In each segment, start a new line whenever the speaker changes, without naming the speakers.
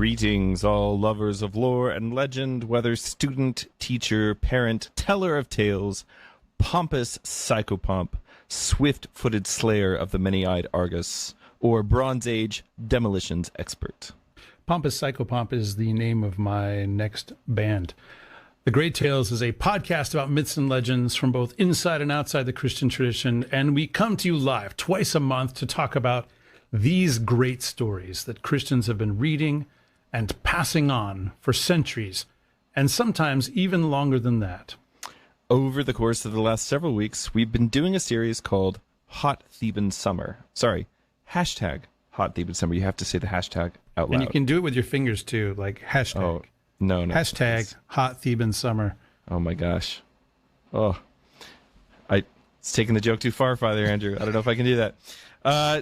Greetings, all lovers of lore and legend, whether student, teacher, parent, teller of tales, pompous psychopomp, swift-footed slayer of the many-eyed Argus, or Bronze Age demolitions expert.
Pompous Psychopomp is the name of my next band. The Great Tales is a podcast about myths and legends from both inside and outside the Christian tradition, and we come to you live twice a month to talk about these great stories that Christians have been reading and passing on for centuries, and sometimes even longer than that.
Over the course of the last several weeks, we've been doing a series called Hot Theban Summer. Sorry, hashtag Hot Theban Summer. You have to say the hashtag out loud.
And you can do it with your fingers too, like hashtag.
Oh, no.
Hashtag Hot Theban Summer.
Oh my gosh. Oh, it's taking the joke too far, Father Andrew. I don't know if I can do that.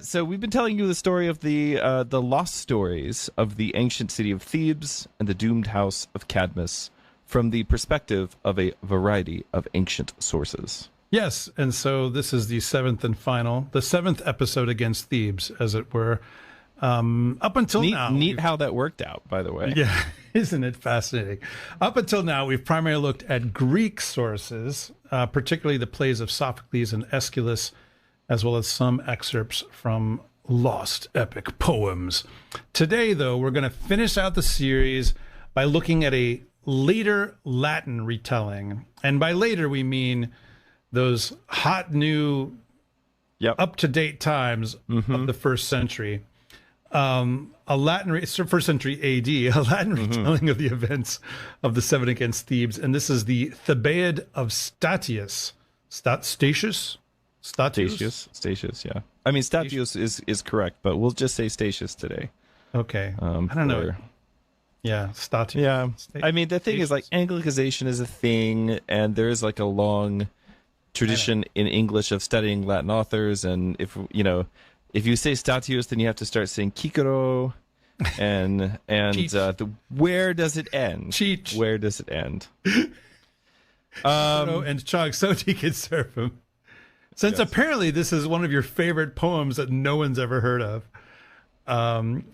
So we've been telling you the story of the lost stories of the ancient city of Thebes and the doomed house of Cadmus from the perspective of a variety of ancient sources.
Yes, and so this is the seventh episode against Thebes, as it were. Up until now...
Neat how that worked out, by the way.
Yeah, isn't it fascinating? Up until now, we've primarily looked at Greek sources, particularly the plays of Sophocles and Aeschylus, as well as some excerpts from lost epic poems. Today, though, we're going to finish out the series by looking at a later Latin retelling. And by later, we mean those hot new, up-to-date times of the first century. First century AD, a Latin retelling of the events of the Seven against Thebes. And this is the Thebaid of Statius. Statius, yeah. I mean,
Statius is correct, but we'll just say Statius today.
Okay. I don't know. Yeah, Statius.
Yeah. I mean, the thing is, like, Anglicization is a thing, and there is, like, a long tradition in English of studying Latin authors, and if you say Statius, then you have to start saying Cicero, and where does it end?
Cheech.
Where does it end?
And Chog Sotik and Seraphim. Since apparently this is one of your favorite poems that no one's ever heard of,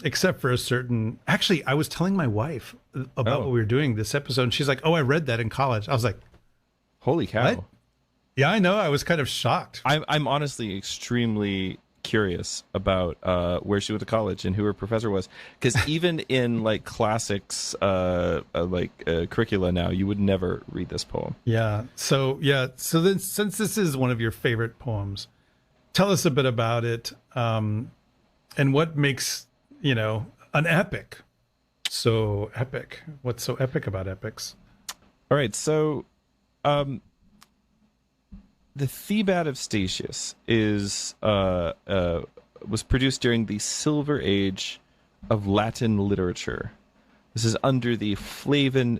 except for a certain... Actually, I was telling my wife about what we were doing this episode, and she's like, oh, I read that in college. I was like...
Holy cow.
What? Yeah, I know. I was kind of shocked.
I'm honestly extremely curious about where she went to college and who her professor was, because even in like classics curricula now, you would never read this poem.
So then, since this is one of your favorite poems, tell us a bit about it, and what makes an epic so epic. What's so epic about epics?
All right, so the Thebaid of Statius was produced during the Silver Age of Latin literature. This is under the Flavian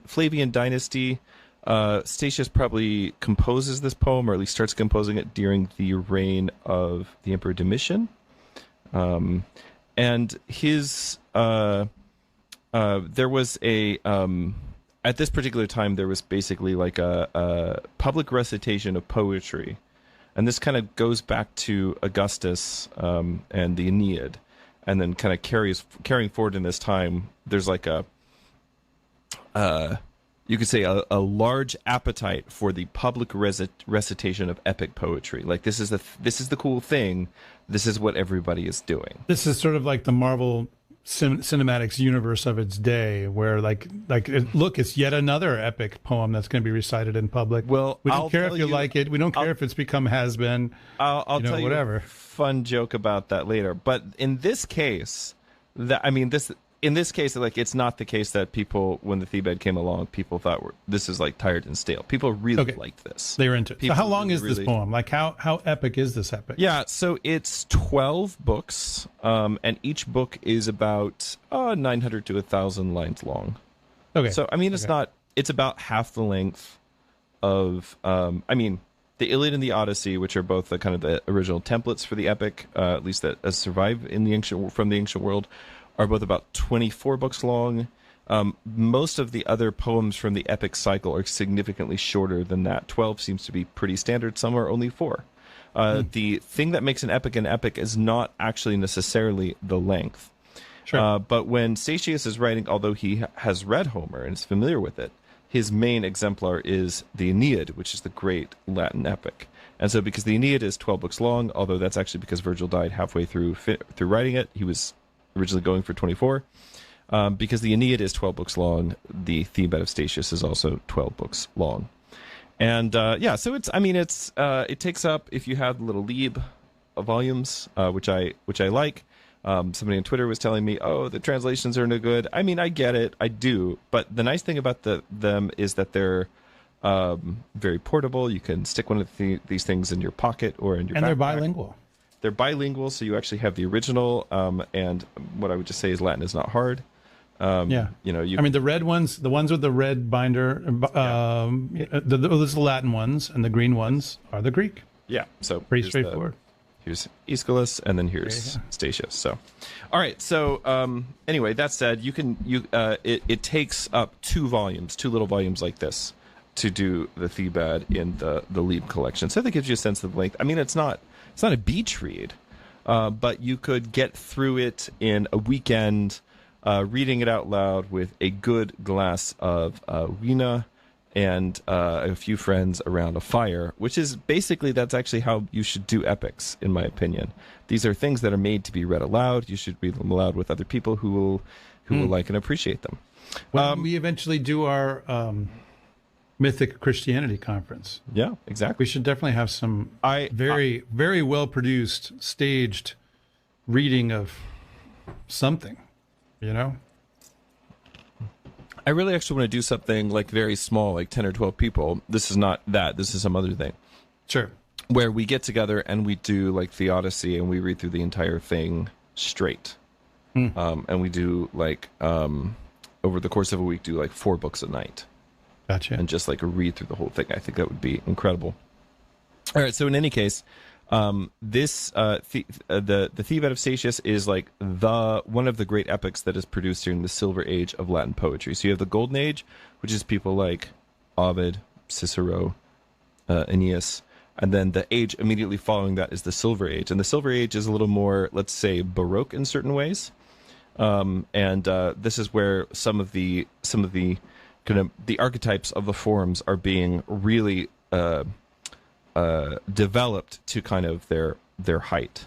dynasty. Statius probably composes this poem, or at least starts composing it during the reign of the Emperor Domitian. And his there was a at this particular time, there was basically like a public recitation of poetry. And this kind of goes back to Augustus and the Aeneid. And then kind of carrying forward in this time, there's like you could say a large appetite for the public recitation of epic poetry. Like this is the cool thing. This is what everybody is doing.
This is sort of like the Marvel cinematics universe of its day, where look, it's yet another epic poem that's going to be recited in public.
Well,
we don't care if you like it. We don't care if it's become has-been.
I'll tell you
whatever.
A fun joke about that later. But in this case, it's not the case that people, when the Thebaid came along, people thought this is like tired and stale. People really liked this.
They were into it. So how long is this poem? Like how epic is this epic?
Yeah, so it's 12 books, and each book is about 900 to 1,000 lines long. Okay. So I mean, it's about half the length of the Iliad and the Odyssey, which are both the kind of the original templates for the epic, at least that survive from the ancient world, are both about 24 books long. Most of the other poems from the epic cycle are significantly shorter than that. 12 seems to be pretty standard. Some are only 4. The thing that makes an epic is not actually necessarily the length.
Sure.
But when Statius is writing, although he has read Homer and is familiar with it, his main exemplar is the Aeneid, which is the great Latin epic. And so because the Aeneid is 12 books long, although that's actually because Virgil died halfway through writing it, he was originally going for 24. Because the Aeneid is 12 books long, the Thebaid of Statius is also 12 books long. And so it takes up, if you have little Lieb volumes, which I like. Somebody on Twitter was telling me, oh, the translations are no good. I mean, I get it. I do. But the nice thing about them is that they're very portable. You can stick one of these things in your pocket or in your backpack.
And they're bilingual.
They're bilingual, so you actually have the original. And what I would just say is Latin is not hard.
The red ones, the ones with the red binder, those are the Latin ones, and the green ones are the Greek.
Yeah. So
pretty straightforward.
Here's Aeschylus, and then here's Statius. So, all right. So, anyway, that said, it takes up two little volumes like this, to do the Thebaid in the Lieb collection. So that gives you a sense of the length. I mean, it's not a beach read, but you could get through it in a weekend, reading it out loud with a good glass of wine and a few friends around a fire, which is basically, that's actually how you should do epics, in my opinion. These are things that are made to be read aloud. You should read them aloud with other people who will like and appreciate them.
When we eventually do our Mythic Christianity conference.
Yeah, exactly.
We should definitely have some very well produced, staged reading of something,
I really actually want to do something like very small, like 10 or 12 people. This is not that. This is some other thing.
Sure.
Where we get together and we do like the Odyssey and we read through the entire thing straight. And we do like, over the course of a week, do like 4 books a night.
Gotcha.
And just like read through the whole thing. I think that would be incredible. All right. So in any case, the Thebaid of Statius is like one of the great epics that is produced during the Silver Age of Latin poetry. So you have the Golden Age, which is people like Ovid, Cicero, Aeneas, and then the age immediately following that is the Silver Age. And the Silver Age is a little more, let's say, Baroque in certain ways. This is where some of the kind of the archetypes of the forms are being really developed to kind of their height.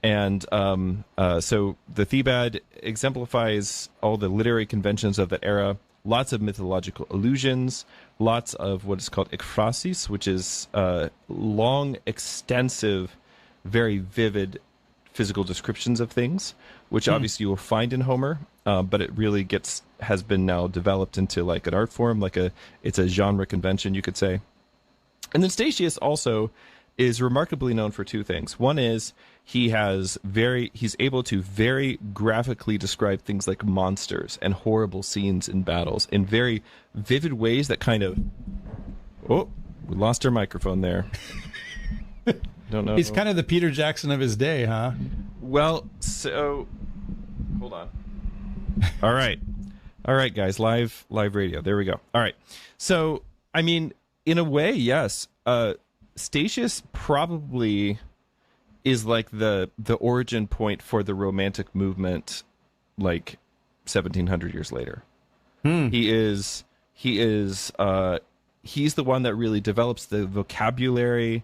And so the Thebaid exemplifies all the literary conventions of that era, lots of mythological allusions, lots of what is called ekphrasis, which is long, extensive, very vivid physical descriptions of things, which obviously you will find in Homer, but it really has been now developed into like an art form, it's a genre convention, you could say. And then Statius also is remarkably known for two things. One is he's able to very graphically describe things like monsters and horrible scenes in battles in very vivid ways that kind of... Oh, we lost our microphone there. Don't know.
He's kind of the Peter Jackson of his day, huh?
Well, so... Hold on. All right, guys, live radio. There we go. All right. So, I mean, in a way, yes. Statius probably is like the origin point for the Romantic movement, like 1700 years later. He's the one that really develops the vocabulary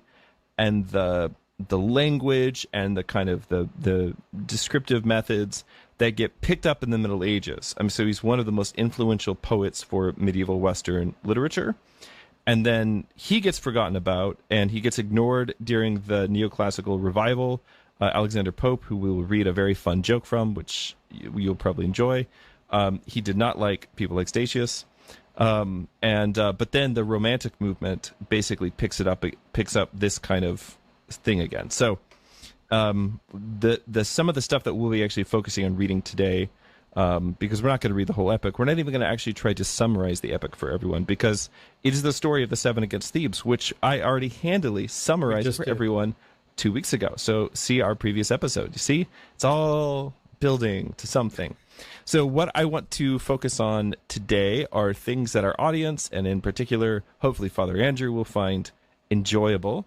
and the language and the kind of the descriptive methods that get picked up in the Middle Ages. So he's one of the most influential poets for medieval Western literature. And then he gets forgotten about, and he gets ignored during the neoclassical revival. Alexander Pope, who we will read a very fun joke from, which you'll probably enjoy, he did not like people like Statius. But then the Romantic movement basically picks up this kind of thing again. So some of the stuff that we'll be actually focusing on reading today, because we're not going to read the whole epic. We're not even going to actually try to summarize the epic for everyone, because it is the story of the 7 against Thebes, which I already handily summarized for everyone 2 weeks ago. So see our previous episode. You see, it's all building to something. So what I want to focus on today are things that our audience, and in particular, hopefully Father Andrew, will find enjoyable.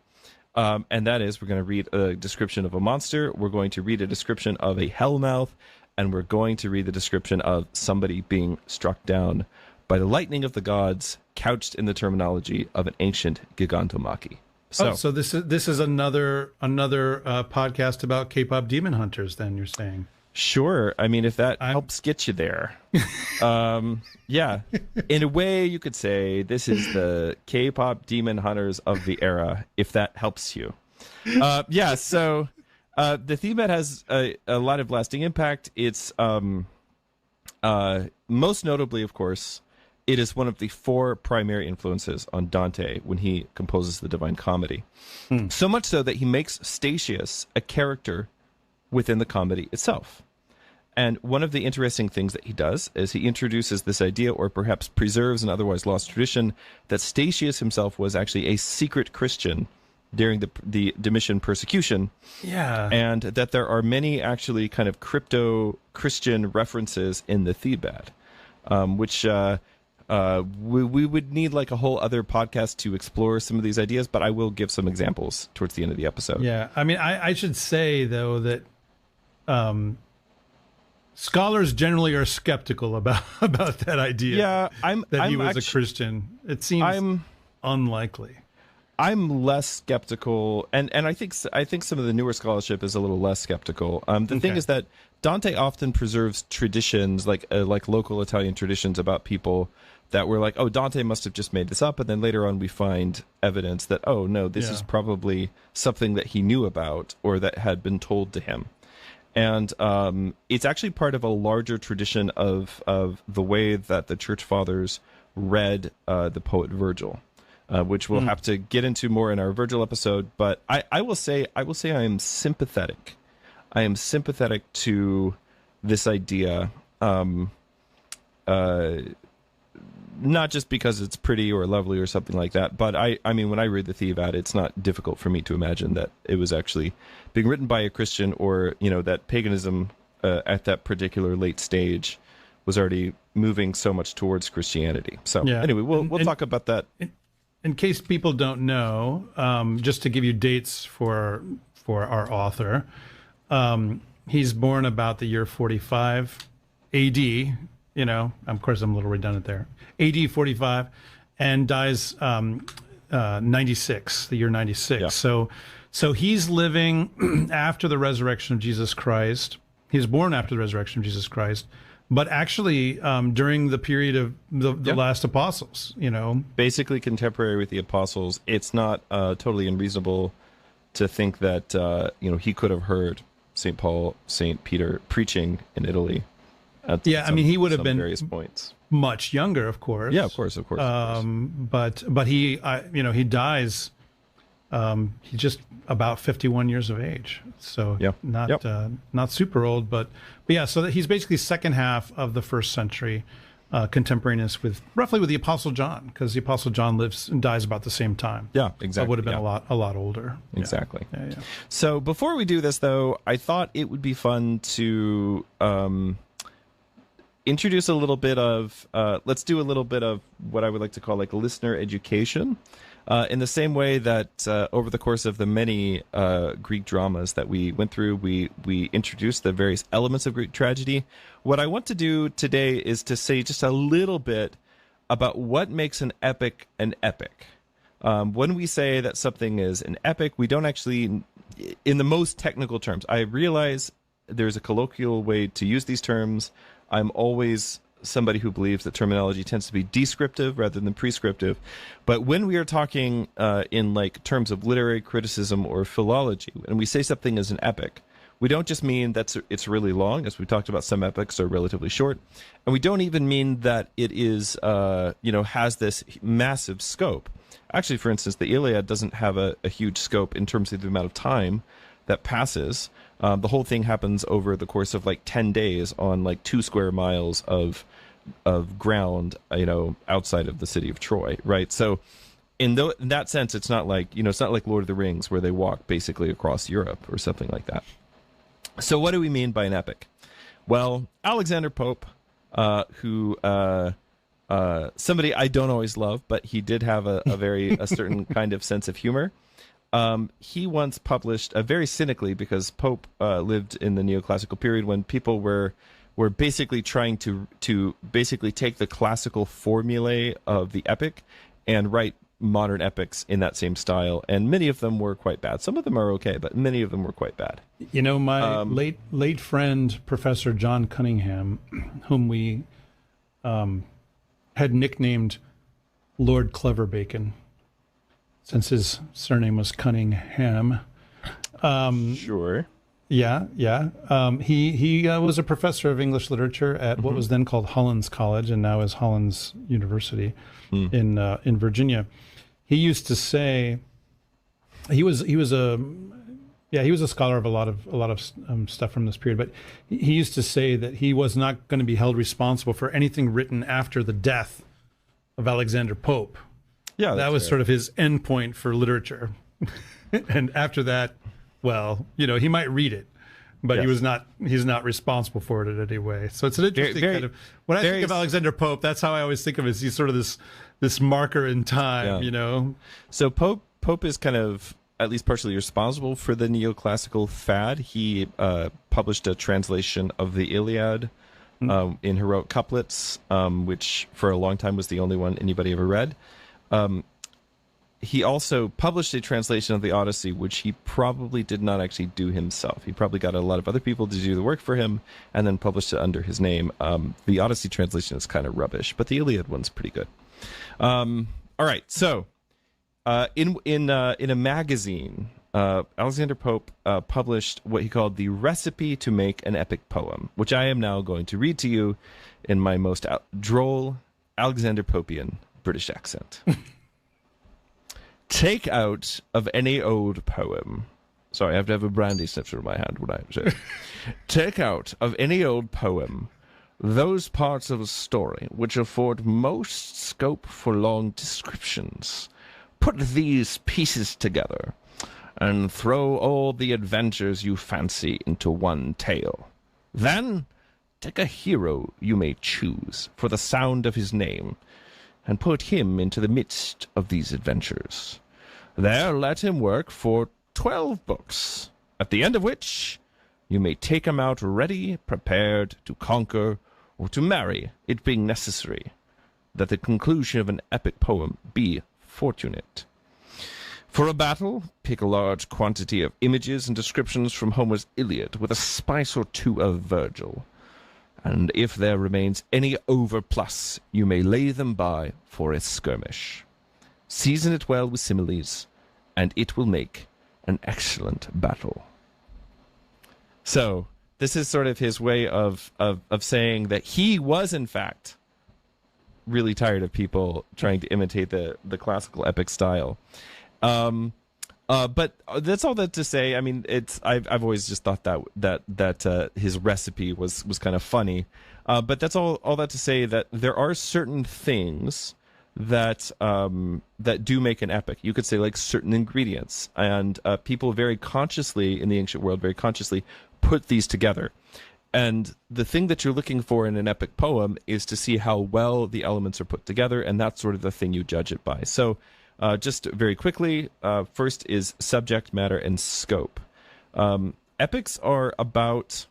And that is, we're going to read a description of a monster. We're going to read a description of a hellmouth. and we're going to read the description of somebody being struck down by the lightning of the gods, couched in the terminology of an ancient gigantomachy.
So this is another podcast about K-pop demon hunters, then, you're saying?
Sure. I mean, if that helps get you there. Yeah. In a way, you could say this is the K-pop demon hunters of the era, if that helps you. Yeah, so the Thebaid has a lot of lasting impact. It's most notably, of course, it is one of the 4 primary influences on Dante when he composes the Divine Comedy. So much so that he makes Statius a character within the comedy itself. And one of the interesting things that he does is he introduces this idea, or perhaps preserves an otherwise lost tradition, that Statius himself was actually a secret Christian during the Domitian persecution. Yeah. And that there are many actually kind of crypto-Christian references in the Thebaid, which we would need like a whole other podcast to explore some of these ideas, but I will give some examples towards the end of the episode.
Yeah. I mean, I should say, though, that scholars generally are skeptical about that idea.
Yeah,
that he was a Christian. It seems unlikely.
I'm less skeptical, and I think some of the newer scholarship is a little less skeptical. The thing is that Dante often preserves traditions, like local Italian traditions about people that were like, oh, Dante must have just made this up, and then later on we find evidence that, oh no, this is probably something that he knew about or that had been told to him. And it's actually part of a larger tradition of the way that the church fathers read the poet Virgil, which we'll have to get into more in our Virgil episode. But I will say I am sympathetic. I am sympathetic to this idea, not just because it's pretty or lovely or something like that, but I mean, when I read the Thebaid, it's not difficult for me to imagine that it was actually being written by a Christian, or, you know, that paganism at that particular late stage was already moving so much towards Christianity. So anyway, we'll talk about that.
In case people don't know, just to give you dates for our author, he's born about the year 45 AD. You know, of course, I'm a little redundant there. AD 45, and dies 96, the year 96. Yeah. So he's living after the resurrection of Jesus Christ. He was born after the resurrection of Jesus Christ, but actually during the period of the last apostles, you know. Basically
contemporary with the apostles. It's not totally unreasonable to think that, you know, he could have heard St. Paul, St. Peter preaching in Italy. I
mean, he would have been
various points.
Much younger, of course.
Yeah, of course.
But he, you know, he dies. He's just about 51 years of age, so not super old, but yeah. So that he's basically second half of the first century, contemporaneous roughly with the Apostle John, because the Apostle John lives and dies about the same time.
Yeah, exactly.
Would have been a lot older.
Exactly.
Yeah.
So before we do this, though, I thought it would be fun to introduce a little bit of, let's do a little bit of what I would like to call like listener education, in the same way that over the course of the many Greek dramas that we went through, we introduced the various elements of Greek tragedy. What I want to do today is to say just a little bit about what makes an epic an epic. When we say that something is an epic, we don't actually, in the most technical terms, I realize there's a colloquial way to use these terms. I'm always somebody who believes that terminology tends to be descriptive rather than prescriptive. But when we are talking in like terms of literary criticism or philology, and we say something is an epic, we don't just mean that it's really long, as we talked about. Some epics are relatively short, and we don't even mean that it is, has this massive scope. Actually, for instance, the Iliad doesn't have a huge scope in terms of the amount of time that passes. The whole thing happens over the course of like 10 days on like 2 square miles of ground, outside of the city of Troy, right? So in that sense, it's not like, it's not like Lord of the Rings where they walk basically across Europe or something like that. So what do we mean by an epic? Well, Alexander Pope, who somebody I don't always love, but he did have a certain kind of sense of humor. he once published, very cynically, because Pope lived in the neoclassical period when people were basically trying to basically take the classical formulae of the epic and write modern epics in that same style, and many of them were quite bad. Some of them are okay, but many of them were quite bad.
You know, my late friend, Professor John Cunningham, whom we had nicknamed Lord Cleverbacon, since his surname was Cunningham.
Sure.
Yeah. He was a professor of English literature at what was then called Hollins College and now is Hollins University in Virginia. He used to say he was a scholar of a lot of stuff from this period, but he used to say that he was not going to be held responsible for anything written after the death of Alexander Pope.
Yeah,
that was
fair.
sort of his endpoint for literature. And after that, well, you know, he might read it, but he's not responsible for it in any way. So it's an interesting kind of, when I think of Alexander Pope, that's how I always think of him. He's sort of this marker in time, you know?
So Pope is kind of at least partially responsible for the neoclassical fad. He published a translation of the Iliad in heroic couplets, which for a long time was the only one anybody ever read. He also published a translation of the Odyssey, which he probably did not actually do himself. He probably got a lot of other people to do the work for him and then published it under his name. The Odyssey translation is kind of rubbish, but the Iliad one's pretty good. All right, so in a magazine, Alexander Pope published what he called the recipe to make an epic poem, which I am now going to read to you in my most droll Alexander Popian British accent. Take out of any old poem. Sorry, I have to have a brandy snifter in my hand when I say. Take out of any old poem those parts of a story which afford most scope for long descriptions. Put these pieces together and throw all the adventures you fancy into one tale. Then take a hero you may choose for the sound of his name and put him into the midst of these adventures. There let him work for 12 books, at the end of which you may take him out ready, prepared to conquer or to marry, it being necessary that the conclusion of an epic poem be fortunate. For a battle, pick a large quantity of images and descriptions from Homer's Iliad, with a spice or two of Virgil. And if there remains any overplus, you may lay them by for a skirmish. Season it well with similes, and it will make an excellent battle. So, this is sort of his way of saying that he was, in fact, really tired of people trying to imitate the classical epic style. But that's all that to say. I mean, I've always just thought that his recipe was kind of funny. But that's all that to say that there are certain things that do make an epic. You could say like certain ingredients, and people very consciously in the ancient world put these together. And the thing that you're looking for in an epic poem is to see how well the elements are put together, and that's sort of the thing you judge it by. So just very quickly, first is subject matter and scope. Epics are about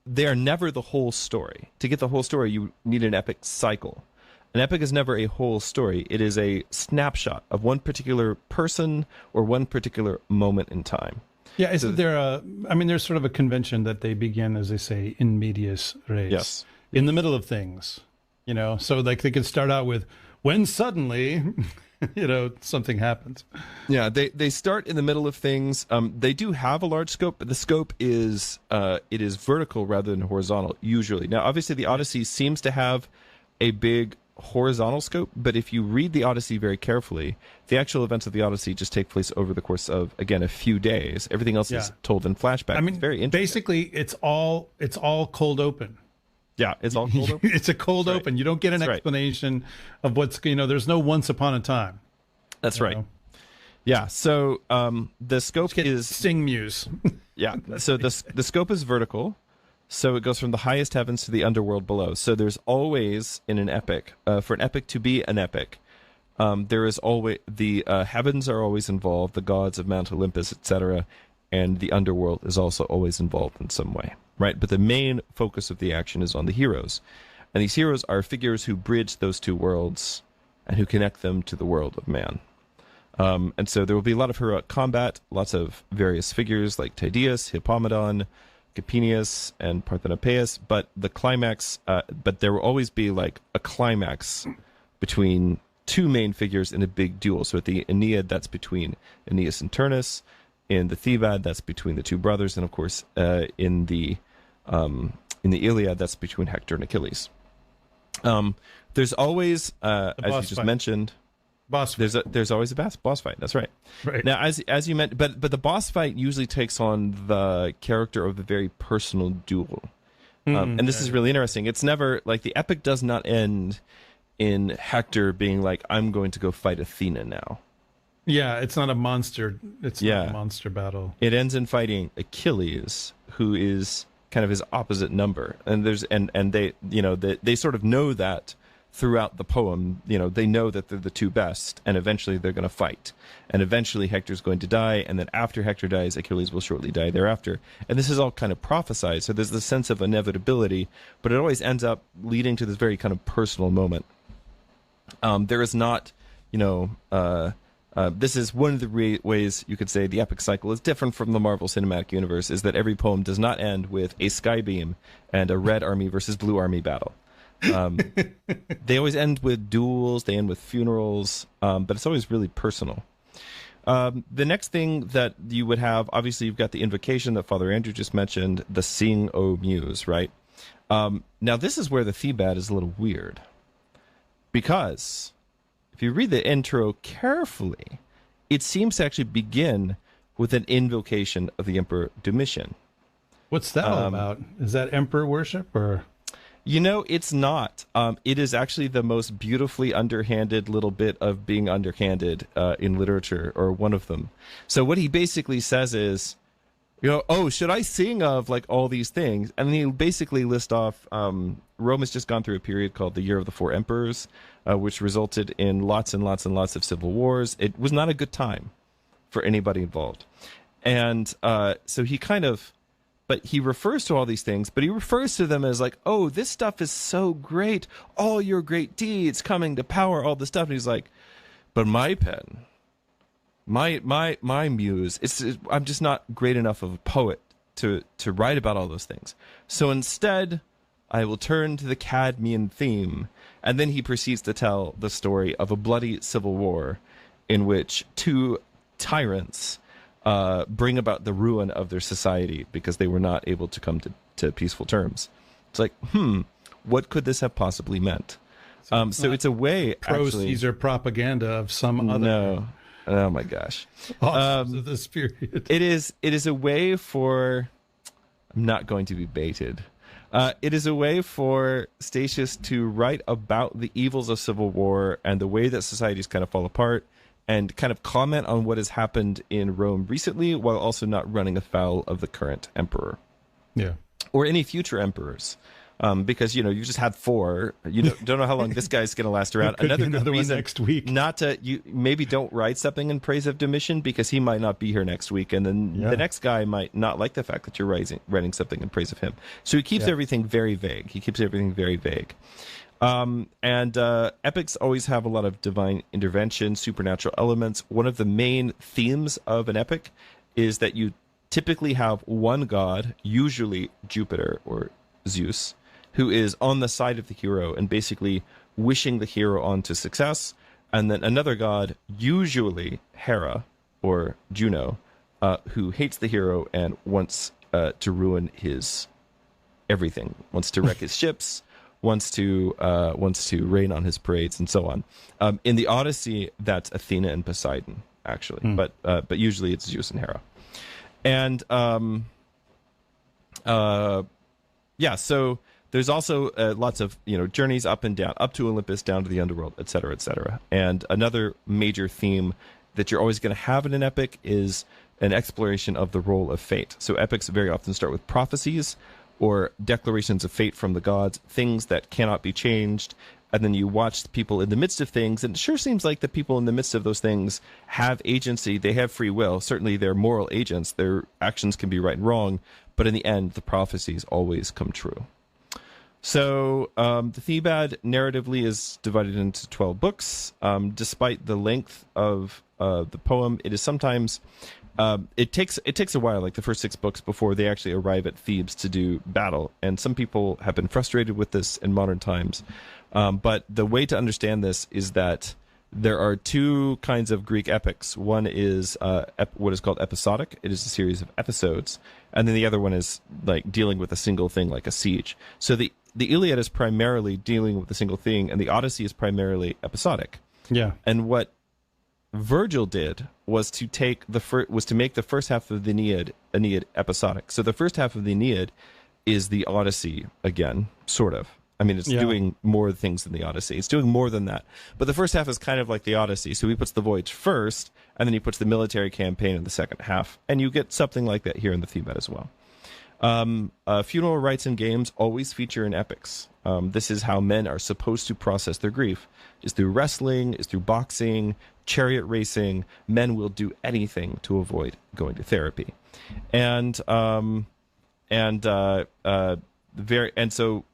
they are never the whole story. To get the whole story, you need an epic cycle. An epic is never a whole story. It is a snapshot of one particular person or one particular moment in time.
Yeah, isn't there there's sort of a convention that they begin, as they say, in medias res.
Yes.
In the middle of things, you know? So like they could start out with, when suddenly, something happens.
Yeah, they start in the middle of things. They do have a large scope, but the scope is it is vertical rather than horizontal, usually. Now, obviously, the Odyssey seems to have a big horizontal scope, but if you read the Odyssey very carefully, the actual events of the Odyssey just take place over the course of, again, a few days. Everything else is told in flashback. I mean, it's very interesting.
Basically, it's all cold open.
Yeah, it's all cold open.
It's a cold open. You don't get an explanation of what's, there's no once upon a time.
That's right. Yeah, so the scope is...
Sing Muse.
Yeah, so the scope is vertical. So it goes from the highest heavens to the underworld below. So there's always, in an epic, for an epic to be an epic, There is always the heavens are always involved, the gods of Mount Olympus, etc., and the underworld is also always involved in some way, right? But the main focus of the action is on the heroes, and these heroes are figures who bridge those two worlds and who connect them to the world of man. And so there will be a lot of heroic combat, lots of various figures like Tydeus, Hippomedon, Capenius, and Parthenopaeus, but the climax, but there will always be like a climax between two main figures in a big duel. So at the Aeneid, that's between Aeneas and Turnus. In the Thebaid, that's between the two brothers, and of course, in the Iliad, that's between Hector and Achilles. There's always, as you just mentioned,
boss fight.
There's always a boss fight. That's right.
Right.
Now, as you meant, but the boss fight usually takes on the character of a very personal duel, and this is really interesting. It's never like the epic does not end in Hector being like, "I'm going to go fight Athena now."
Yeah, it's not a monster. It's not a monster battle.
It ends in fighting Achilles, who is kind of his opposite number, and they sort of know that throughout the poem. They know that they're the two best, and eventually they're going to fight, and eventually Hector's going to die, and then after Hector dies, Achilles will shortly die thereafter. And this is all kind of prophesied, so there's this sense of inevitability, but it always ends up leading to this very kind of personal moment. There is not, this is one of the ways you could say the epic cycle is different from the Marvel Cinematic Universe, is that every poem does not end with a skybeam and a red army versus blue army battle. They always end with duels, they end with funerals, but it's always really personal. The next thing that you would have, obviously you've got the invocation that Father Andrew just mentioned, the Sing, O Muse, right? Now this is where the Thebaid is a little weird, because if you read the intro carefully, it seems to actually begin with an invocation of the Emperor Domitian.
What's that all about? Is that emperor worship, or?
It's not. It is actually the most beautifully underhanded little bit of being underhanded in literature, or one of them. So what he basically says is, should I sing of like all these things? And then he basically list off, Rome has just gone through a period called the Year of the Four Emperors, which resulted in lots and lots and lots of civil wars. It was not a good time for anybody involved. And so but he refers to all these things, but he refers to them as like, oh, this stuff is so great. All your great deeds coming to power, all this stuff. And he's like, but my pen, my muse, I'm just not great enough of a poet to write about all those things. So instead, I will turn to the Cadmean theme. And then he proceeds to tell the story of a bloody civil war in which two tyrants bring about the ruin of their society because they were not able to come to peaceful terms. It's like, what could this have possibly meant? So it's a way,
pro-Caesar propaganda of some other...
No. Oh my gosh.
Of this period.
It is a way for... I'm not going to be baited. It is a way for Statius to write about the evils of civil war and the way that societies kind of fall apart, and kind of comment on what has happened in Rome recently, while also not running afoul of the current emperor. Yeah. Or any future emperors. Because, you just had 4. You don't know how long this guy's going to last around.
Another reason
next week. Not to, you maybe don't write something in praise of Domitian, because he might not be here next week. And then the next guy might not like the fact that you're writing something in praise of him. So he keeps everything very vague. And epics always have a lot of divine intervention, supernatural elements. One of the main themes of an epic is that you typically have one god, usually Jupiter or Zeus, who is on the side of the hero and basically wishing the hero on to success. And then another god, usually Hera or Juno, who hates the hero and wants to ruin his everything, wants to wreck his ships, wants to rain on his parades, and so on. In the Odyssey, that's Athena and Poseidon, actually, but usually it's Zeus and Hera. And so there's also lots of journeys up and down, up to Olympus, down to the underworld, et cetera, et cetera. And another major theme that you're always going to have in an epic is an exploration of the role of fate. So epics very often start with prophecies or declarations of fate from the gods, things that cannot be changed, and then you watch the people in the midst of things, and it sure seems like the people in the midst of those things have agency, they have free will. Certainly they're moral agents, their actions can be right and wrong, but in the end, the prophecies always come true. So the Thebaid narratively is divided into 12 books. Despite the length of the poem, it is sometimes... it takes a while, like the first 6 books, before they actually arrive at Thebes to do battle. And some people have been frustrated with this in modern times. But the way to understand this is that there are 2 kinds of Greek epics. One is what is called episodic. It is a series of episodes. And then the other one is like dealing with a single thing, like a siege. So the Iliad is primarily dealing with a single thing, and the Odyssey is primarily episodic. Yeah. And what Virgil did was to make the first half of the Aeneid episodic. So the first half of the Aeneid is the Odyssey again, sort of. I mean, it's doing more things than the Odyssey. It's doing more than that. But the first half is kind of like the Odyssey. So he puts the voyage first, and then he puts the military campaign in the second half. And you get something like that here in the Thebaid as well. Funeral rites and games always feature in epics. This is how men are supposed to process their grief. Is through wrestling, is through boxing, chariot racing. Men will do anything to avoid going to therapy. And so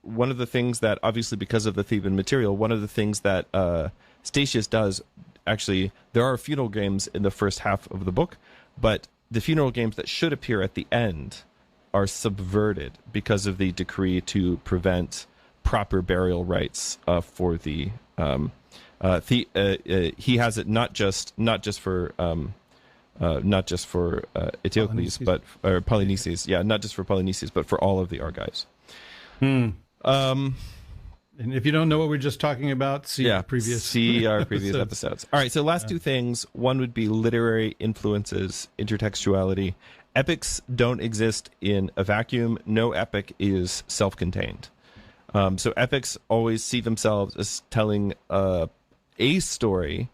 one of the things that, obviously because of the Theban material, one of the things that Statius does, actually, there are funeral games in the first half of the book, but the funeral games that should appear at the end are subverted because of the decree to prevent proper burial rites for the he has it not just for Eteocles, but or Polynices, not just for Polynices, but for all of the Argives.
And if you don't know what we're just talking about, see our previous
episodes. All right, so last 2 things. One would be literary influences, intertextuality. Epics don't exist in a vacuum. No epic is self-contained. So epics always see themselves as telling a story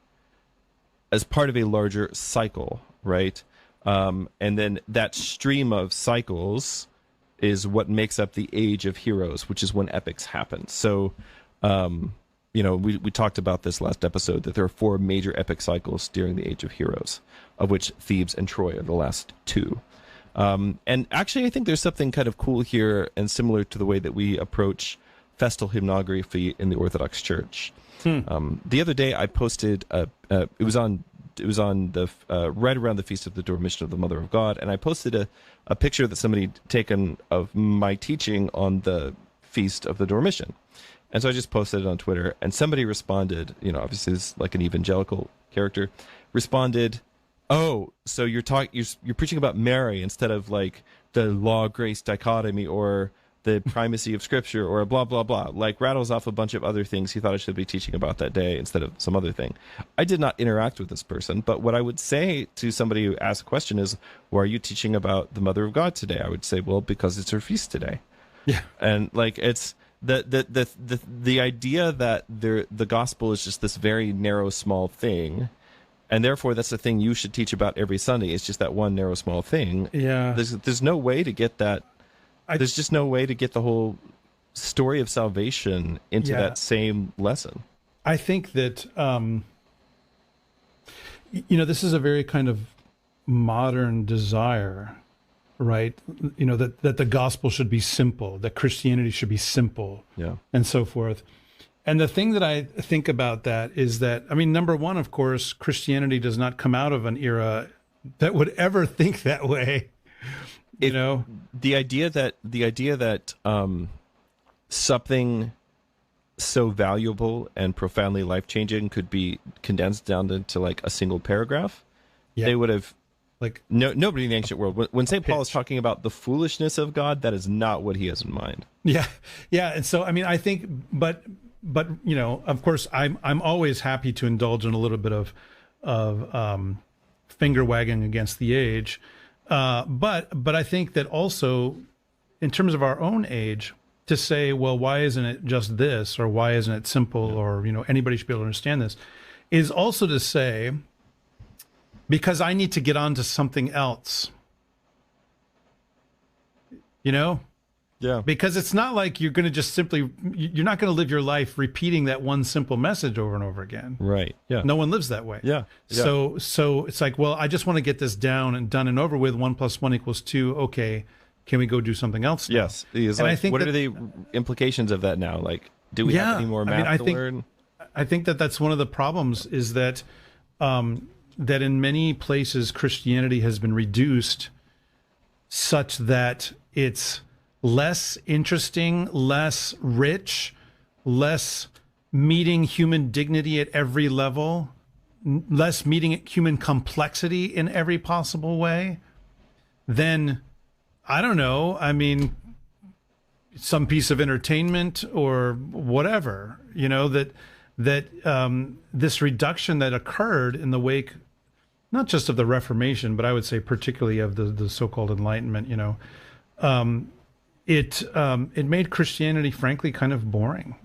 as part of a larger cycle, right? And then that stream of cycles is what makes up the age of heroes, which is when epics happen. So, we talked about this last episode, that there are 4 major epic cycles during the age of heroes, of which Thebes and Troy are the last 2. And actually, I think there's something kind of cool here and similar to the way that we approach festal hymnography in the Orthodox Church. The other day, I posted it was on the right around the Feast of the Dormition of the Mother of God, and I posted a picture that somebody taken of my teaching on the Feast of the Dormition. And so I just posted it on Twitter, and somebody responded, obviously it's like an evangelical character, responded, "Oh, so you're preaching about Mary instead of like the law-grace dichotomy or the primacy of Scripture or blah, blah, blah." Like rattles off a bunch of other things he thought I should be teaching about that day instead of some other thing. I did not interact with this person, but what I would say to somebody who asks a question is, "Why are you teaching about the Mother of God today?" I would say, "Well, because it's her feast today." Yeah. And like it's the idea that the gospel is just this very narrow, small thing, and therefore that's the thing you should teach about every Sunday. It's just that one narrow, small thing. Yeah. There's no way to get that. There's just no way to get the whole story of salvation into that same lesson.
I think that, this is a very kind of modern desire, right? That the gospel should be simple, that Christianity should be simple, and so forth. And the thing that I think about that is that, number one, of course, Christianity does not come out of an era that would ever think that way.
The idea that something so valuable and profoundly life-changing could be condensed down into like a single paragraph, they would have nobody in the ancient world. When St. Paul is talking about the foolishness of God, that is not what he has in mind.
Yeah. And so I think, but of course, I'm always happy to indulge in a little bit of finger wagging against the age. But I think that also, in terms of our own age, to say, well, why isn't it just this, or why isn't it simple, or anybody should be able to understand this, is also to say, because I need to get on to something else.
Yeah.
Because it's not like you're going to just you're not going to live your life repeating that one simple message over and over again.
Right. Yeah.
No one lives that way.
Yeah.
So it's like, well, I just want to get this down and done and over with. 1 + 1 = 2. Okay. Can we go do something else now?
Yes. And like, I think what are the implications of that now? Like, do we have any more math to learn?
I think that's one of the problems is that that in many places Christianity has been reduced such that it's less interesting, less rich, less meeting human dignity at every level, less meeting human complexity in every possible way, then, I don't know, I mean, some piece of entertainment or whatever, you know, that this reduction that occurred in the wake, not just of the Reformation, but I would say particularly of the so-called Enlightenment, you know, it made Christianity, frankly, kind of boring.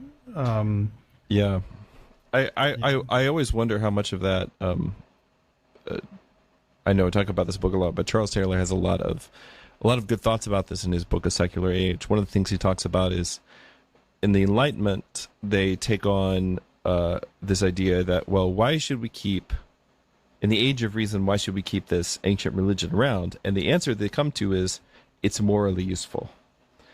Yeah, I always wonder how much of that. I know I talk about this book a lot, but Charles Taylor has a lot of good thoughts about this in his book A Secular Age. One of the things he talks about is in the Enlightenment, they take on this idea that, well, why should we keep, in the age of reason, why should we keep this ancient religion around? And the answer they come to is it's morally useful.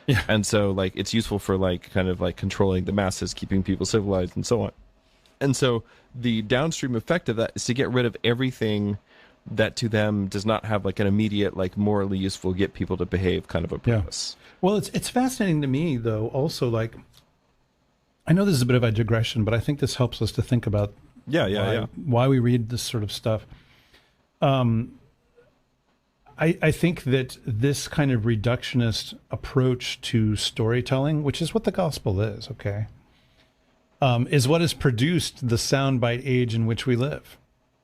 Yeah.
And so, like, it's useful for, like, kind of like controlling the masses, keeping people civilized, and so on. And so the downstream effect of that is to get rid of everything that to them does not have, like, an immediate, like, morally useful, get people to behave kind of a purpose.
Yeah. Well, it's fascinating to me, though, also, like, I know this is a bit of a digression, but I think this helps us to think about why we read this sort of stuff. I think that this kind of reductionist approach to storytelling, which is what the gospel is, okay, is what has produced the soundbite age in which we live.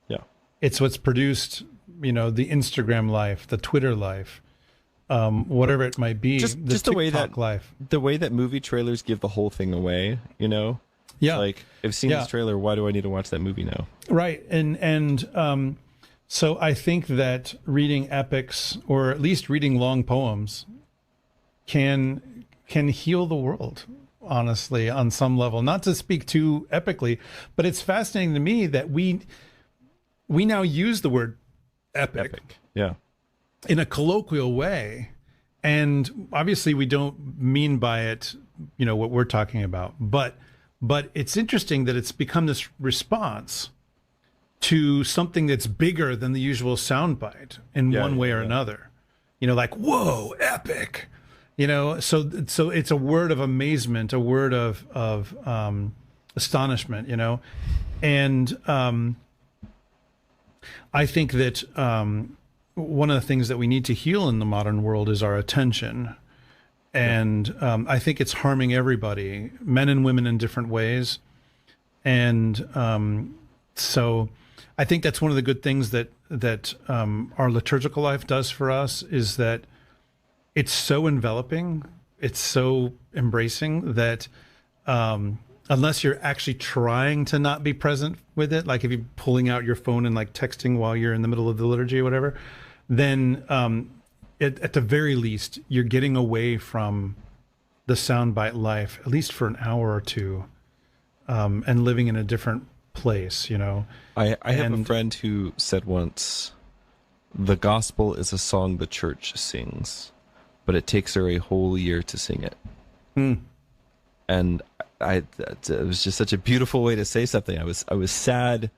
Yeah.
It's what's produced, you know, the Instagram life, the Twitter life, whatever it might be,
just
TikTok
the way that
life.
The way that movie trailers give the whole thing away, you know?
Yeah.
Like, I've seen this trailer, why do I need to watch that movie now?
Right. And so I think that reading epics, or at least reading long poems, can heal the world, honestly, on some level. Not to speak too epically, but it's fascinating to me that we now use the word epic.
Yeah.
In a colloquial way. And obviously we don't mean by it, you know, what we're talking about. But it's interesting that it's become this response to something that's bigger than the usual soundbite in one way or another. You know, like, whoa, epic. You know, so it's a word of amazement, a word of astonishment, you know. And I think that one of the things that we need to heal in the modern world is our attention. And I think it's harming everybody, men and women in different ways. And so I think that's one of the good things that our liturgical life does for us, is that it's so enveloping, it's so embracing that unless you're actually trying to not be present with it, like if you're pulling out your phone and like texting while you're in the middle of the liturgy or whatever, then at the very least, you're getting away from the soundbite life, at least for an hour or two, and living in a different place, you know.
I have a friend who said once, the gospel is a song the church sings, but it takes her a whole year to sing it. And it was just such a beautiful way to say something. I was sad.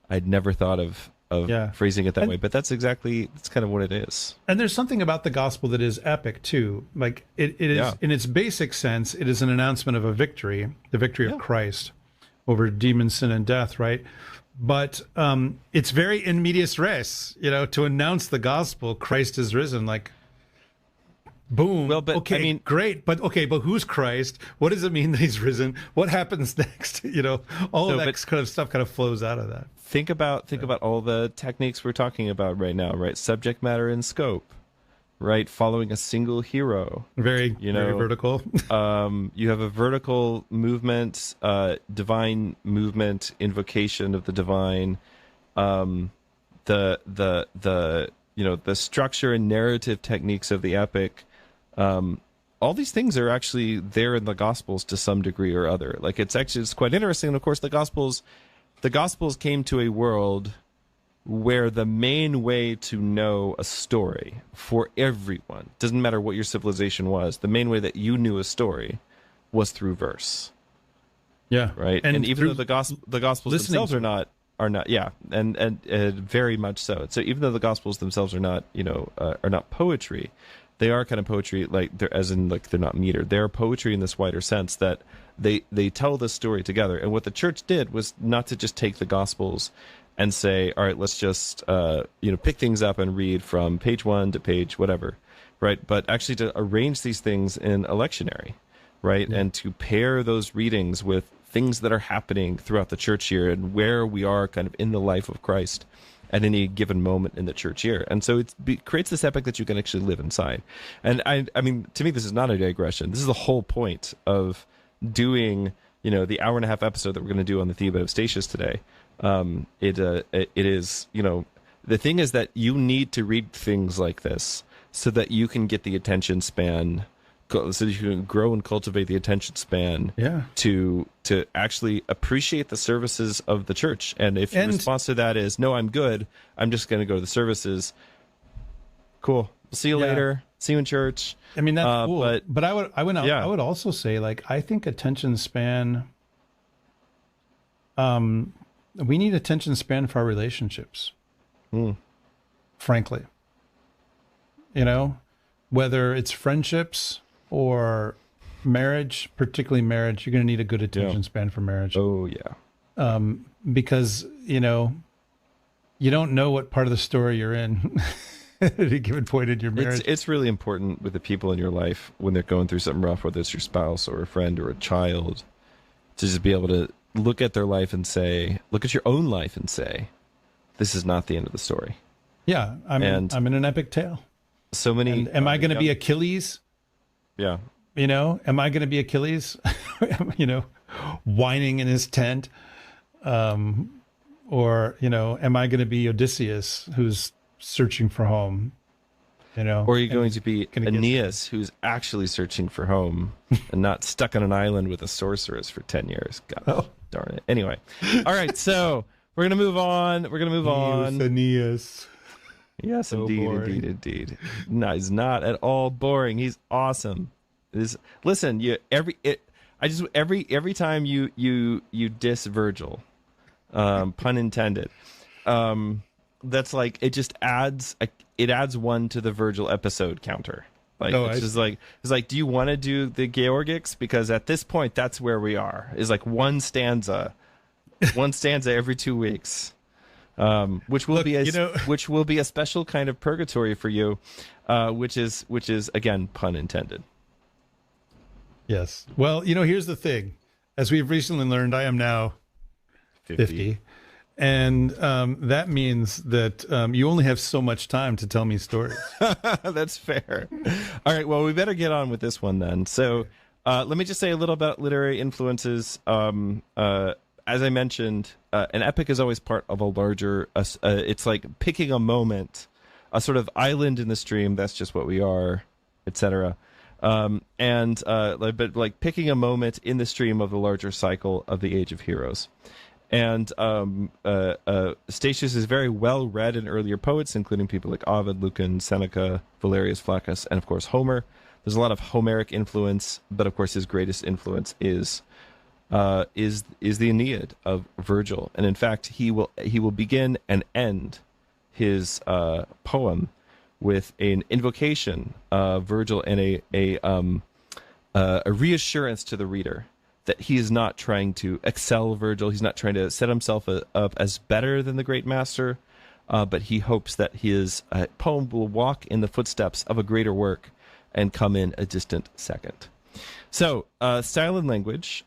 I'd never thought of phrasing it that way, but that's kind of what it is.
And there's something about the gospel that is epic too. Like it is, in its basic sense, it is an announcement of a victory, the victory of Christ over demon, sin, and death, right? But it's very in medias res, you know, to announce the gospel, Christ is risen, like, boom.
Well, but
okay,
I mean,
great. But who's Christ? What does it mean that he's risen? What happens next? You know, all of that kind of stuff kind of flows out of that.
Think about all the techniques we're talking about right now, right? Subject matter and scope, right? Following a single hero. Very
vertical.
You have a vertical movement, divine movement, invocation of the divine, the structure and narrative techniques of the epic, all these things are actually there in the Gospels to some degree or other. Like it's quite interesting. And of course, the Gospels came to a world where the main way to know a story for everyone, doesn't matter what your civilization was, the main way that you knew a story was through verse.
Yeah.
Right. And even though the Gospels themselves are not, yeah. And very much so. So even though the Gospels themselves are not, are not poetry, they are kind of poetry, like they're not metered. They're poetry in this wider sense that they tell this story together. And what the church did was not to just take the Gospels and say, all right, let's just pick things up and read from page 1 to page whatever, right? But actually to arrange these things in a lectionary, right? Yeah. And to pair those readings with things that are happening throughout the church year and where we are kind of in the life of Christ at any given moment in the church year. And so it creates this epic that you can actually live inside. And I mean, to me, this is not a digression. This is the whole point of doing, the hour and a half episode that we're going to do on the Thebaid of Statius today. It is, the thing is that you need to read things like this so that you can get the attention span, so that you can grow and cultivate the attention span to actually appreciate the services of the church. And if your response to that is, no, I'm good, I'm just going to go to the services, cool. We'll see you later. See you in church.
I mean, that's cool. But I would also say, like, I think attention span, we need attention span for our relationships. Frankly, whether it's friendships or marriage, particularly marriage, you're going to need a good attention span for marriage.
Oh yeah.
Because, you don't know what part of the story you're in at a given point in your marriage.
It's really important with the people in your life when they're going through something rough, whether it's your spouse or a friend or a child, to just be able to look at their life and say, look at your own life and say, this is not the end of the story.
Yeah. I'm in an epic tale.
So many.
And am I going to be Achilles?
Yeah.
Am I going to be Achilles, whining in his tent? Or, am I going to be Odysseus who's searching for home? Or
are you going to be Aeneas who's actually searching for home and not stuck on an island with a sorceress for 10 years? God darn it. Anyway. All right. So we're going to move on.
Aeneas.
Yes, so indeed. No, he's not at all boring. He's awesome. Listen, every time you diss Virgil, pun intended, that's like, it just adds one to the Virgil episode counter. Like, it's like, do you want to do the Georgics? Because at this point, that's where we are. Is like one stanza every 2 weeks. Which will be a special kind of purgatory for you, which is again, pun intended.
Yes. Well, here's the thing. As we've recently learned, I am now 50. And that means that you only have so much time to tell me stories.
That's fair. All right. Well, we better get on with this one then. So let me just say a little about literary influences. As I mentioned, an epic is always part of a larger, it's like picking a moment, a sort of island in the stream. That's just what we are, etc. But like picking a moment in the stream of the larger cycle of the Age of Heroes. And Statius is very well read in earlier poets, including people like Ovid, Lucan, Seneca, Valerius Flaccus, and of course Homer. There's a lot of Homeric influence, but of course his greatest influence is the Aeneid of Virgil, and in fact he will begin and end his poem with an invocation of Virgil and a reassurance to the reader that he is not trying to excel Virgil. He's not trying to set himself up as better than the great master, but he hopes that his poem will walk in the footsteps of a greater work and come in a distant second. So, style and language.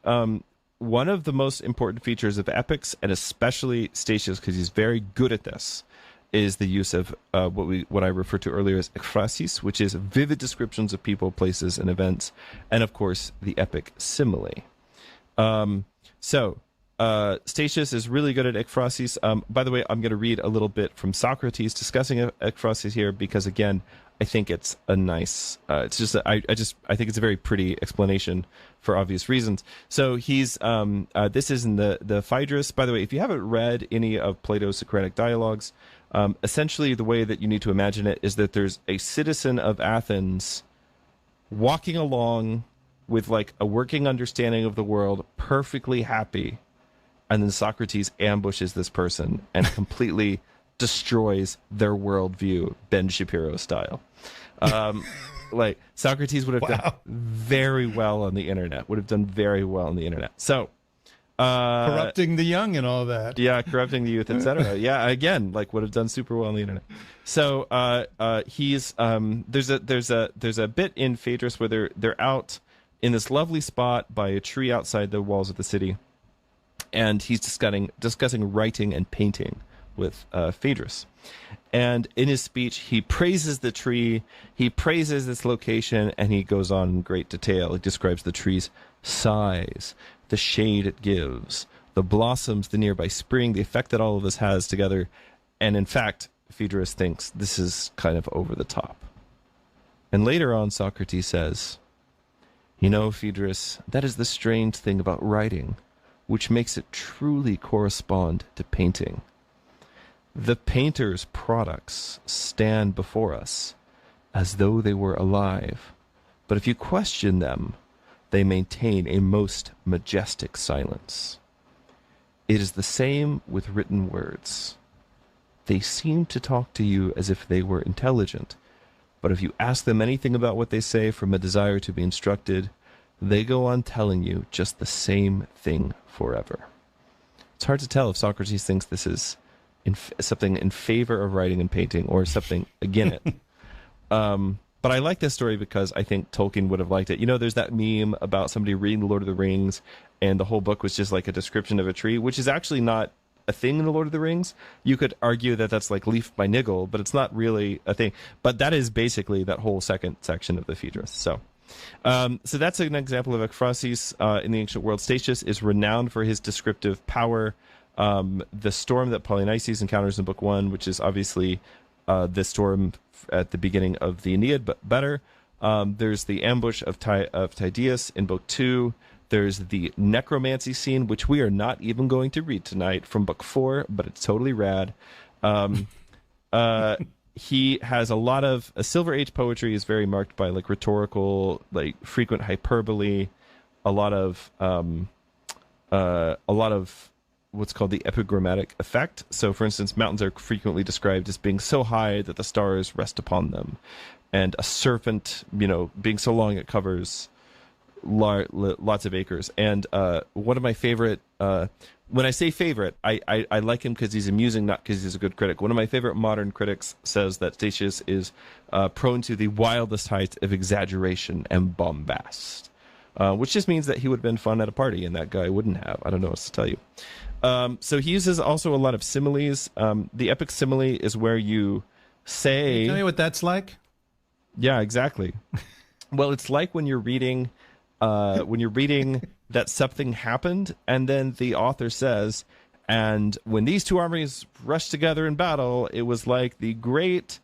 One of the most important features of epics, and especially Statius, because he's very good at this, is the use of what I referred to earlier as ekphrasis, which is vivid descriptions of people, places, and events, and of course the epic simile. Statius is really good at ekphrasis. By the way, I'm going to read a little bit from Socrates discussing ekphrasis here, because again, I think it's a nice. It's just I think it's a very pretty explanation for obvious reasons. So he's this is in the Phaedrus. By the way, if you haven't read any of Plato's Socratic dialogues, essentially the way that you need to imagine it is that there's a citizen of Athens walking along with like a working understanding of the world, perfectly happy, and then Socrates ambushes this person and completely destroys their worldview, Ben Shapiro style. Like Socrates would have done very well on the internet. So
corrupting the young and all that.
Yeah, corrupting the youth, etc. Yeah, again, like would have done super well on the internet. So he's there's a bit in Phaedrus where they're out in this lovely spot by a tree outside the walls of the city, and he's discussing writing and painting with Phaedrus. And in his speech, he praises the tree, he praises its location, and he goes on in great detail. He describes the tree's size, the shade it gives, the blossoms, the nearby spring, the effect that all of this has together. And in fact, Phaedrus thinks this is kind of over the top. And later on, Socrates says, "You know, Phaedrus, that is the strange thing about writing, which makes it truly correspond to painting. The painter's products stand before us as though they were alive, but if you question them, they maintain a most majestic silence. It is the same with written words. They seem to talk to you as if they were intelligent, but if you ask them anything about what they say from a desire to be instructed, they go on telling you just the same thing forever." It's hard to tell if Socrates thinks this is something in favor of writing and painting or something against it. But I like this story because I think Tolkien would have liked it. You know, there's that meme about somebody reading The Lord of the Rings and the whole book was just like a description of a tree, which is actually not a thing in The Lord of the Rings. You could argue that that's like Leaf by Niggle, but it's not really a thing. But that is basically that whole second section of the Phaedrus. So that's an example of ekphrasis in the ancient world. Statius is renowned for his descriptive power. The storm that Polynices encounters in Book 1, which is obviously the storm at the beginning of the Aeneid, but better. There's the ambush of Tydeus in Book 2. There's the necromancy scene, which we are not even going to read tonight, from Book 4, but it's totally rad. He has a lot of Silver Age poetry is very marked by like rhetorical, like frequent hyperbole, a lot of what's called the epigrammatic effect. So, for instance, mountains are frequently described as being so high that the stars rest upon them, and a serpent, being so long it covers lots of acres. And one of my favorite, when I say favorite, I like him because he's amusing, not because he's a good critic. One of my favorite modern critics says that Statius is prone to the wildest heights of exaggeration and bombast, which just means that he would have been fun at a party, and that guy wouldn't have. I don't know what to tell you. So he uses also a lot of similes. The epic simile is where you say...
Can you tell me what that's like?
Yeah, exactly. Well, it's like when you're reading that something happened, and then the author says, and when these two armies rushed together in battle, it was like the great,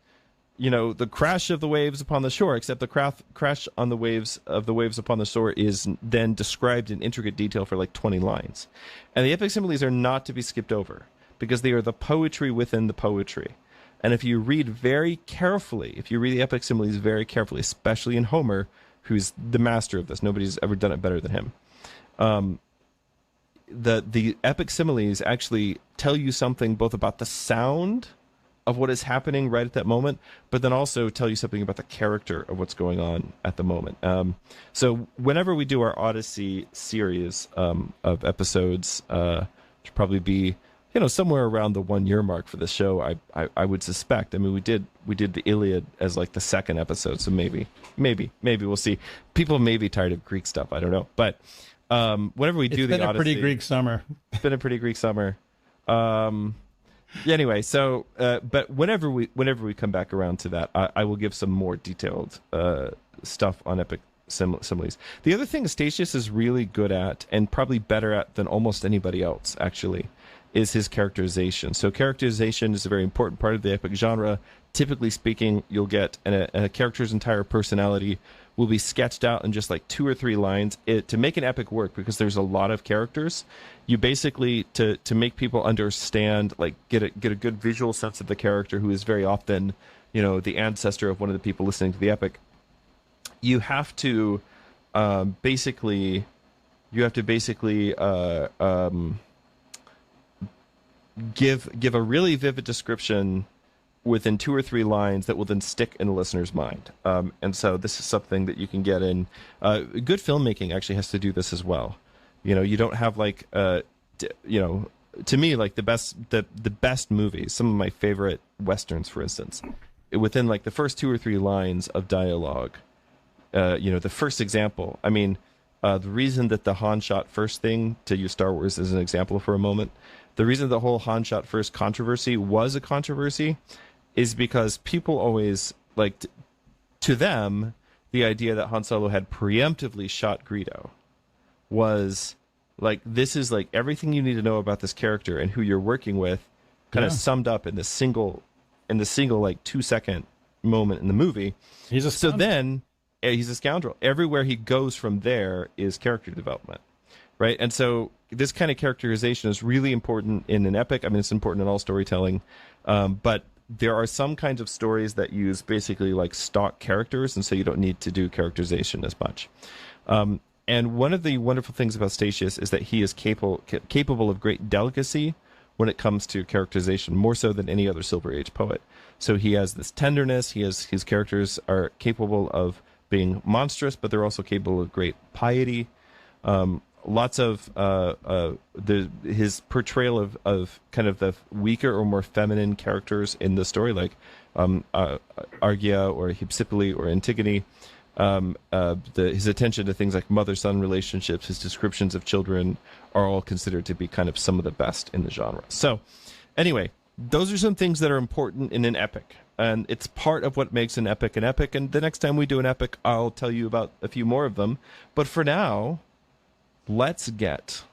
the crash of the waves upon the shore, except the crash on the waves upon the shore is then described in intricate detail for like 20 lines. And the epic similes are not to be skipped over because they are the poetry within the poetry. And if you read very carefully, if you read the epic similes very carefully, especially in Homer, who's the master of this, nobody's ever done it better than him. The epic similes actually tell you something both about the sound of what is happening right at that moment, but then also tell you something about the character of what's going on at the moment. So whenever we do our Odyssey series of episodes, should probably be somewhere around the 1 year mark for this show. I would suspect. I mean, we did the Iliad as like the second episode, so maybe we'll see. People may be tired of Greek stuff. I don't know, but whenever we do the Odyssey,
it's been a pretty Greek summer.
It's been a pretty Greek summer. Anyway, so but whenever we come back around to that, I will give some more detailed stuff on epic similes. The other thing Statius is really good at, and probably better at than almost anybody else, actually, is his characterization. So characterization is a very important part of the epic genre. typically speaking, you'll get a character's entire personality will be sketched out in just like 2 or 3 lines. To make an epic work, because there's a lot of characters, you basically, to make people understand, like get a good visual sense of the character, who is very often, the ancestor of one of the people listening to the epic. You have to basically give a really vivid description within 2 or 3 lines that will then stick in the listener's mind. And so this is something that you can get in. Good filmmaking actually has to do this as well. You don't have like, to me, like the best movies, some of my favorite Westerns, for instance, within like the first 2 or 3 lines of dialogue, the first example, I mean, the reason that the Han shot first thing, to use Star Wars as an example for a moment, the reason the whole Han shot first controversy was a controversy is because people always, like, to them, the idea that Han Solo had preemptively shot Greedo was, like, this is, like, everything you need to know about this character and who you're working with kind of summed up in the single, like, 2-second moment in the movie. He's a scoundrel. Everywhere he goes from there is character development, right? And so this kind of characterization is really important in an epic. I mean, it's important in all storytelling, but there are some kinds of stories that use basically like stock characters, and so you don't need to do characterization as much. And one of the wonderful things about Statius is that he is capable of great delicacy when it comes to characterization, more so than any other Silver Age poet. So he has this tenderness. His characters are capable of being monstrous, but they're also capable of great piety. Lots of his portrayal of kind of the weaker or more feminine characters in the story, like Argia or Hypsipyle or Antigone, his attention to things like mother-son relationships, his descriptions of children are all considered to be kind of some of the best in the genre. So anyway, those are some things that are important in an epic, and it's part of what makes an epic an epic. And the next time we do an epic, I'll tell you about a few more of them. But for now, let's get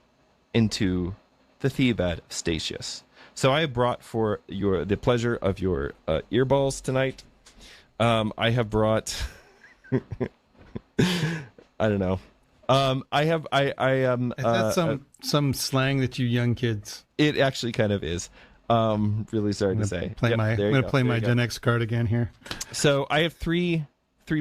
into the Thebaid of Statius. So I brought, for the pleasure of your earballs tonight, I have brought I don't know. Is
that some slang that you young kids?
It actually kind of is. Really sorry to say.
I'm going to play my Gen X card again here.
So I have three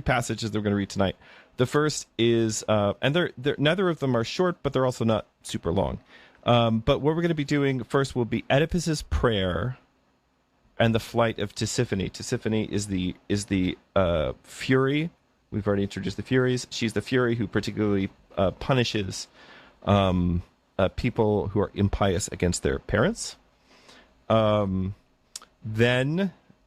passages that we're going to read tonight. The first is, and they're neither of them are short, but they're also not super long. But what we're going to be doing first will be Oedipus's prayer and the flight of Tisiphone. Tisiphone is the Fury. We've already introduced the Furies. She's the Fury who particularly punishes people who are impious against their parents. Then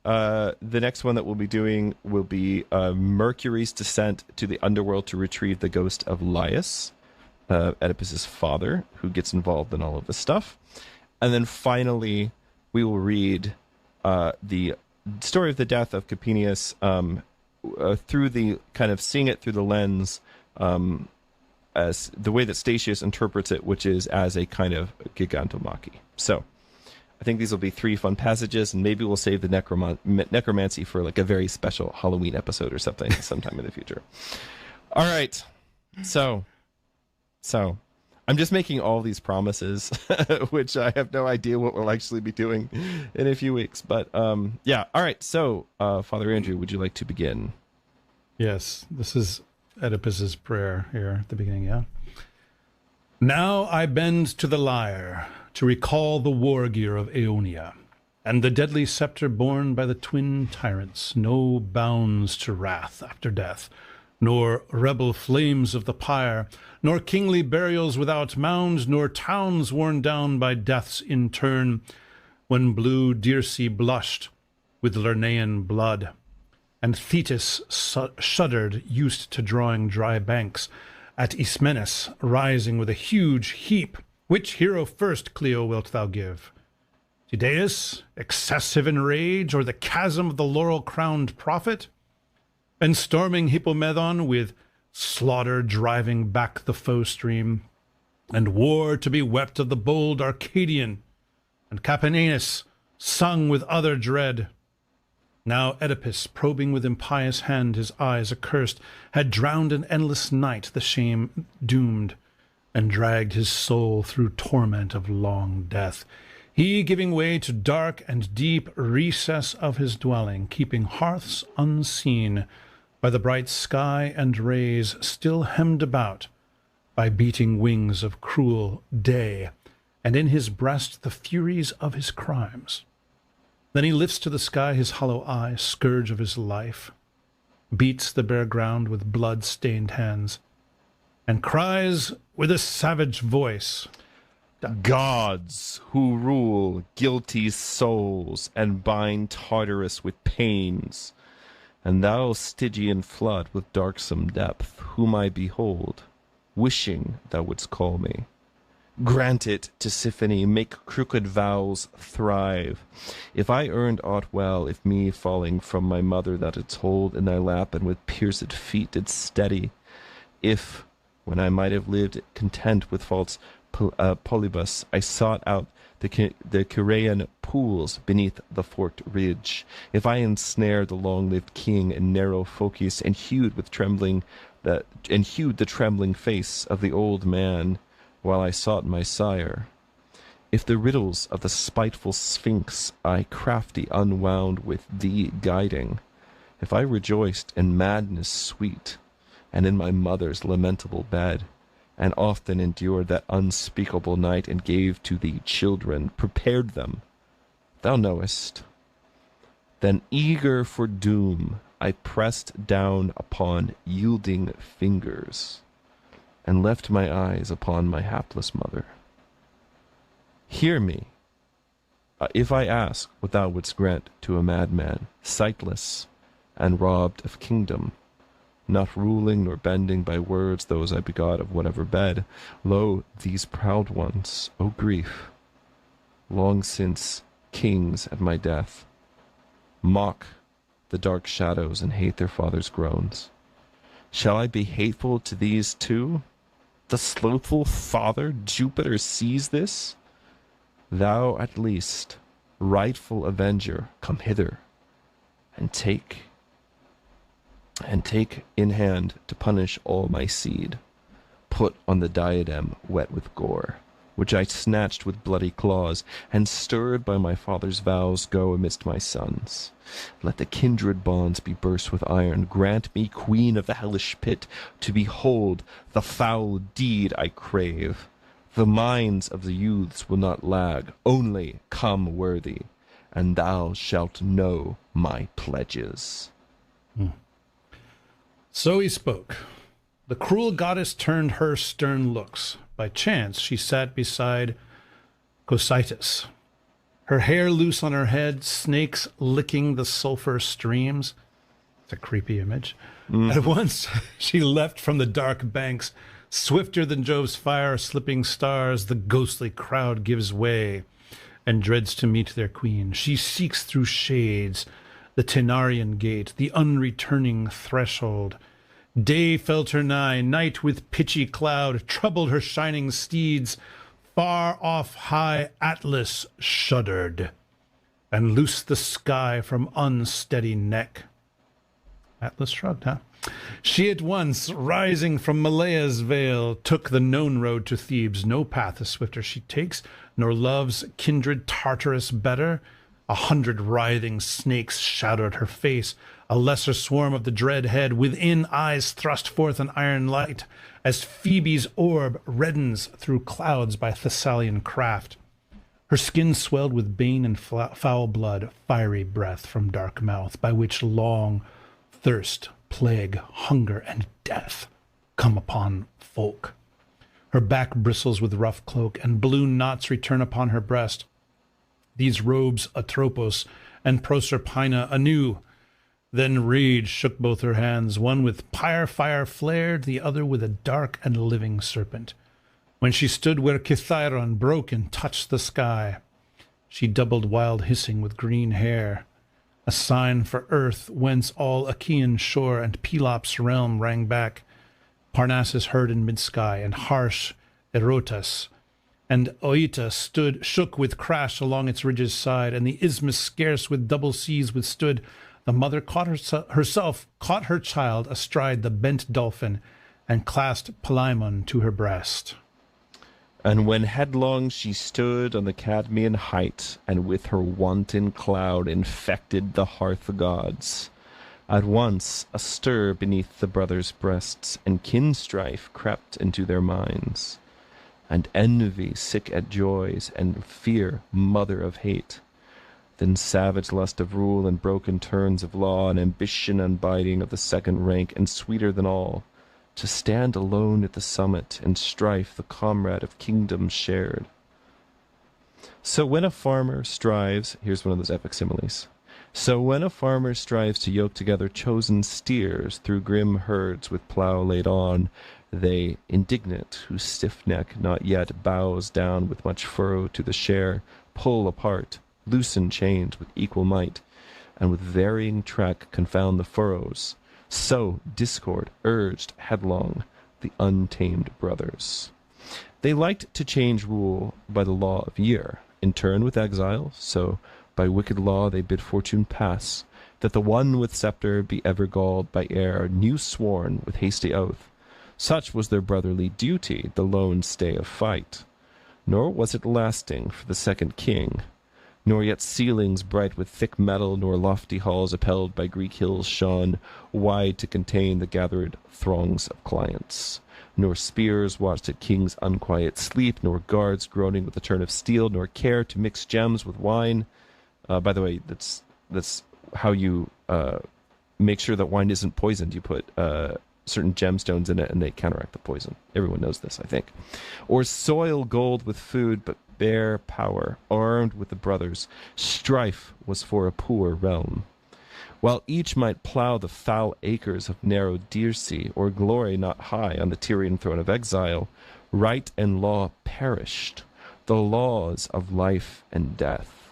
the next one that we'll be doing will be Mercury's descent to the underworld to retrieve the ghost of Laius, Oedipus's father, who gets involved in all of this stuff. And then finally, we will read the story of the death of Capenius through the kind of seeing it through the lens as the way that Statius interprets it, which is as a kind of gigantomachy. So I think these will be 3 fun passages, and maybe we'll save the necromancy for like a very special Halloween episode or something sometime in the future. All right. So I'm just making all these promises, which I have no idea what we'll actually be doing in a few weeks. But yeah. All right. So Father Andrew, would you like to begin?
Yes. This is Oedipus's prayer here at the beginning. Yeah. Now I bend to the lyre to recall the war gear of Aeonia, and the deadly scepter borne by the twin tyrants, no bounds to wrath after death, nor rebel flames of the pyre, nor kingly burials without mounds, nor towns worn down by death's in turn, when blue Dirce blushed with Lernaean blood, and Thetis shuddered, used to drawing dry banks, at Ismenus rising with a huge heap. Which hero first, Clio, wilt thou give? Tydeus, excessive in rage, or the chasm of the laurel-crowned prophet? And storming Hippomedon with slaughter driving back the foe stream, and war to be wept of the bold Arcadian, and Capenanus sung with other dread? Now Oedipus, probing with impious hand his eyes accursed, had drowned in endless night the shame doomed, and dragged his soul through torment of long death, he giving way to dark and deep recess of his dwelling, keeping hearths unseen by the bright sky and rays still hemmed about by beating wings of cruel day, and in his breast the furies of his crimes. Then he lifts to the sky his hollow eye, scourge of his life, beats the bare ground with blood-stained hands, and cries with a savage voice,
"Gods who rule guilty souls and bind Tartarus with pains, and thou Stygian flood with darksome depth, whom I behold, wishing thou wouldst call me. Grant it to Siphone, make crooked vows thrive. If I earned aught well, if me falling from my mother that didst hold in thy lap and with pierced feet did steady, if, when I might have lived content with false Polybus, I sought out the Curaean pools beneath the forked ridge, if I ensnared the long-lived king in narrow Phocis and hewed the trembling face of the old man while I sought my sire, if the riddles of the spiteful Sphinx I crafty unwound with thee guiding, if I rejoiced in madness sweet and in my mother's lamentable bed, and often endured that unspeakable night, and gave to thee children, prepared them, thou knowest. Then eager for doom, I pressed down upon yielding fingers, and left my eyes upon my hapless mother. Hear me, if I ask what thou wouldst grant to a madman, sightless, and robbed of kingdom, not ruling nor bending by words those I begot of whatever bed. Lo, these proud ones, O grief, long since kings at my death, mock the dark shadows and hate their father's groans. Shall I be hateful to these too? The slothful father Jupiter sees this? Thou at least, rightful avenger, come hither, and take in hand to punish all my seed. Put on the diadem wet with gore, which I snatched with bloody claws, and stirred by my father's vows go amidst my sons. Let the kindred bonds be burst with iron. Grant me, queen of the hellish pit, to behold the foul deed I crave. The minds of the youths will not lag, only come worthy, and thou shalt know my pledges.
So he spoke. The cruel goddess turned her stern looks. By chance she sat beside Cocytus, her hair loose on her head, snakes licking the sulphur streams. It's a creepy image. At once she leapt from the dark banks, swifter than Jove's fire, slipping stars. The ghostly crowd gives way and dreads to meet their queen. She seeks through shades the Tenarian gate, the unreturning threshold. Day felt her nigh, night with pitchy cloud troubled her shining steeds. Far off high Atlas shuddered, and loosed the sky from unsteady neck. Atlas shrugged, huh? She at once, rising from Malaya's vale, took the known road to Thebes. No path is swifter she takes, nor loves kindred Tartarus better. 100 writhing snakes shadowed her face, a lesser swarm of the dread head. Within eyes thrust forth an iron light, as Phoebe's orb reddens through clouds by Thessalian craft. Her skin swelled with bane and foul blood, fiery breath from dark mouth, by which long thirst, plague, hunger, and death come upon folk. Her back bristles with rough cloak, and blue knots return upon her breast. These robes Atropos and Proserpina anew. Then rage shook both her hands, one with pyre fire flared, the other with a dark and living serpent. When she stood where Kithaeron broke and touched the sky, she doubled wild hissing with green hair, a sign for earth whence all Achaean shore and Pelops' realm rang back. Parnassus heard in mid-sky, and harsh Erotas and Oeta shook with crash along its ridge's side, and the isthmus scarce with double seas withstood. The mother herself caught her child astride the bent dolphin and clasped Palæmon to her breast.
And when headlong she stood on the Cadmean height, and with her wanton cloud infected the hearth gods, at once a stir beneath the brothers' breasts, and kin strife crept into their minds, and envy sick at joys, and fear mother of hate. Then savage lust of rule, and broken turns of law, and ambition unbiding of the second rank, and sweeter than all, to stand alone at the summit, and strife the comrade of kingdoms shared. So when a farmer strives, here's one of those epic similes. So when a farmer strives to yoke together chosen steers through grim herds with plough laid on, they, indignant, whose stiff neck not yet bows down with much furrow to the share, pull apart, loosen chains with equal might, and with varying track confound the furrows. So discord urged headlong the untamed brothers. They liked to change rule by the law of year, in turn with exile, so by wicked law they bid fortune pass, that the one with sceptre be ever galled by air, new sworn with hasty oath. Such was their brotherly duty, the lone stay of fight. Nor was it lasting for the second king, nor yet ceilings bright with thick metal, nor lofty halls upheld by Greek hills shone wide to contain the gathered throngs of clients, nor spears watched at king's unquiet sleep, nor guards groaning with the turn of steel, nor care to mix gems with wine. By the way, that's how you make sure that wine isn't poisoned. You put certain gemstones in it, and they counteract the poison. Everyone knows this, I think. Or soil gold with food, but bare power, armed with the brothers. Strife was for a poor realm. While each might plough the foul acres of narrow Dirce, or glory not high on the Tyrian throne of exile, right and law perished, the laws of life and death.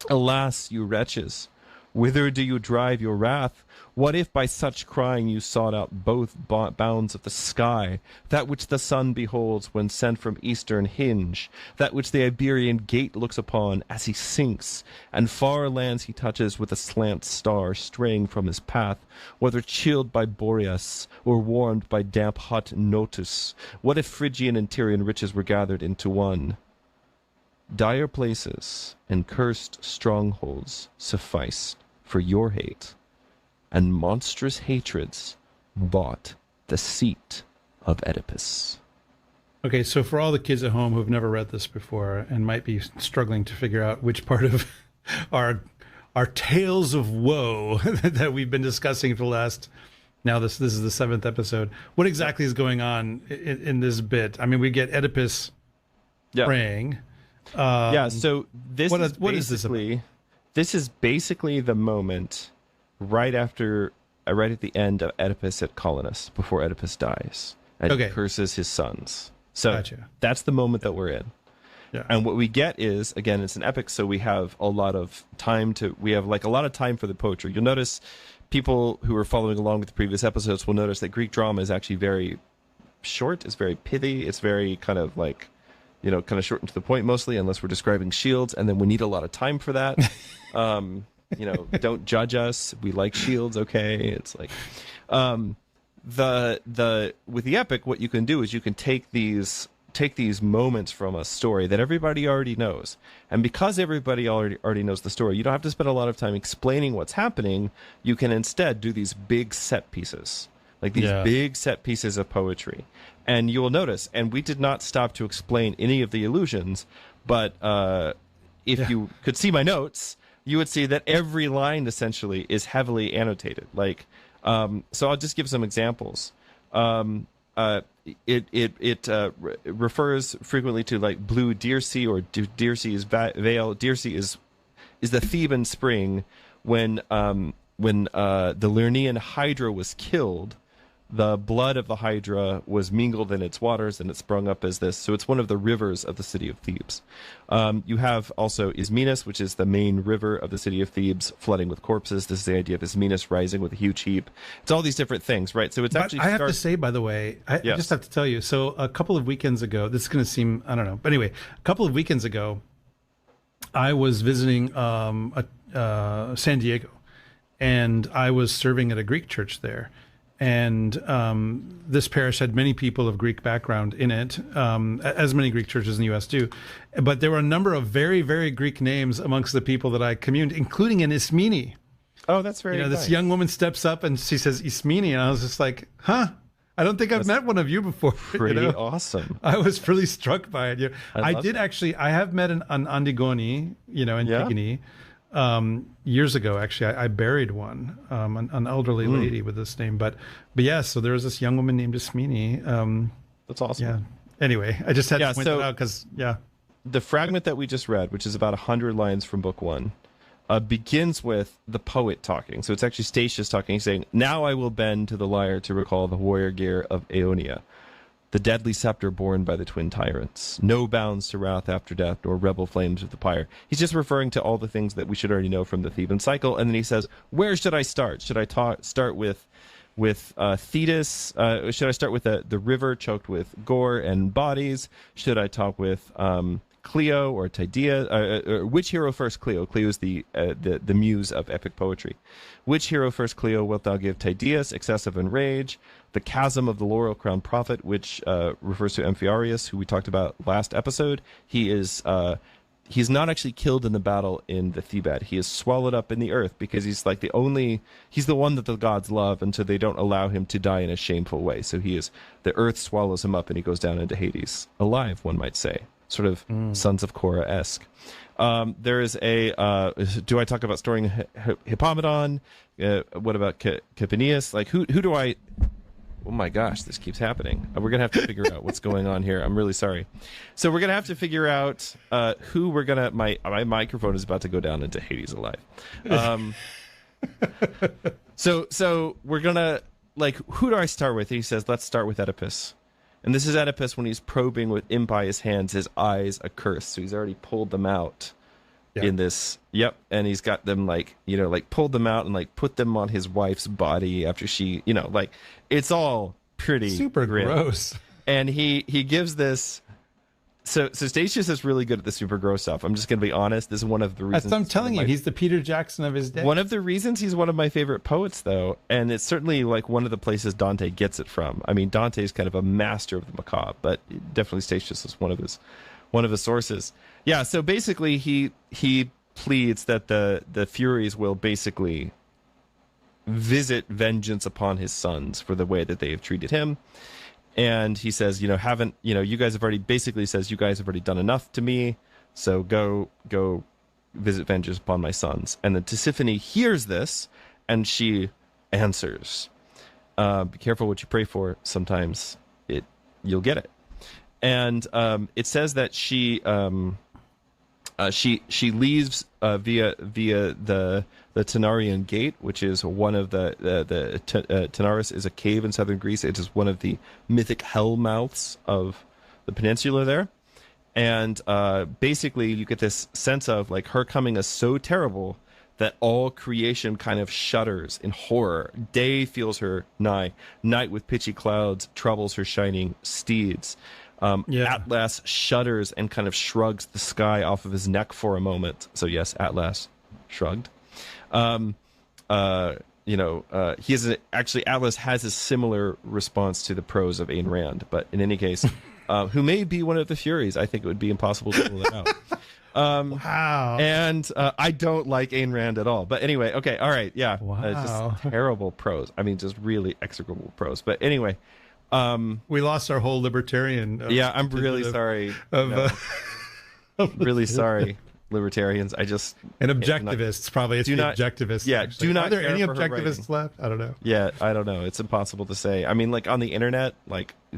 Alas, you wretches, whither do you drive your wrath? What if by such crying you sought out both bounds of the sky, that which the sun beholds when sent from eastern hinge, that which the Iberian gate looks upon as he sinks, and far lands he touches with a slant star straying from his path, whether chilled by Boreas or warmed by damp hot Notus? What if Phrygian and Tyrian riches were gathered into one? Dire places and cursed strongholds sufficed for your hate, and monstrous hatreds bought the seat of Oedipus.
Okay, so for all the kids at home who've never read this before and might be struggling to figure out which part of our tales of woe that we've been discussing for the last, now this is the 7th episode, what exactly is going on in this bit? I mean, we get Oedipus praying.
So this
what is this about?
This is basically the moment right at the end of Oedipus at Colonus, before Oedipus dies, and he curses his sons. So that's the moment that we're in. Yeah. And what we get is, again, it's an epic, so we have a lot of time for the poetry. You'll notice people who are following along with the previous episodes will notice that Greek drama is actually very short, it's very pithy, it's very kind of like, kind of short and to the point mostly, unless we're describing shields, and then we need a lot of time for that. Don't judge us. We like shields, okay? It's like with the epic, what you can do is you can take these moments from a story that everybody already knows, and because everybody already knows the story, you don't have to spend a lot of time explaining what's happening. You can instead do these big set pieces, like these big set pieces of poetry. And you will notice, and we did not stop to explain any of the allusions, but if you could see my notes, you would see that every line essentially is heavily annotated. Like, so I'll just give some examples. It refers frequently to like blue Dirce or Dirce's veil. Dirce is the Theban spring when the Lernaean Hydra was killed. The blood of the Hydra was mingled in its waters, and it sprung up as this. So it's one of the rivers of the city of Thebes. You have also Ismenus, which is the main river of the city of Thebes, flooding with corpses. This is the idea of Ismenus rising with a huge heap. It's all these different things, right? So it's actually.
I have to say, by the way, I just have to tell you. So a couple of weekends ago, this is going to seem, I don't know, but anyway, a couple of weekends ago, I was visiting San Diego. and I was serving at a Greek church there. And this parish had many people of Greek background in it, as many Greek churches in the U.S. do. But there were a number of very, very Greek names amongst the people that I communed, including an Ismene.
Oh, that's very nice.
This young woman steps up and she says, Ismene. And I was just like, huh? I don't think I've met one of you before.
Pretty awesome.
I was really struck by it. I have met an Antigone, in Antigone. Years ago, actually, I buried one, an elderly lady with this name. But yeah, so there was this young woman named Ismene.
That's awesome.
Yeah. Anyway, I just had to point that out because,
the fragment that we just read, which is about 100 lines from book 1, begins with the poet talking. So it's actually Statius talking. He's saying, "Now I will bend to the lyre to recall the warrior gear of Aeonia, the deadly scepter borne by the twin tyrants. No bounds to wrath after death, nor rebel flames of the pyre." He's just referring to all the things that we should already know from the Theban cycle. And then he says, where should I start? Should I start with Thetis? Should I start with the river choked with gore and bodies? Should I talk with Clio or Tydeus? Which hero first, Clio? Clio is the muse of epic poetry. Which hero first, Clio, wilt thou give? Tydeus, excessive in rage. The chasm of the laurel crowned prophet, which refers to Amphiaraus, who we talked about last episode. He's not actually killed in the battle in the Thebaid. He is swallowed up in the earth because he's like he's the one that the gods love, and so they don't allow him to die in a shameful way. So the earth swallows him up and he goes down into Hades, alive, one might say. Sort of Sons of Korah-esque. There is do I talk about storing Hippomedon? What about Capaneus? Like, who do I... Oh my gosh, this keeps happening. We're going to have to figure out what's going on here. I'm really sorry. So we're going to have to figure out who we're going to... My microphone is about to go down into Hades alive. So we're going to... Like, who do I start with? And he says, let's start with Oedipus. And this is Oedipus when he's probing with impious hands, his eyes accursed. So he's already pulled them out in this. Yep. And he's got them pulled them out and put them on his wife's body after she, it's all pretty
super
grim.
Gross.
And he gives this. So Statius is really good at the super gross stuff. I'm just going to be honest. This is one of the reasons.
That's what I'm telling you. He's the Peter Jackson of his day.
One of the reasons he's one of my favorite poets, though, and it's certainly one of the places Dante gets it from. I mean, Dante is kind of a master of the macabre, but definitely Statius is one of his sources. Yeah. So basically, he pleads that the Furies will basically visit vengeance upon his sons for the way that they have treated him. And he says, you guys have already done enough to me, so go visit vengeance upon my sons. And then Tisiphone hears this, and she answers, be careful what you pray for. Sometimes you'll get it. And it says that she leaves via the Tenarian Gate, which is one of the Tenaris is a cave in southern Greece. It is one of the mythic hell mouths of the peninsula there. And basically you get this sense of her coming is so terrible that all creation kind of shudders in horror. Day feels her nigh. Night with pitchy clouds troubles her shining steeds. Atlas shudders and kind of shrugs the sky off of his neck for a moment. So yes, Atlas shrugged. Atlas has a similar response to the prose of Ayn Rand, but in any case, who may be one of the Furies. I think it would be impossible to rule that out.
Wow.
And I don't like Ayn Rand at all. But anyway, okay, all right, yeah.
Wow.
Just terrible prose. I mean, just really execrable prose. But anyway.
We lost our whole libertarian.
I'm really sorry. Really sorry, libertarians.
And objectivists, probably. It's objectivists.
Yeah,
actually. Are there any objectivists left? I don't know.
Yeah, I don't know. It's impossible to say. I mean, on the internet,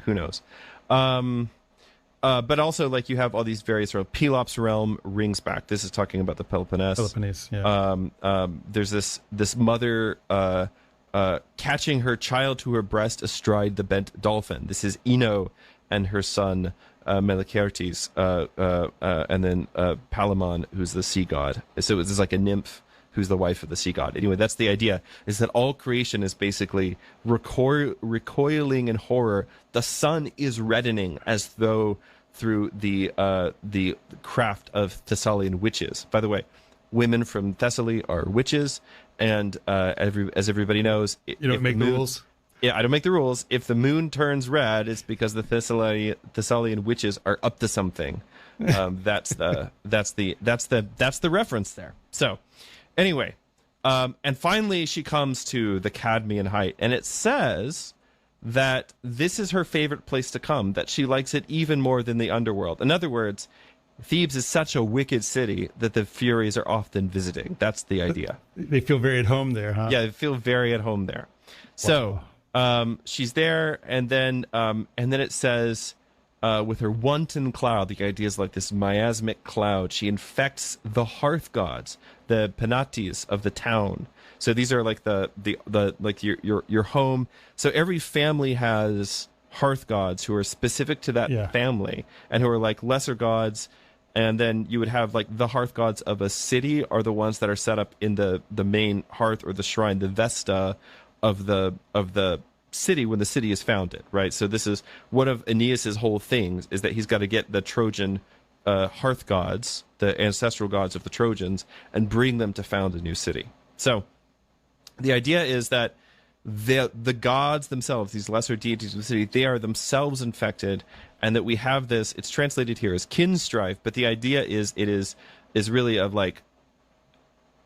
who knows? But also, you have all these various sort of Pelops realm rings back. This is talking about the Peloponnese.
Yeah.
There's this mother catching her child to her breast astride the bent dolphin. This is Ino and her son Melicertes, and then Palamon, who's the sea god. So it's a nymph who's the wife of the sea god. Anyway, that's the idea, is that all creation is basically recoiling in horror. The sun is reddening as though through the craft of Thessalian witches. By the way, women from Thessaly are witches, and as everybody knows,
you don't make the rules.
Yeah, I don't make the rules. If the moon turns red, it's because the Thessalian witches are up to something. That's the reference there. So, anyway, and finally she comes to the Cadmean height, and it says that this is her favorite place to come. That she likes it even more than the underworld. In other words, Thebes is such a wicked city that the Furies are often visiting. That's the idea.
They feel very at home there, huh?
Yeah, they feel very at home there. Wow. So she's there, and then it says, with her wanton cloud, the idea is like this miasmic cloud, she infects the hearth gods, the penates of the town. So these are like the like your home. So every family has hearth gods who are specific to that family, and who are like lesser gods. And then you would have like the hearth gods of a city are the ones that are set up in the main hearth or the shrine, the Vesta of the city when the city is founded, right? So this is one of Aeneas's whole things, is that he's got to get the Trojan hearth gods, the ancestral gods of the Trojans, and bring them to found a new city. So the idea is that the gods themselves, these lesser deities of the city, they are themselves infected, and that we have this, it's translated here as kin strife, but the idea is it is really of like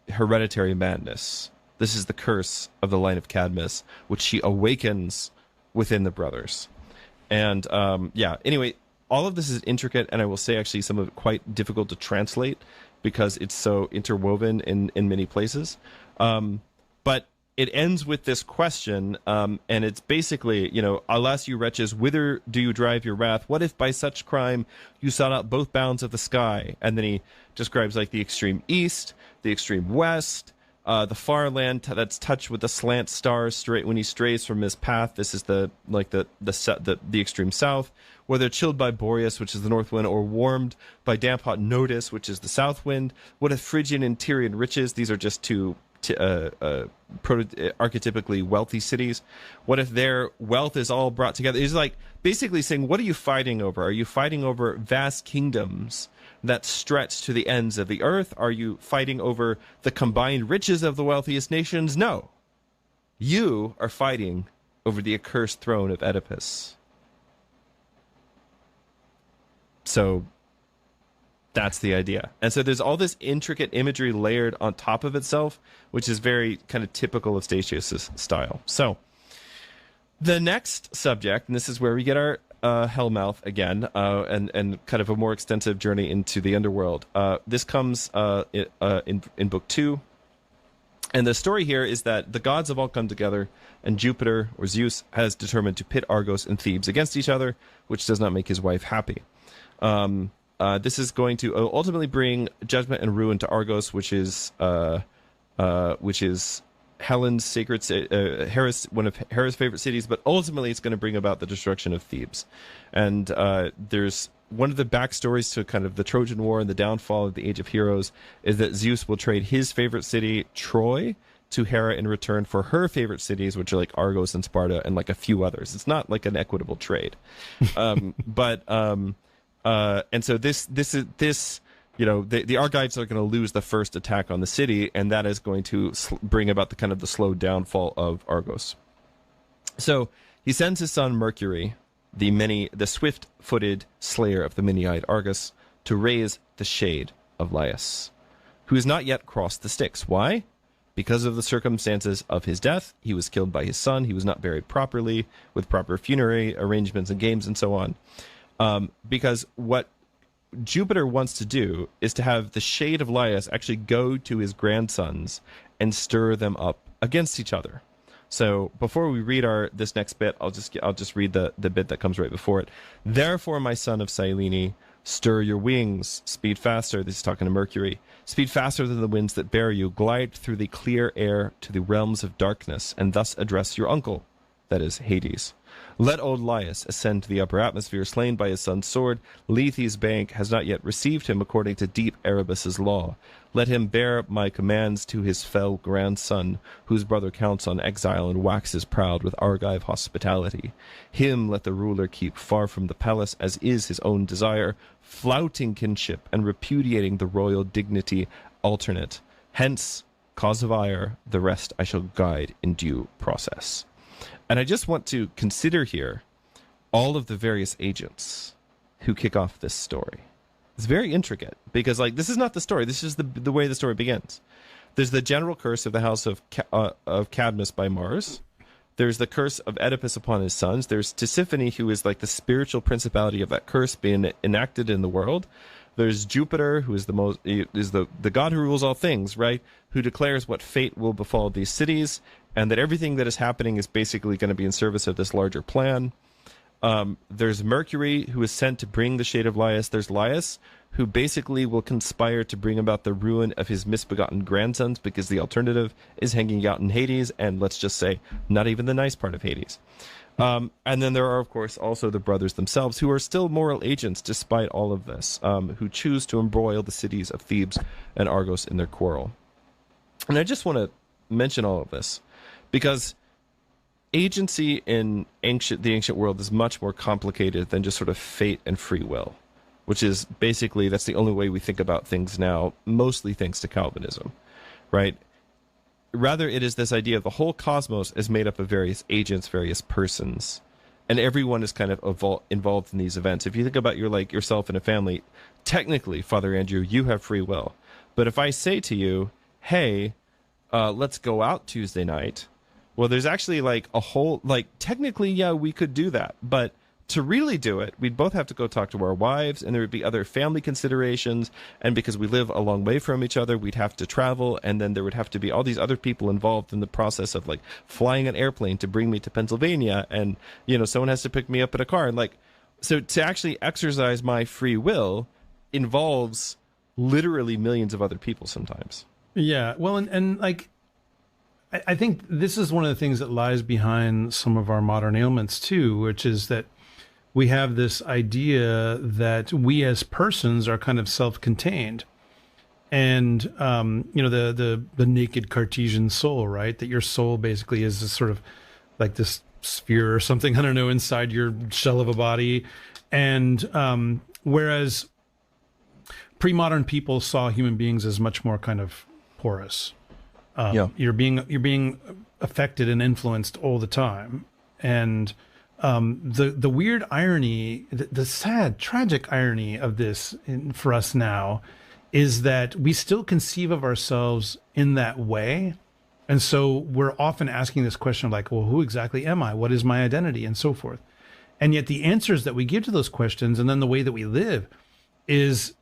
hereditary madness. This is the curse of the line of Cadmus, which she awakens within the brothers. And anyway, all of this is intricate, and I will say actually some of it quite difficult to translate because it's so interwoven in many places. But it ends with this question, and it's basically, alas, you wretches, whither do you drive your wrath? What if by such crime you sought out both bounds of the sky? And then he describes like the extreme east, the extreme west, the far land that's touched with the slant stars straight when he strays from his path. This is the extreme south. Whether chilled by Boreas, which is the north wind, or warmed by damp hot Notus, which is the south wind. What if Phrygian and Tyrian riches? These are just two archetypically wealthy cities. What if their wealth is all brought together? He's like basically saying, what are you fighting over? Are you fighting over vast kingdoms that stretch to the ends of the earth? Are you fighting over the combined riches of the wealthiest nations? No. You are fighting over the accursed throne of Oedipus. So that's the idea. And so there's all this intricate imagery layered on top of itself, which is very kind of typical of Statius' style. So the next subject, and this is where we get our Hellmouth again, and kind of a more extensive journey into the underworld. This comes in book 2. And the story here is that the gods have all come together, and Jupiter, or Zeus, has determined to pit Argos and Thebes against each other, which does not make his wife happy. This is going to ultimately bring judgment and ruin to Argos, which is Helen's sacred, one of Hera's favorite cities, but ultimately it's going to bring about the destruction of Thebes. And there's one of the backstories to kind of the Trojan War and the downfall of the Age of Heroes is that Zeus will trade his favorite city, Troy, to Hera in return for her favorite cities, which are like Argos and Sparta and like a few others. It's not like an equitable trade. And so this the Argives are going to lose the first attack on the city, and that is going to bring about the slow downfall of Argos. So he sends his son Mercury, the swift-footed slayer of the many-eyed Argus, to raise the shade of Laius, who has not yet crossed the Styx. Why? Because of the circumstances of his death. He was killed by his son. He was not buried properly, with proper funerary arrangements and games and so on. Because what Jupiter wants to do is to have the shade of Laius actually go to his grandsons and stir them up against each other. So before we read this next bit, I'll just read the bit that comes right before it. Therefore, my son of Cyllene, stir your wings, speed faster. This is talking to Mercury. Speed faster than the winds that bear you. Glide through the clear air to the realms of darkness, and thus address your uncle, that is Hades. Let old Laius ascend to the upper atmosphere, slain by his son's sword. Lethe's bank has not yet received him according to deep Erebus's law. Let him bear my commands to his fell grandson, whose brother counts on exile and waxes proud with Argive hospitality. Him let the ruler keep far from the palace, as is his own desire, flouting kinship and repudiating the royal dignity, alternate. Hence, cause of ire, the rest I shall guide in due process. And I just want to consider here all of the various agents who kick off this story. It's very intricate because, like, this is not the story. This is the way the story begins. There's the general curse of the house of Cadmus by Mars. There's the curse of Oedipus upon his sons. There's Tisiphone, who is like the spiritual principality of that curse being enacted in the world. There's Jupiter, who is the god who rules all things, right? Who declares what fate will befall these cities, and that everything that is happening is basically going to be in service of this larger plan. There's Mercury, who is sent to bring the shade of Laius. There's Laius, who basically will conspire to bring about the ruin of his misbegotten grandsons, because the alternative is hanging out in Hades, and let's just say, not even the nice part of Hades. And then there are, of course, also the brothers themselves, who are still moral agents despite all of this, who choose to embroil the cities of Thebes and Argos in their quarrel. And I just want to mention all of this, because agency in the ancient world is much more complicated than just sort of fate and free will, which is basically, that's the only way we think about things now, mostly thanks to Calvinism, right? Rather, it is this idea of the whole cosmos is made up of various agents, various persons, and everyone is kind of involved in these events. If you think about yourself and a family, technically, Father Andrew, you have free will. But if I say to you, hey, let's go out Tuesday night, well, there's actually technically, yeah, we could do that. But to really do it, we'd both have to go talk to our wives, and there would be other family considerations. And because we live a long way from each other, we'd have to travel. And then there would have to be all these other people involved in the process of like flying an airplane to bring me to Pennsylvania. And, someone has to pick me up in a car. And so to actually exercise my free will involves literally millions of other people sometimes.
Yeah. Well, and I think this is one of the things that lies behind some of our modern ailments too, which is that we have this idea that we as persons are kind of self-contained, and the naked Cartesian soul, right? That your soul basically is this sort of like this sphere or something, I don't know, inside your shell of a body, and whereas pre-modern people saw human beings as much more kind of porous. You're being affected and influenced all the time, and the weird irony, the sad, tragic irony of this for us now is that we still conceive of ourselves in that way. And so we're often asking this question of like, well, who exactly am I? What is my identity? And so forth. And yet the answers that we give to those questions, and then the way that we live, is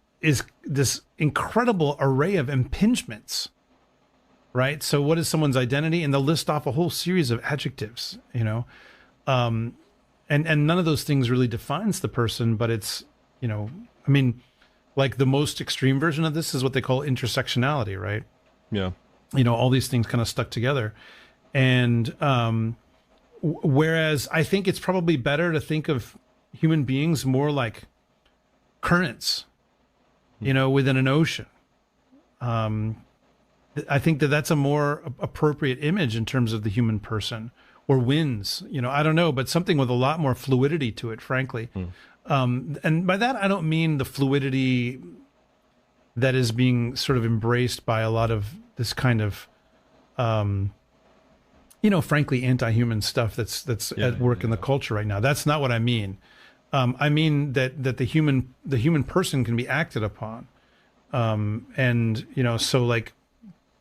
this incredible array of impingements, right? So what is someone's identity? And they'll list off a whole series of adjectives, and none of those things really defines the person, but it's, like the most extreme version of this is what they call intersectionality, right?
Yeah.
All these things kind of stuck together. And whereas I think it's probably better to think of human beings more like currents, within an ocean. I think that's a more appropriate image in terms of the human person, or winds, I don't know, but something with a lot more fluidity to it, frankly. And by that, I don't mean the fluidity that is being sort of embraced by a lot of this kind of, frankly, anti-human stuff that's at work in the culture right now. That's not what I mean. I mean that the human person can be acted upon. And, so like,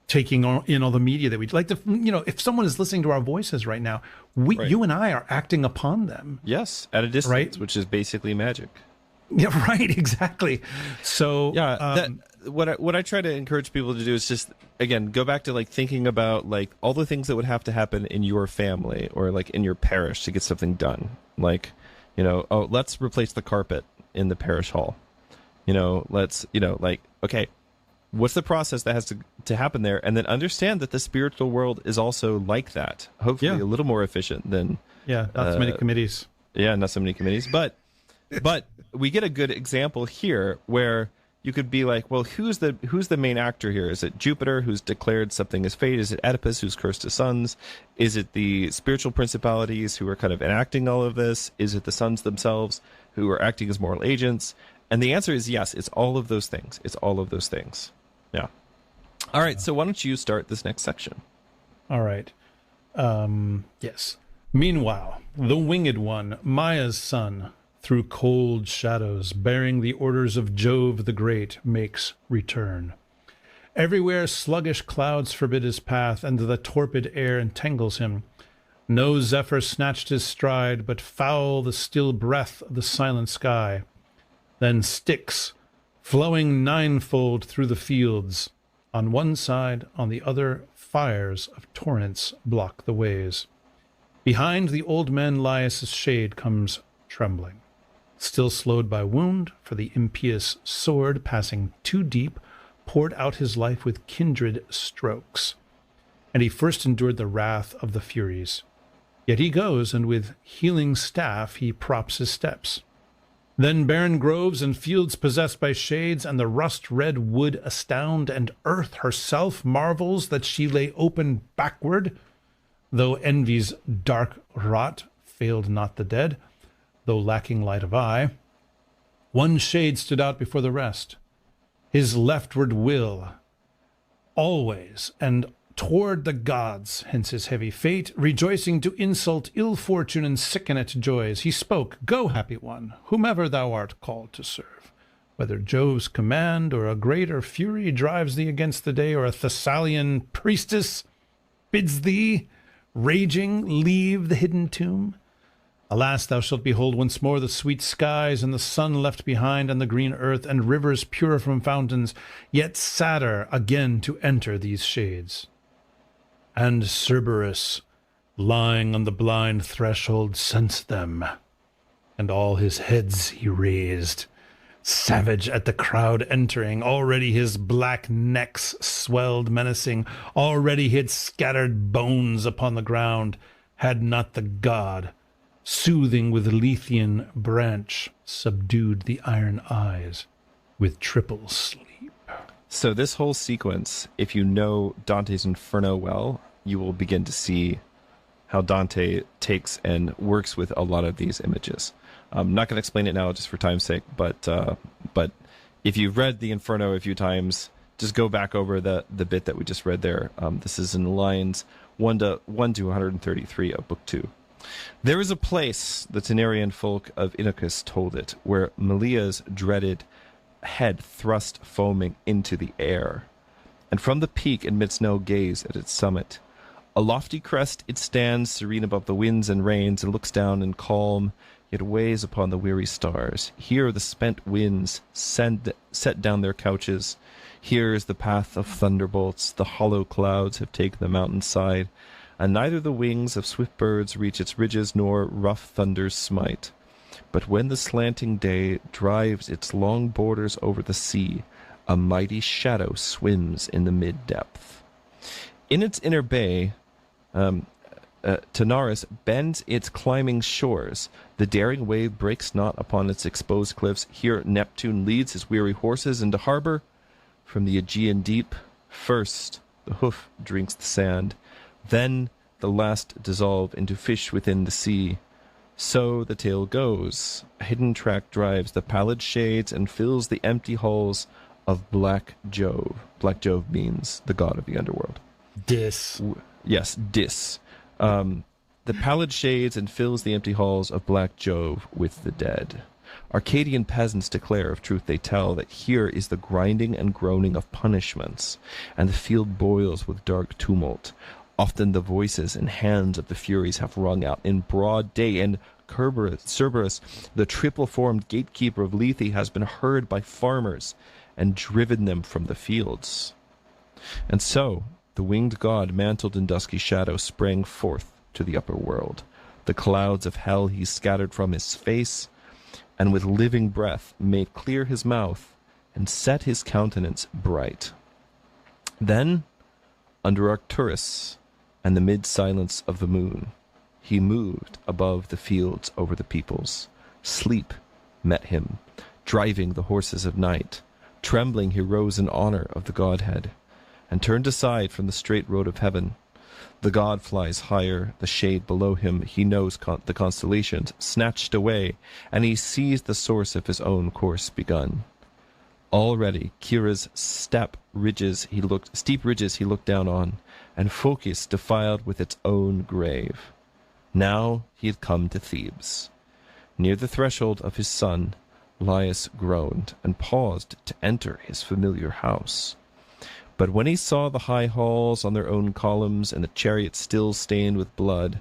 taking in all the media that we like to, if someone is listening to our voices right now, you and I are acting upon them.
Yes, at a distance, right? Which is basically magic.
Yeah, right. Exactly. So
what I try to encourage people to do is just, again, go back to like thinking about like all the things that would have to happen in your family or like in your parish to get something done. Like, let's replace the carpet in the parish hall. Let's, okay, what's the process that has to happen there? And then understand that the spiritual world is also like that. Hopefully a little more efficient than...
Yeah, not so many committees.
Yeah, not so many committees. But we get a good example here where you could be like, well, who's the main actor here? Is it Jupiter, who's declared something as fate? Is it Oedipus, who's cursed his sons? Is it the spiritual principalities who are kind of enacting all of this? Is it the sons themselves who are acting as moral agents? And the answer is yes, it's all of those things. It's all of those things. Yeah. All right, so why don't you start this next section?
All right. Yes. Meanwhile, the winged one, Maia's son, through cold shadows, bearing the orders of Jove the Great, makes return. Everywhere sluggish clouds forbid his path, and the torpid air entangles him. No zephyr snatched his stride, but foul the still breath of the silent sky. Then Styx, flowing ninefold through the fields. On one side, on the other, fires of torrents block the ways. Behind the old man Laius' shade comes trembling, still slowed by wound, for the impious sword, passing too deep, poured out his life with kindred strokes. And he first endured the wrath of the Furies. Yet he goes, and with healing staff he props his steps. Then barren groves and fields possessed by shades, and the rust-red wood astound, and earth herself marvels that she lay open backward, though envy's dark rot failed not the dead, though lacking light of eye. One shade stood out before the rest, his leftward will, always, and toward the gods, hence his heavy fate, rejoicing to insult ill fortune and sicken at joys. He spoke, "Go, happy one, whomever thou art called to serve, whether Jove's command or a greater fury drives thee against the day, or a Thessalian priestess bids thee, raging, leave the hidden tomb. Alas, thou shalt behold once more the sweet skies, and the sun left behind, and the green earth, and rivers pure from fountains, yet sadder again to enter these shades. And Cerberus, lying on the blind threshold, sensed them, and all his heads he raised, savage at the crowd entering. Already his black necks swelled menacing, already he had scattered bones upon the ground, had not the god, soothing with Lethean branch, subdued the iron eyes with triple sleep.
So this whole sequence, if you know Dante's Inferno well, you will begin to see how Dante takes and works with a lot of these images. I'm not going to explain it now just for time's sake, but if you've read the Inferno a few times, just go back over the bit that we just read there. This is in lines 1 to 133 of Book 2. There is a place, the Tenarian folk of Inachus told it, where Melia's dreaded head thrust foaming into the air, and from the peak admits no gaze at its summit. A lofty crest it stands, serene above the winds and rains, and looks down in calm, yet weighs upon the weary stars. Here the spent winds set down their couches. Here is the path of thunderbolts. The hollow clouds have taken the mountainside, and neither the wings of swift birds reach its ridges, nor rough thunders smite. But when the slanting day drives its long borders over the sea, a mighty shadow swims in the mid-depth. In its inner bay, Taenarus bends its climbing shores. The daring wave breaks not upon its exposed cliffs. Here Neptune leads his weary horses into harbor. From the Aegean deep, first the hoof drinks the sand, then the last dissolve into fish within the sea. So the tale goes. A hidden track drives the pallid shades and fills the empty halls of Black Jove. Black Jove means the god of the underworld.
Dis.
Yes, Dis. The pallid shades and fills the empty halls of Black Jove with the dead. Arcadian peasants declare, of truth they tell, that here is the grinding and groaning of punishments, and the field boils with dark tumult. Often the voices and hands of the Furies have rung out in broad day, and Cerberus, the triple-formed gatekeeper of Lethe, has been heard by farmers and driven them from the fields. And so the winged god, mantled in dusky shadow, sprang forth to the upper world. The clouds of hell he scattered from his face, and with living breath made clear his mouth, and set his countenance bright. Then, under Arcturus and the mid-silence of the moon, he moved above the fields over the peoples. Sleep met him, driving the horses of night. Trembling he rose in honor of the Godhead, and turned aside from the straight road of heaven. The god flies higher, the shade below him, he knows the constellations, snatched away, and he sees the source of his own course begun. Already Kira's steep ridges he looked down on, and Phocus defiled with its own grave. Now he had come to Thebes. Near the threshold of his son, Laius groaned and paused to enter his familiar house. But when he saw the high halls on their own columns and the chariots still stained with blood,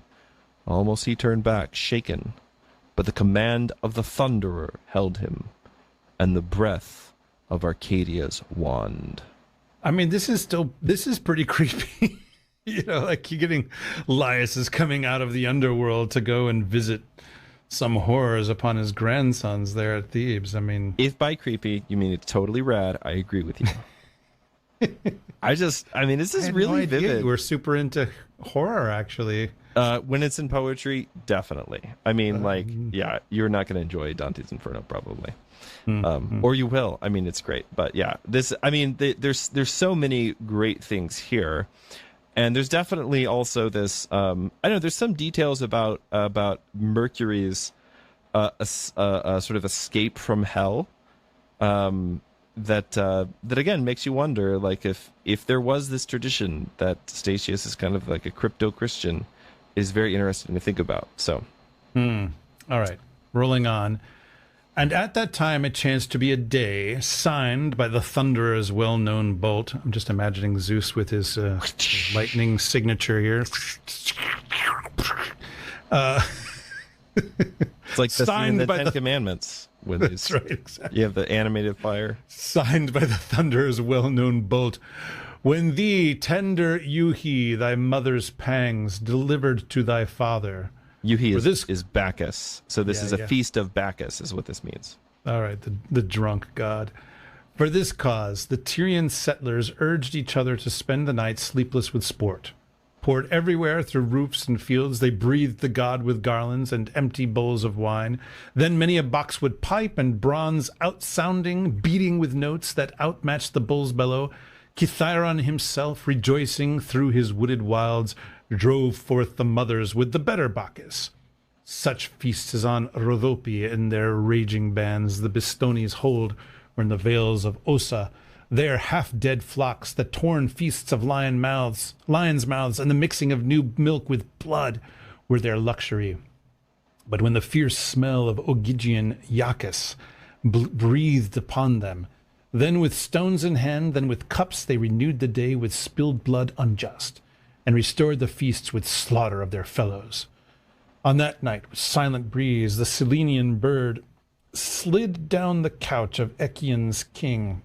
almost he turned back, shaken. But the command of the Thunderer held him, and the breath of Arcadia's wand.
I mean, this is pretty creepy. Like you're getting Laius is coming out of the underworld to go and visit some horrors upon his grandsons there at Thebes. I mean,
if by creepy you mean it's totally rad, I agree with you. This is really vivid.
We're super into horror, actually.
When it's in poetry, definitely. I mean, you're not going to enjoy Dante's Inferno, probably. Or you will. I mean, it's great. But yeah, there's so many great things here. And there's definitely also this, there's some details about Mercury's sort of escape from hell that again makes you wonder, like, if there was this tradition that Statius is kind of like a crypto-Christian, is very interesting to think about. So,
all right, rolling on. And at that time it chanced to be a day signed by the Thunderer's well-known bolt. I'm just imagining Zeus with his lightning signature here.
It's like the scene in the Ten Commandments.
That's right, exactly.
You have the animated fire.
Signed by the Thunderer's well-known bolt. When thee, tender Euhe, thy mother's pangs, delivered to thy father.
Euhe is Bacchus. So this is a feast of Bacchus, is what this means.
All right, the drunk god. For this cause, the Tyrian settlers urged each other to spend the night sleepless with sport. Poured everywhere through roofs and fields, they breathed the god with garlands and empty bowls of wine. Then many a boxwood pipe and bronze outsounding, beating with notes that outmatched the bull's bellow. Kithaeron himself, rejoicing through his wooded wilds, drove forth the mothers with the better Bacchus. Such feasts as on Rhodope in their raging bands the Bistones hold, or in the vales of Ossa, their half-dead flocks, the torn feasts of lions' mouths, and the mixing of new milk with blood were their luxury. But when the fierce smell of Ogygian Iacchus breathed upon them, then with stones in hand, then with cups they renewed the day with spilled blood unjust, and restored the feasts with slaughter of their fellows. On that night, with silent breeze, the Selenian bird slid down the couch of Echion's king,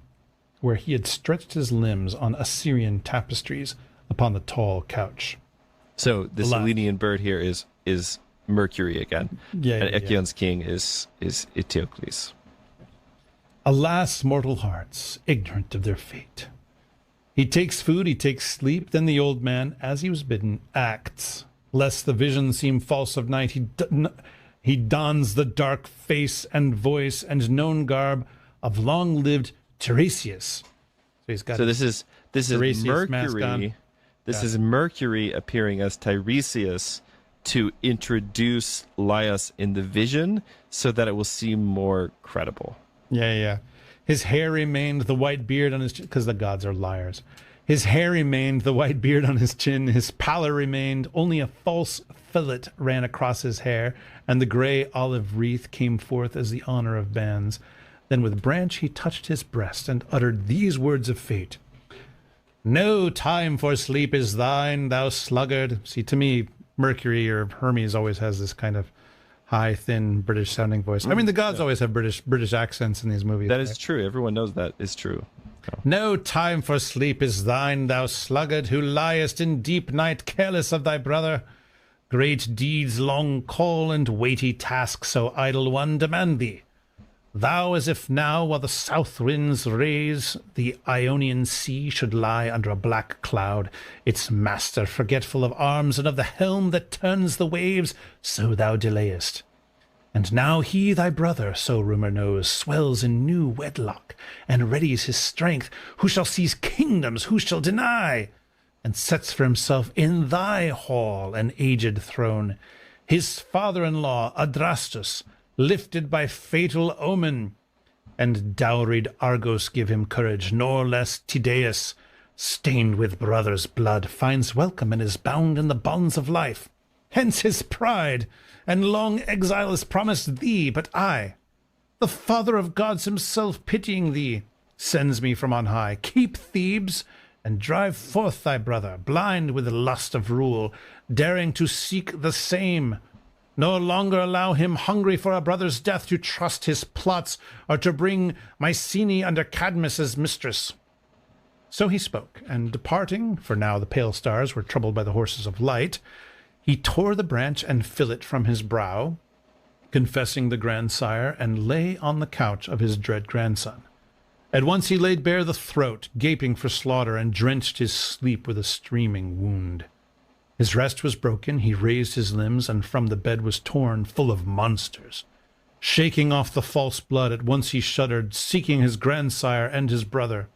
where he had stretched his limbs on Assyrian tapestries upon the tall couch.
So the Selenian bird here is Mercury again. And Echion's king is Eteocles.
Alas, mortal hearts, ignorant of their fate. He takes food, he takes sleep, then the old man, as he was bidden, acts. Lest the vision seem false of night, he dons the dark face and voice and known garb of long-lived Tiresias.
So this is Mercury. This is Mercury appearing as Tiresias to introduce Laius in the vision so that it will seem more credible.
Yeah. His hair remained, the white beard on his chin, because the gods are liars. His hair remained, the white beard on his chin. His pallor remained, only a false fillet ran across his hair, and the gray olive wreath came forth as the honor of bands. Then with branch he touched his breast and uttered these words of fate. No time for sleep is thine, thou sluggard. See, to me, Mercury or Hermes always has this kind of high, thin, British-sounding voice. I mean, the gods always have British accents in these movies.
That is true. Everyone knows that is true. Oh.
No time for sleep is thine, thou sluggard, who liest in deep night, careless of thy brother. Great deeds long call, and weighty tasks, O idle one, demand thee. Thou, as if now, while the south winds raise, the Ionian sea should lie under a black cloud, its master forgetful of arms and of the helm that turns the waves, so thou delayest. And now he, thy brother, so rumour knows, swells in new wedlock, and readies his strength, who shall seize kingdoms, who shall deny, and sets for himself in thy hall an aged throne. His father-in-law, Adrastus, lifted by fatal omen, and dowried Argos give him courage, nor less Tydeus, stained with brothers' blood, finds welcome and is bound in the bonds of life. Hence his pride, and long exile is promised thee, but I, the Father of gods himself, pitying thee, sends me from on high. Keep Thebes, and drive forth thy brother, blind with the lust of rule, daring to seek the same. No longer allow him, hungry for a brother's death, to trust his plots, or to bring Mycenae under Cadmus' mistress. So he spoke, and departing, for now the pale stars were troubled by the horses of light, he tore the branch and fillet from his brow, confessing the grandsire, and lay on the couch of his dread grandson. At once he laid bare the throat, gaping for slaughter, and drenched his sleep with a streaming wound. His rest was broken, he raised his limbs, and from the bed was torn, full of monsters. Shaking off the false blood, at once he shuddered, seeking his grandsire and his brother.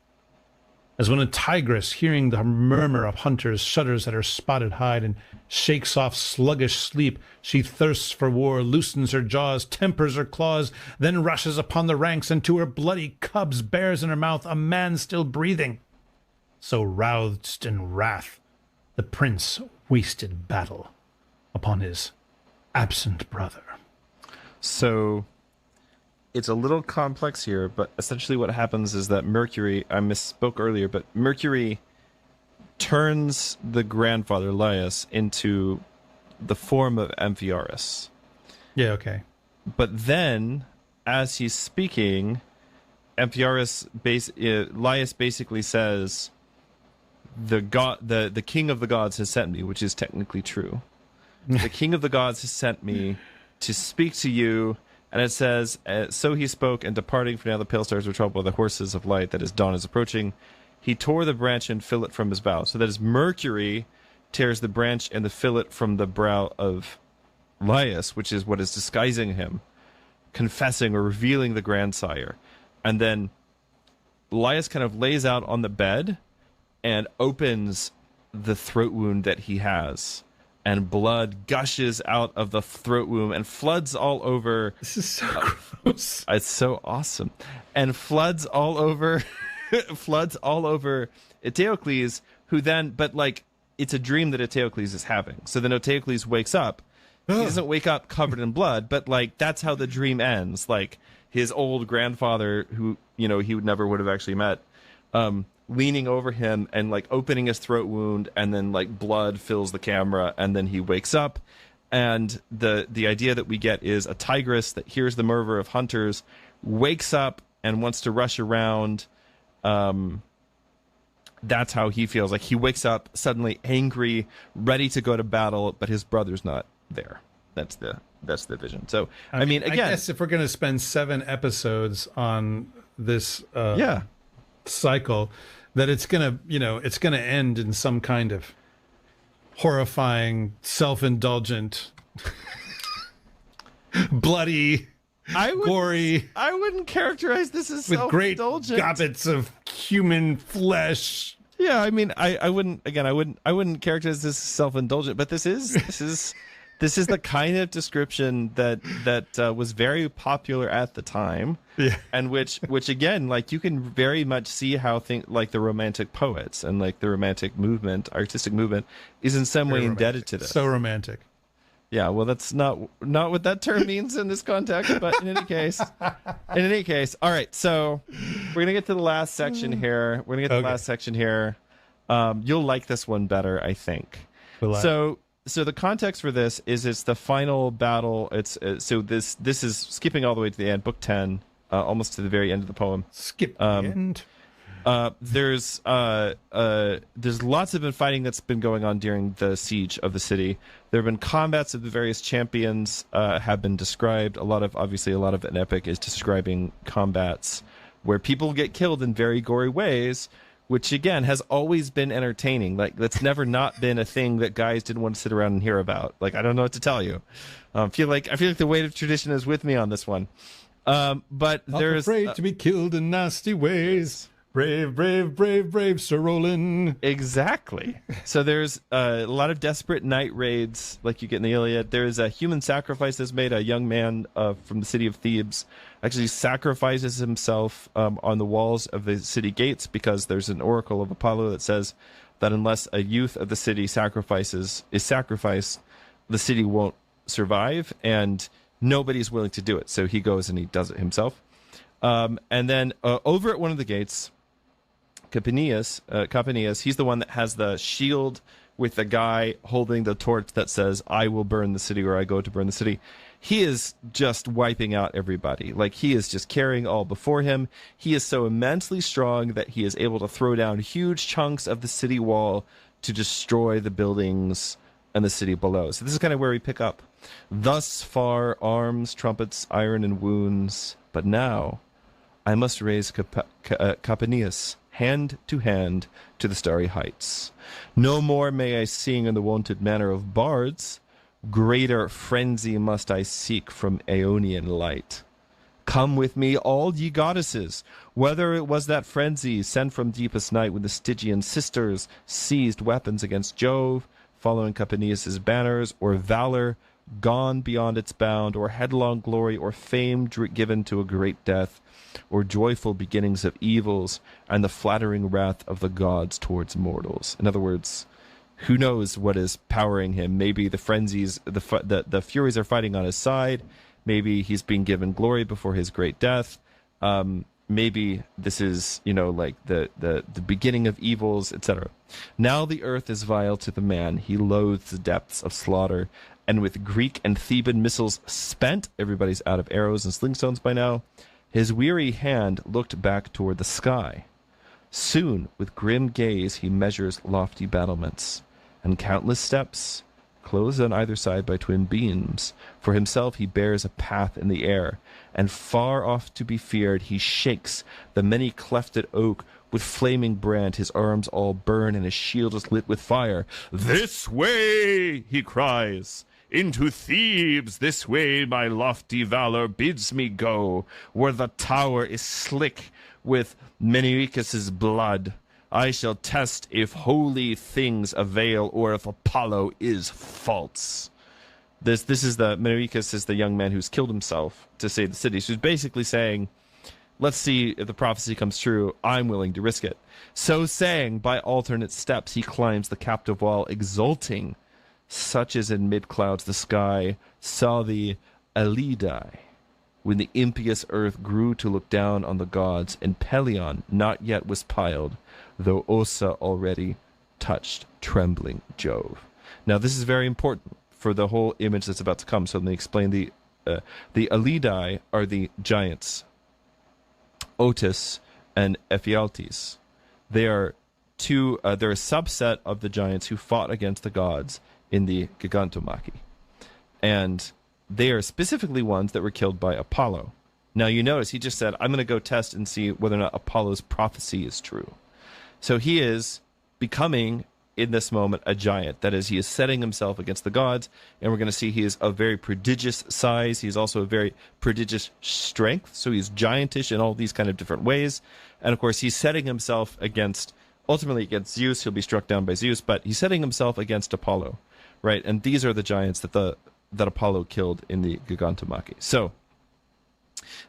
As when a tigress, hearing the murmur of hunters, shudders at her spotted hide and shakes off sluggish sleep, she thirsts for war, loosens her jaws, tempers her claws, then rushes upon the ranks, and to her bloody cubs bears in her mouth a man still breathing. So roused in wrath, the prince wasted battle upon his absent brother.
So it's a little complex here, but essentially what happens is that Mercury, I misspoke earlier, but Mercury turns the grandfather Laius into the form of Amphiaraus.
Yeah, okay.
But then, as he's speaking, Laius basically says, the king of the gods has sent me, which is technically true. The king of the gods has sent me to speak to you. And it says, so he spoke, and departing, for now the pale stars were troubled by the horses of light, that is, dawn is approaching. He tore the branch and fillet from his bow. So that is, Mercury tears the branch and the fillet from the brow of Laius, which is what is disguising him, confessing or revealing the grandsire. And then Laius kind of lays out on the bed and opens the throat wound that he has. And blood gushes out of the throat wound and floods all over.
This is so gross.
It's so awesome. And floods all over Eteocles, who then, but like, it's a dream that Eteocles is having. So then Eteocles wakes up. He doesn't wake up covered in blood, but like, that's how the dream ends. Like, his old grandfather, who, he would have actually met, leaning over him and like opening his throat wound, and then like blood fills the camera, and then he wakes up, and the idea that we get is a tigress that hears the murmur of hunters, wakes up and wants to rush around. That's how he feels. Like, he wakes up suddenly angry, ready to go to battle, but his brother's not there. That's the vision. So I mean, again, I
guess if we're going to spend 7 episodes on this cycle, that it's gonna end in some kind of horrifying, self-indulgent, bloody, gory.
I wouldn't characterize this as
with great
self-indulgent.
gobbets of human flesh.
Yeah, I mean, I wouldn't characterize this as self-indulgent, but this is the kind of description that was very popular at the time. Yeah. And which again, like, you can very much see how like the Romantic poets and like the Romantic movement, artistic movement, is in some way indebted to this.
So romantic.
Yeah, well, that's not what that term means in this context, but in any case, all right. So we're gonna get to the last section here. You'll like this one better, I think. So the context for this is it's the final battle. It's this is skipping all the way to the end, book 10, almost to the very end of the poem.
Skip the end.
There's lots of fighting that's been going on during the siege of the city. There have been combats of the various champions have been described. A lot of an epic is describing combats where people get killed in very gory ways, which again has always been entertaining. Like, that's never not been a thing that guys didn't want to sit around and hear about. Like, I don't know what to tell you. I feel like the weight of tradition is with me on this one. But
Not
there's
afraid to be killed in nasty ways. Brave, brave, brave, brave, Sir Rohlin.
Exactly. So there's a lot of desperate night raids like you get in the Iliad. There's a human sacrifices made. A young man from the city of Thebes actually sacrifices himself on the walls of the city gates because there's an oracle of Apollo that says that unless a youth of the city is sacrificed, the city won't survive, and nobody's willing to do it. So he goes and he does it himself. And then over at one of the gates, Capenius, he's the one that has the shield with the guy holding the torch that says, I will burn the city, or I go to burn the city. He is just wiping out everybody. Like, he is just carrying all before him. He is so immensely strong that he is able to throw down huge chunks of the city wall to destroy the buildings and the city below. So this is kind of where we pick up. Thus far, arms, trumpets, iron, and wounds. But now I must raise Capenius hand to hand to the starry heights. No more may I sing in the wonted manner of bards. Greater frenzy must I seek from Aeonian light. Come with me, all ye goddesses, whether it was that frenzy sent from deepest night when the Stygian sisters seized weapons against Jove, following Capenius's banners, or valor gone beyond its bound, or headlong glory, or fame given to a great death, or joyful beginnings of evils, and the flattering wrath of the gods towards mortals. In other words, who knows what is powering him? Maybe the frenzies, the Furies are fighting on his side. Maybe he's being given glory before his great death. Maybe this is, like the beginning of evils, etc. Now the earth is vile to the man. He loathes the depths of slaughter. And with Greek and Theban missiles spent, everybody's out of arrows and slingstones by now, his weary hand looked back toward the sky. Soon, with grim gaze, he measures lofty battlements, and countless steps, closed on either side by twin beams. For himself he bears a path in the air, and far off to be feared he shakes the many-clefted oak with flaming brand. His arms all burn, and his shield is lit with fire. "This way!" he cries. "Into Thebes, this way my lofty valor bids me go, where the tower is slick with Meneuchus' blood. I shall test if holy things avail, or if Apollo is false." This is Meneuchus is the young man who's killed himself to save the city. So he's basically saying, let's see if the prophecy comes true. I'm willing to risk it. So saying, by alternate steps, he climbs the captive wall, exulting. Such as in mid-clouds the sky saw the Alidai, when the impious earth grew to look down on the gods, and Pelion not yet was piled, though Ossa already touched trembling Jove. Now this is very important for the whole image that's about to come. So let me explain. The Alidai are the giants, Otis and Ephialtes. They are they're a subset of the giants who fought against the gods in the Gigantomachy. And they are specifically ones that were killed by Apollo. Now you notice he just said, I'm going to go test and see whether or not Apollo's prophecy is true. So he is becoming, in this moment, a giant. That is, he is setting himself against the gods, and we're going to see he is of very prodigious size. He's also a very prodigious strength, so he's giantish in all these kind of different ways. And of course, he's setting himself ultimately against Zeus. He'll be struck down by Zeus, but he's setting himself against Apollo. Right, and these are the giants that Apollo killed in the Gigantomachy. So,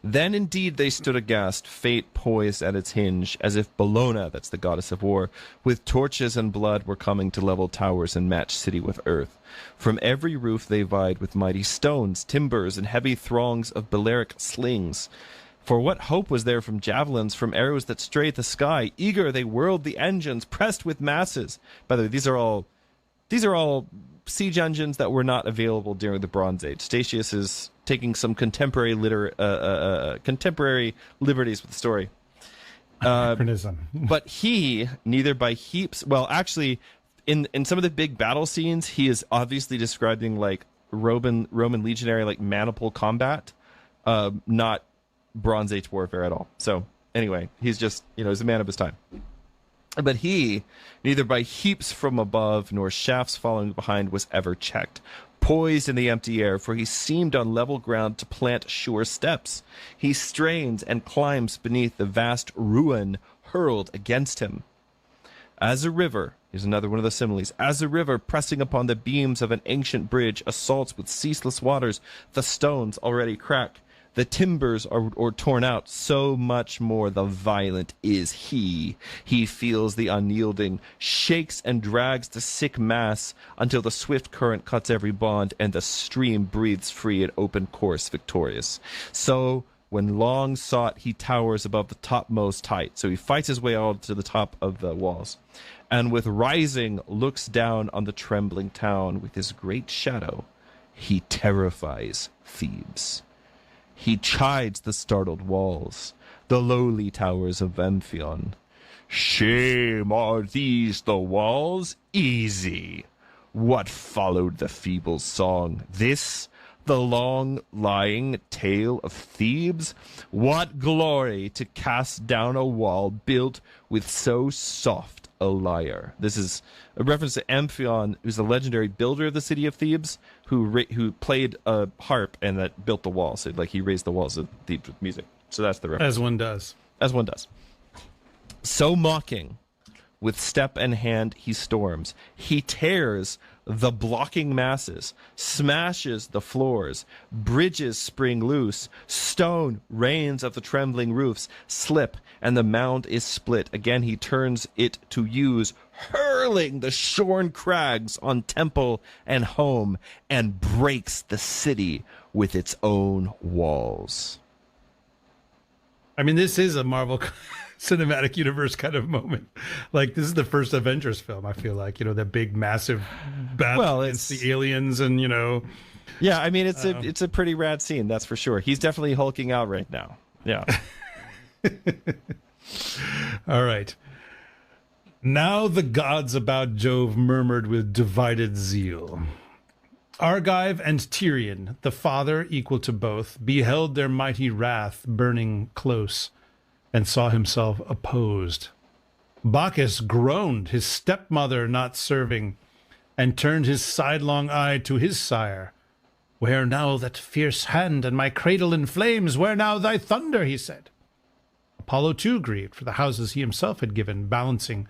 then indeed they stood aghast, fate poised at its hinge, as if Bellona, that's the goddess of war, with torches and blood were coming to level towers and match city with earth. From every roof they vied with mighty stones, timbers, and heavy throngs of Balearic slings. For what hope was there from javelins, from arrows that strayed the sky? Eager they whirled the engines, pressed with masses. By the way, these are all siege engines that were not available during the Bronze Age. Statius is taking some contemporary liberties with the story.
Anachronism.
But he, neither by heaps... Well, actually, in some of the big battle scenes, he is obviously describing, like, Roman legionary, like, maniple combat, not Bronze Age warfare at all. So, anyway, he's just, he's a man of his time. But he, neither by heaps from above nor shafts following behind, was ever checked, poised in the empty air, for he seemed on level ground to plant sure steps. He strains and climbs beneath the vast ruin, hurled against him. As a river, here's another one of the similes, as a river pressing upon the beams of an ancient bridge assaults with ceaseless waters, the stones already crack, the timbers are torn out, so much more the violent is he. He feels the unyielding, shakes and drags the sick mass until the swift current cuts every bond and the stream breathes free in open course victorious. So when long sought, he towers above the topmost height. So he fights his way all to the top of the walls, and with rising looks down on the trembling town. With his great shadow, he terrifies Thebes. He chides the startled walls, the lowly towers of Amphion. Shame, are these the walls? Easy. What followed the feeble song? This, the long lying tale of Thebes? What glory to cast down a wall built with so soft a lyre. This is a reference to Amphion, who's the legendary builder of the city of Thebes, who played a harp and that built the wall. So like he raised the walls of Thebes with music. So that's the reference.
As one does.
As one does. So mocking, with step and hand he storms. He tears the blocking masses, smashes the floors, bridges spring loose, stone rains of the trembling roofs slip, and the mound is split. Again he turns it to use, hurling the shorn crags on temple and home, and breaks the city with its own walls.
I mean, this is a Marvel Cinematic Universe kind of moment. Like, this is the first Avengers film, I feel like, you know, that big, massive battle against the aliens and, you know.
Yeah, I mean, it's a pretty rad scene, that's for sure. He's definitely hulking out right now. Yeah.
All right. Now the gods about Jove murmured with divided zeal. Argive and Tyrian, the father equal to both, beheld their mighty wrath burning close, and saw himself opposed. Bacchus groaned, his stepmother not serving, and turned his sidelong eye to his sire. Where now that fierce hand and my cradle in flames? Where now thy thunder? He said. Apollo too grieved for the houses he himself had given, balancing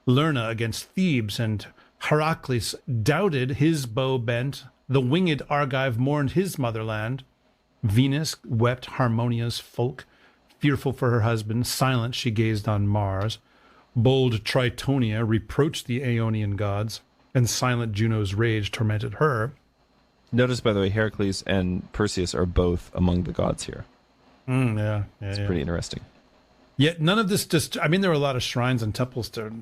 Lerna against Thebes, and Heracles doubted his bow bent. The winged Argive mourned his motherland. Venus wept Harmonia's folk, fearful for her husband. Silent she gazed on Mars. Bold Tritonia reproached the Aeonian gods, and silent Juno's rage tormented her.
Notice, by the way, Heracles and Perseus are both among the gods here.
It's
pretty interesting.
Yet none of this I mean, there were a lot of shrines and temples to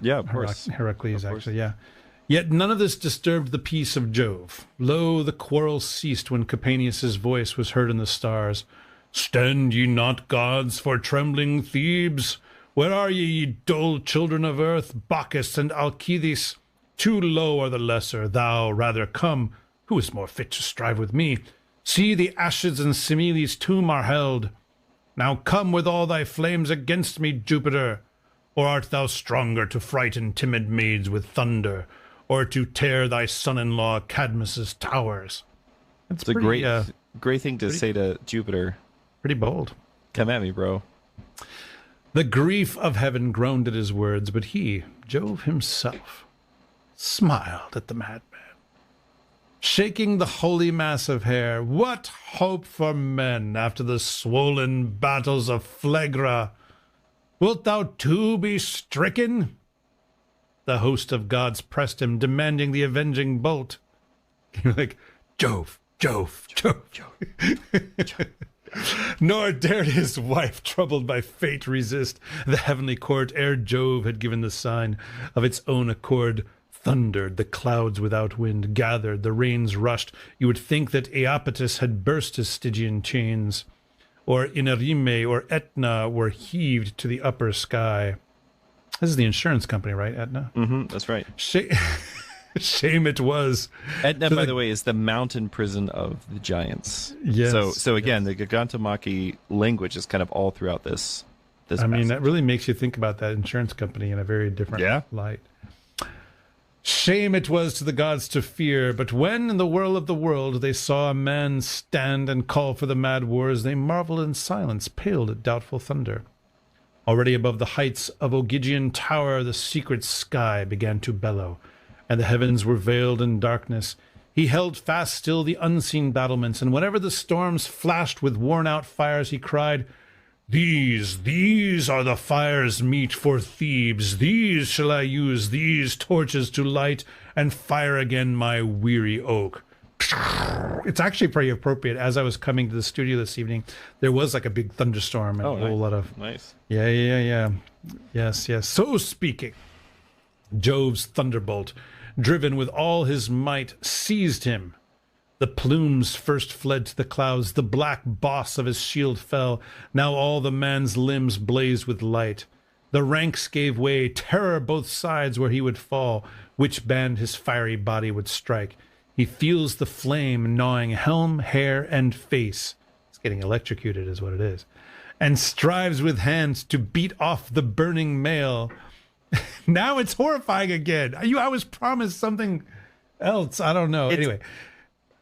of course.
Heracles, actually, yeah. Yet none of this disturbed the peace of Jove. Lo, the quarrel ceased when Capaneus' voice was heard in the stars. Stand ye not, gods, for trembling Thebes? Where are ye dull children of earth? Bacchus and Alcides, too low are the lesser. Thou rather come, who is more fit to strive with me? See, the ashes in Semele's tomb are held. Now come with all thy flames against me, Jupiter. Or art thou stronger to frighten timid maids with thunder, or to tear thy son-in-law Cadmus' towers?
It's a great thing to say to Jupiter.
Pretty bold.
Come at me, bro.
The grief of heaven groaned at his words, but he, Jove himself, smiled at the madman. Shaking the holy mass of hair, what hope for men after the swollen battles of Phlegra? Wilt thou too be stricken? The host of gods pressed him, demanding the avenging bolt. You're like, Jove. Nor dared his wife, troubled by fate, resist the heavenly court ere Jove had given the sign of its own accord. Thundered, the clouds without wind gathered, the rains rushed. You would think that Iapetus had burst his Stygian chains, or Inarime or Etna were heaved to the upper sky. This is the insurance company, right, Etna?
Mm-hmm, that's right.
Shame it was.
Etna, by the way, is the mountain prison of the giants.
Yes.
So again, the Gigantomachy language is kind of all throughout this
I mean, that really makes you think about that insurance company in a very different light. Shame it was to the gods to fear, but when in the whirl of the world they saw a man stand and call for the mad wars, they marveled in silence, paled at doubtful thunder. Already above the heights of Ogygian Tower, the secret sky began to bellow, and the heavens were veiled in darkness. He held fast still the unseen battlements, and whenever the storms flashed with worn-out fires, he cried, These are the fires meet for Thebes. These shall I use, these torches to light, and fire again my weary oak. It's actually pretty appropriate. As I was coming to the studio this evening, there was like a big thunderstorm and a whole lot of...
Nice.
Yeah. Yes. So speaking, Jove's thunderbolt, driven with all his might, seized him. The plumes first fled to the clouds. The black boss of his shield fell. Now all the man's limbs blazed with light. The ranks gave way, terror both sides where he would fall, which band his fiery body would strike. He feels the flame gnawing helm, hair, and face. It's getting electrocuted is what it is. And strives with hands to beat off the burning mail. Now it's horrifying again. I was promised something else. I don't know. Anyway,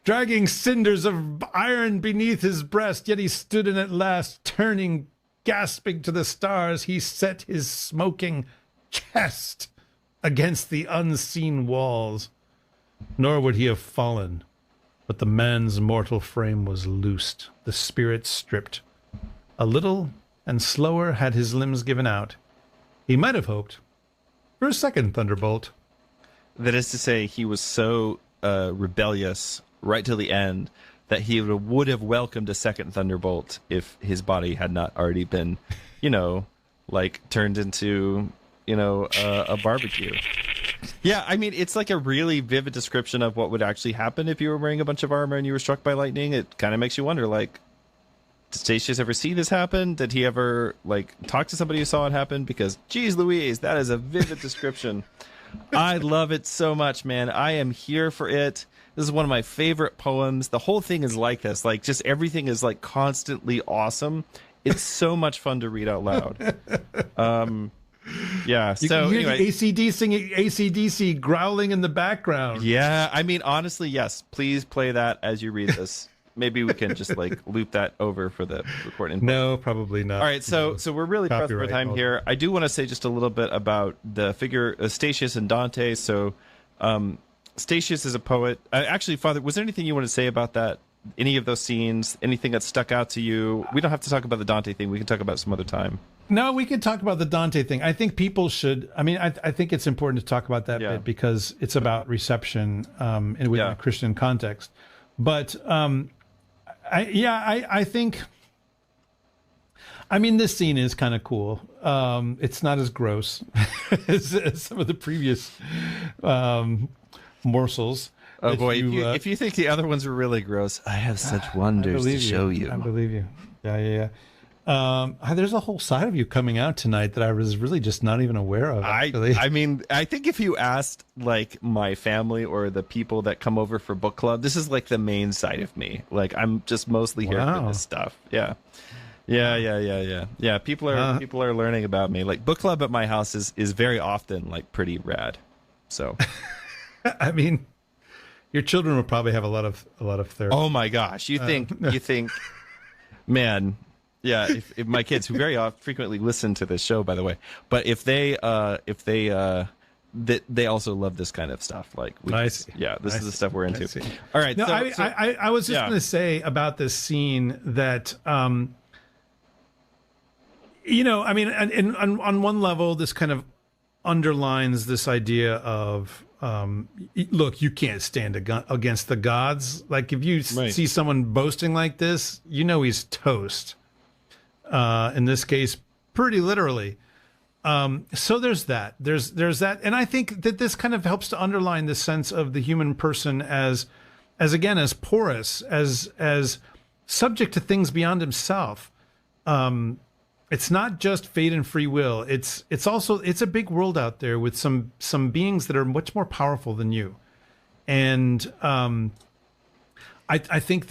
dragging cinders of iron beneath his breast, yet he stood in at last, turning, gasping to the stars, he set his smoking chest against the unseen walls. Nor would he have fallen, but the man's mortal frame was loosed, the spirit stripped. A little and slower had his limbs given out. He might have hoped for a second thunderbolt.
That is to say, he was so rebellious right till the end that he would have welcomed a second thunderbolt if his body had not already been, turned into, a barbecue. Yeah, I mean, it's like a really vivid description of what would actually happen if you were wearing a bunch of armor and you were struck by lightning. It kind of makes you wonder, did Statius ever see this happen? Did he ever, talk to somebody who saw it happen? Because, geez Louise, that is a vivid description. I love it so much, man. I am here for it. This is one of my favorite poems. The whole thing is like this. Just everything is, constantly awesome. It's so much fun to read out loud. Yeah,
you
so
can hear
anyway,
the AC/DC growling in the background.
Yeah, I mean, honestly, yes. Please play that as you read this. Maybe we can just loop that over for the recording.
No, probably not.
All right, so we're really pressed for time here. I do want to say just a little bit about the figure Statius and Dante. So, Statius is a poet. Actually, Father, was there anything you want to say about that? Any of those scenes? Anything that stuck out to you? We don't have to talk about the Dante thing. We can talk about it some other time.
No, we can talk about the Dante thing. I think people should. I mean, I think it's important to talk about that bit because it's about reception within a Christian context. But I think. I mean, this scene is kind of cool. It's not as gross as some of the previous morsels.
Oh boy! If you think the other ones were really gross, I have such wonders to show you.
I believe you. Yeah. There's a whole side of you coming out tonight that I was really just not even aware of. Actually.
I mean, I think if you asked my family or the people that come over for book club, this is the main side of me. I'm just mostly here for this stuff. Yeah. People are learning about me. Book club at my house is very often pretty rad. So,
I mean, your children will probably have a lot of therapy.
Oh my gosh! You think, man. Yeah, if my kids, who frequently listen to this show, by the way, but if they also love this kind of stuff. This is the stuff we're into. All right.
No, I was just going to say about this scene that, I mean, and on one level, this kind of underlines this idea of, look, you can't stand against the gods. If you see someone boasting like this, he's toast. In this case, pretty literally. So there's that. There's that, and I think that this kind of helps to underline the sense of the human person as porous, as subject to things beyond himself. It's not just fate and free will. It's also a big world out there with some beings that are much more powerful than you, and I think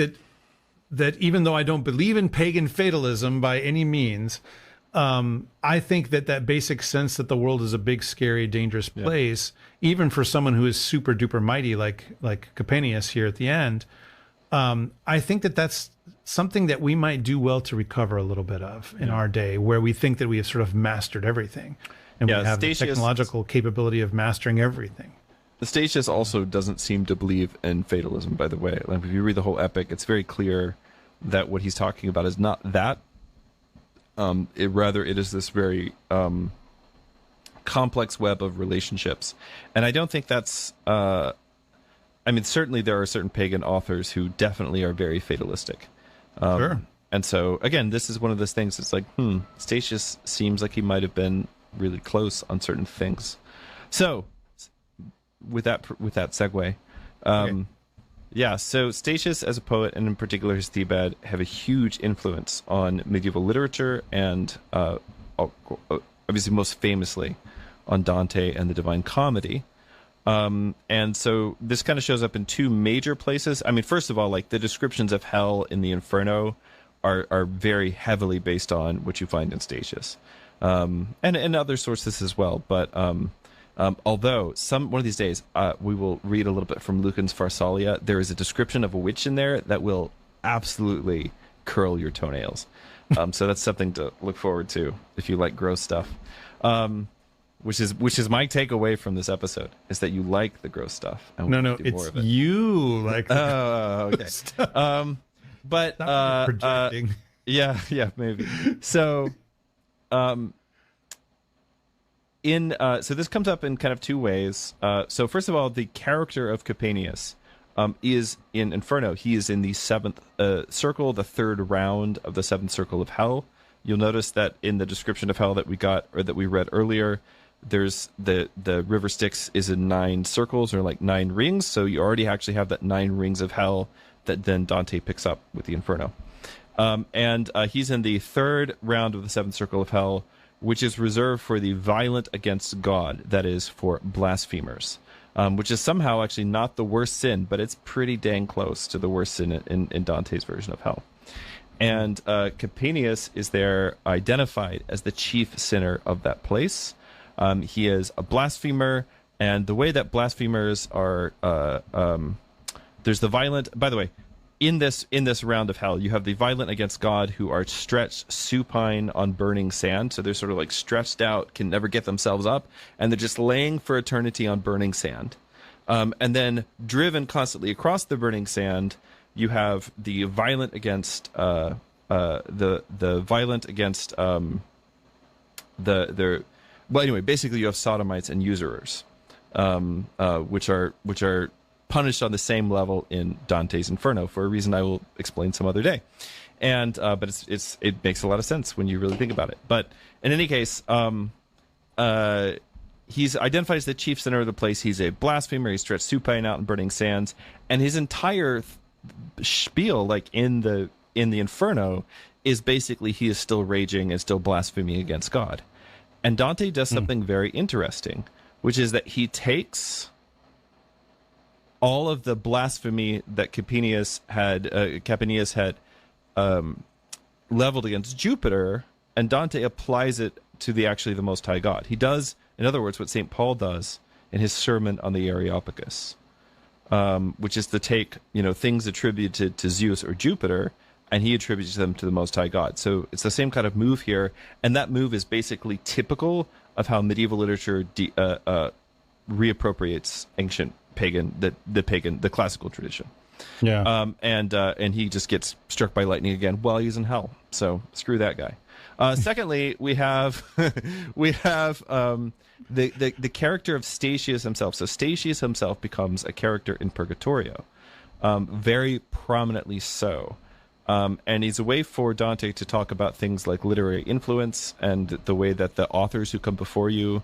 that even though I don't believe in pagan fatalism by any means, I think that basic sense that the world is a big, scary, dangerous place, even for someone who is super duper mighty like Capaneus here at the end, I think that's something that we might do well to recover a little bit of in our day, where we think that we have sort of mastered everything, and we have the technological capability of mastering everything.
Statius also doesn't seem to believe in fatalism, by the way. Like, if you read the whole epic, it's very clear that what he's talking about is not that. Rather, it is this very complex web of relationships. And I don't think that's... I mean, certainly there are certain pagan authors who definitely are very fatalistic.
Sure.
And so, again, this is one of those things. It's like, Statius seems like he might have been really close on certain things. So... with that segue,
Okay.
yeah. So Statius, as a poet, and in particular his Thebaid, have a huge influence on medieval literature, and obviously most famously on Dante and the Divine Comedy. And so this kind of shows up in two major places. I mean, first of all, like the descriptions of hell in the Inferno are very heavily based on what you find in Statius, and other sources as well, but. Although one of these days we will read a little bit from Lucan's Pharsalia, there is a description of a witch in there that will absolutely curl your toenails. So that's something to look forward to if you like gross stuff. Which is my takeaway from this episode, is that you like the gross stuff. And
No, it's you like the
okay.
stuff.
But
projecting.
Yeah, maybe. So. So this comes up in kind of two ways. So first of all, the character of Capenius is in Inferno. He is in the seventh circle, the third round of the seventh circle of hell. You'll notice that in the description of hell that we got, or that we read earlier, there's the river Styx is in 9 circles, or like 9 rings. So you already actually have that 9 rings of hell that then Dante picks up with the Inferno. And he's in the third round of the seventh circle of hell, which is reserved for the violent against God, that is, for blasphemers, which is somehow actually not the worst sin, but it's pretty dang close to the worst sin in Dante's version of hell. And Capenius is there identified as the chief sinner of that place. He is a blasphemer, and the way that blasphemers are... there's the violent... By the way, in this round of hell, you have the violent against God, who are stretched supine on burning sand. So they're sort of like stretched out, can never get themselves up, and they're just laying for eternity on burning sand. And then driven constantly across the burning sand, you have the violent against the violent against well, anyway, basically you have sodomites and usurers, which are punished on the same level in Dante's Inferno, for a reason I will explain some other day. And but it makes a lot of sense when you really think about it. But in any case, he's identified as the chief sinner of the place. He's a blasphemer. He's stretched supine out in burning sands, and his entire spiel, like in the Inferno, is basically he is still raging and still blaspheming against God. And Dante does something very interesting, which is that he takes all of the blasphemy that Capenius had leveled against Jupiter, and Dante applies it to the Most High God. He does, in other words, what St. Paul does in his sermon on the Areopagus, which is to take things attributed to Zeus or Jupiter, and he attributes them to the Most High God. So it's the same kind of move here, and that move is basically typical of how medieval literature reappropriates ancient pagan, the classical tradition.
Yeah.
And he just gets struck by lightning again while he's in hell. So screw that guy. Secondly, we have the character of Statius himself. So Statius himself becomes a character in Purgatorio, very prominently so. And he's a way for Dante to talk about things like literary influence and the way that the authors who come before you,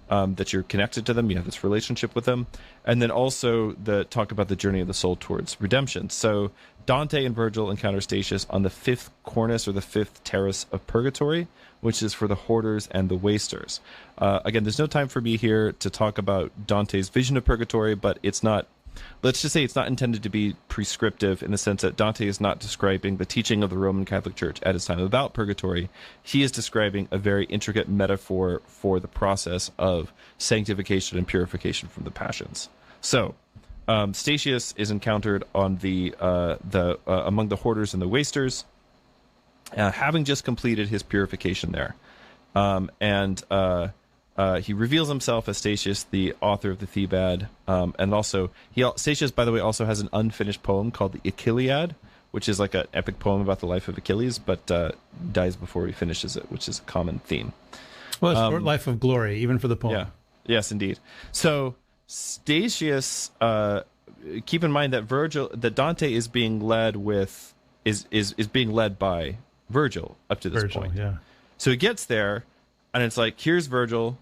that you're connected to them, you have this relationship with them, and then also talk about the journey of the soul towards redemption. So Dante and Virgil encounter Statius on the 5th cornice, or the 5th terrace of Purgatory, which is for the hoarders and the wasters. Again, there's no time for me here to talk about Dante's vision of Purgatory, but it's not... Let's just say it's not intended to be prescriptive, in the sense that Dante is not describing the teaching of the Roman Catholic Church at his time about purgatory. He is describing a very intricate metaphor for the process of sanctification and purification from the passions. So, Statius is encountered on the among the hoarders and the wasters, having just completed his purification there, and he reveals himself as Statius, the author of the Thebaid, and also Statius, by the way, also has an unfinished poem called the Achillead, which is like an epic poem about the life of Achilles, but dies before he finishes it, which is a common theme.
Well, it's short life of glory, even for the poem.
Yeah. Yes, indeed. So Statius, keep in mind that Dante is being led with is being led by Virgil up to this point.
Yeah.
So he gets there, and it's like, here's Virgil,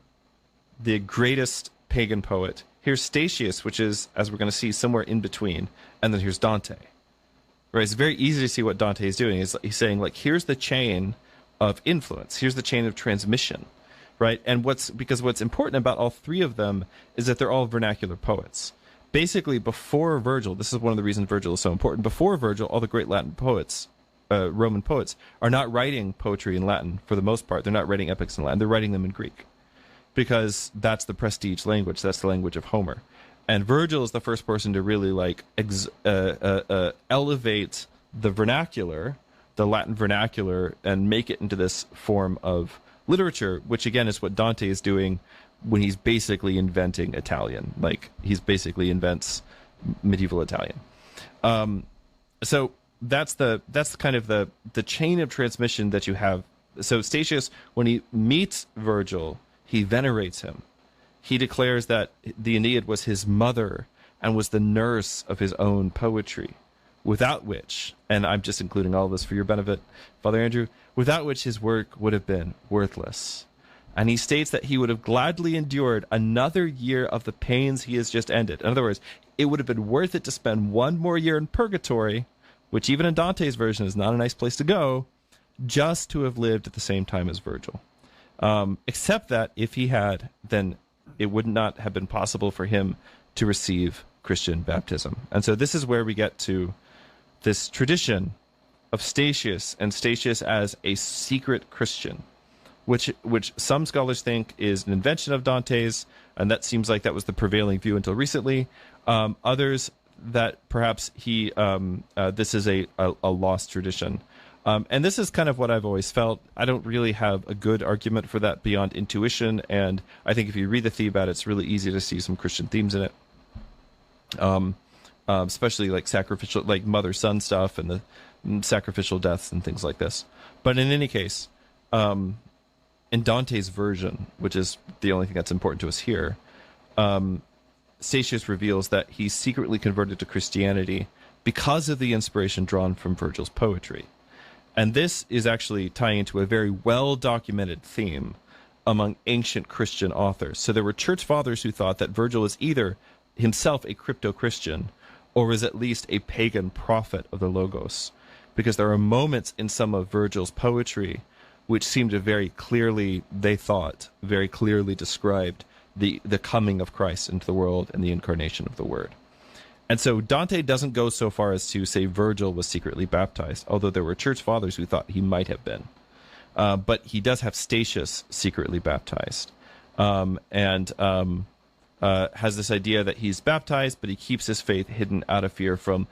the greatest pagan poet. Here's Statius, which is, as we're going to see, somewhere in between, and then here's Dante. Right? It's very easy to see what Dante is doing. He's saying, like, here's the chain of influence. Here's the chain of transmission, right? And what's important about all three of them is that they're all vernacular poets. Basically, before Virgil, this is one of the reasons Virgil is so important. Before Virgil, all the great Latin poets, Roman poets, are not writing poetry in Latin for the most part. They're not writing epics in Latin. They're writing them in Greek, because that's the prestige language. That's the language of Homer. And Virgil is the first person to really elevate the vernacular, the Latin vernacular, and make it into this form of literature, which again is what Dante is doing when he's basically inventing Italian. Like, he's basically invents medieval Italian. So that's kind of the chain of transmission that you have. So Statius, when he meets Virgil, he venerates him. He declares that the Aeneid was his mother and was the nurse of his own poetry, without which, and I'm just including all this for your benefit, Father Andrew, without which his work would have been worthless. And he states that he would have gladly endured another year of the pains he has just ended. In other words, it would have been worth it to spend one more year in purgatory, which even in Dante's version is not a nice place to go, just to have lived at the same time as Virgil. Except that if he had, then it would not have been possible for him to receive Christian baptism. And so this is where we get to this tradition of Statius, and Statius as a secret Christian, which some scholars think is an invention of Dante's, and that seems like that was the prevailing view until recently. Others that perhaps this is a lost tradition. And this is kind of what I've always felt. I don't really have a good argument for that beyond intuition, and I think if you read the Thebaid, it's really easy to see some Christian themes in it, especially like sacrificial, like mother-son stuff and the sacrificial deaths and things like this. But in any case, in Dante's version, which is the only thing that's important to us here, Statius reveals that he secretly converted to Christianity because of the inspiration drawn from Virgil's poetry. And this is actually tying into a very well-documented theme among ancient Christian authors. So there were church fathers who thought that Virgil is either himself a crypto-Christian or was at least a pagan prophet of the Logos, because there are moments in some of Virgil's poetry which seem to very clearly, they thought, very clearly described the coming of Christ into the world and the incarnation of the Word. And so Dante doesn't go so far as to say Virgil was secretly baptized, although there were church fathers who thought he might have been. But he does have Statius secretly baptized, and has this idea that he's baptized, but he keeps his faith hidden out of fear from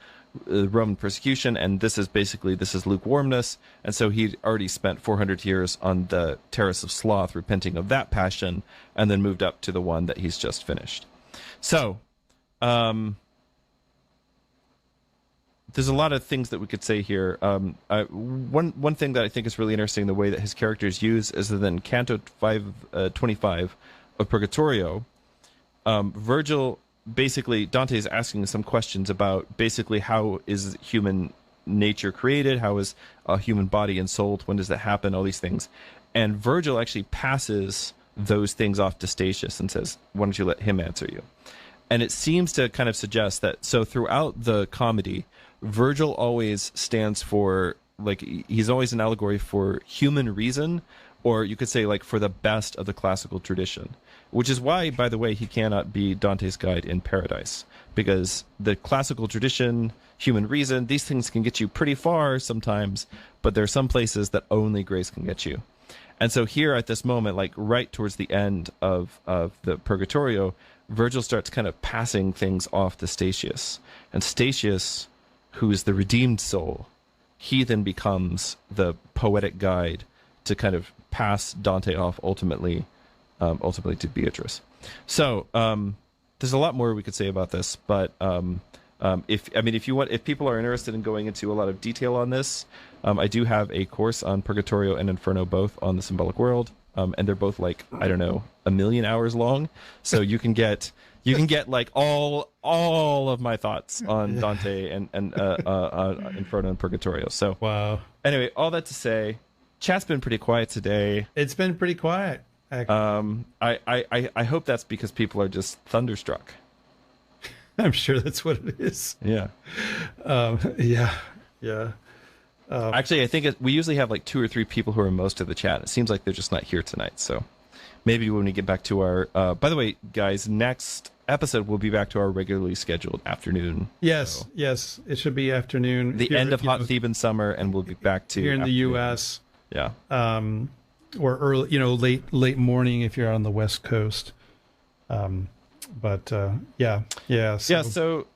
Roman persecution, and this is lukewarmness. And so he'd already spent 400 years on the terrace of sloth, repenting of that passion, and then moved up to the one that he's just finished. So, there's a lot of things that we could say here. One thing that I think is really interesting, the way that his characters use, is that in Canto 25 of Purgatorio, Virgil, basically, Dante is asking some questions about basically how is human nature created, how is a human body ensouled, when does that happen, all these things. And Virgil actually passes those things off to Statius and says, why don't you let him answer you? And it seems to kind of suggest that, so throughout the comedy, Virgil always stands for, like, he's always an allegory for human reason, or you could say, like, for the best of the classical tradition, which is why, by the way, he cannot be Dante's guide in paradise, because the classical tradition, human reason, these things can get you pretty far sometimes, but there are some places that only grace can get you. And so here at this moment, like right towards the end of the Purgatorio, Virgil starts kind of passing things off to Statius. And Statius, who is the redeemed soul, he then becomes the poetic guide to kind of pass Dante off ultimately to Beatrice. So there's a lot more we could say about this, but if people are interested in going into a lot of detail on this, I do have a course on Purgatorio and Inferno both on the Symbolic World, and they're both like, I don't know, 1 million hours long. So you can get like all of my thoughts on Dante and Inferno and Purgatorio. So
wow.
Anyway, all that to say, chat's been pretty quiet today.
It's been pretty quiet.
I hope that's because people are just thunderstruck.
I'm sure that's what it is.
Yeah.
Yeah.
Actually, I think we usually have like 2 or 3 people who are most of the chat. It seems like they're just not here tonight. So maybe when we get back to our... by the way, guys, next episode we'll be back to our regularly scheduled afternoon.
Yes, yes. It should be afternoon.
The end of hot Theban summer, and we'll be back to...
Here in the U.S.
Yeah.
Or early, late morning if you're on the West Coast. Yeah. So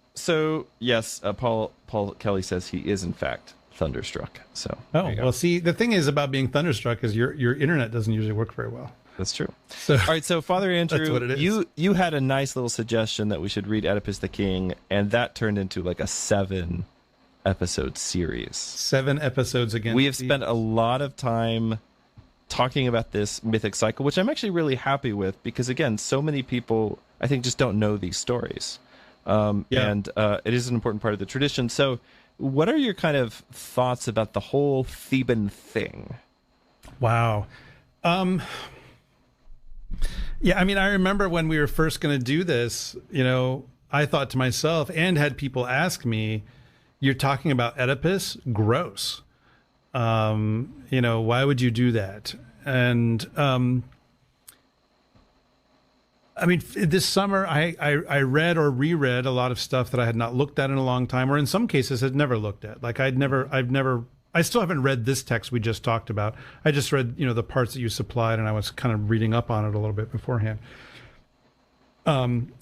yes, Paul Kelly says he is in fact thunderstruck. So
well, see, the thing is about being thunderstruck is your internet doesn't usually work very well.
That's true. So, all right, so Father Andrew,
that's what it is.
You had a nice little suggestion that we should read Oedipus the King, and that turned into like a 7-episode series.
7 episodes again.
We have spent a lot of time talking about this mythic cycle, which I'm actually really happy with because, again, so many people, I think, just don't know these stories. And it is an important part of the tradition. So what are your kind of thoughts about the whole Theban thing?
Wow. Yeah, I mean, I remember when we were first going to do this, I thought to myself and had people ask me, you're talking about Oedipus? Gross. Why would you do that? And I mean, this summer I read or reread a lot of stuff that I had not looked at in a long time, or in some cases had never looked at. Like I still haven't read this text we just talked about. I just read, the parts that you supplied, and I was kind of reading up on it a little bit beforehand. And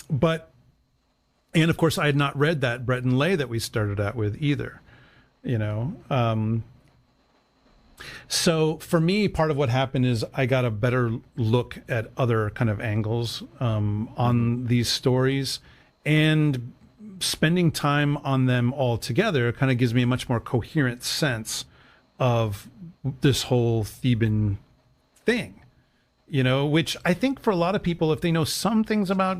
of course I had not read that Breton lay that we started out with either, So for me, part of what happened is I got a better look at other kind of angles on these stories, and spending time on them all together kind of gives me a much more coherent sense of this whole Theban thing, which I think for a lot of people, if they know some things about,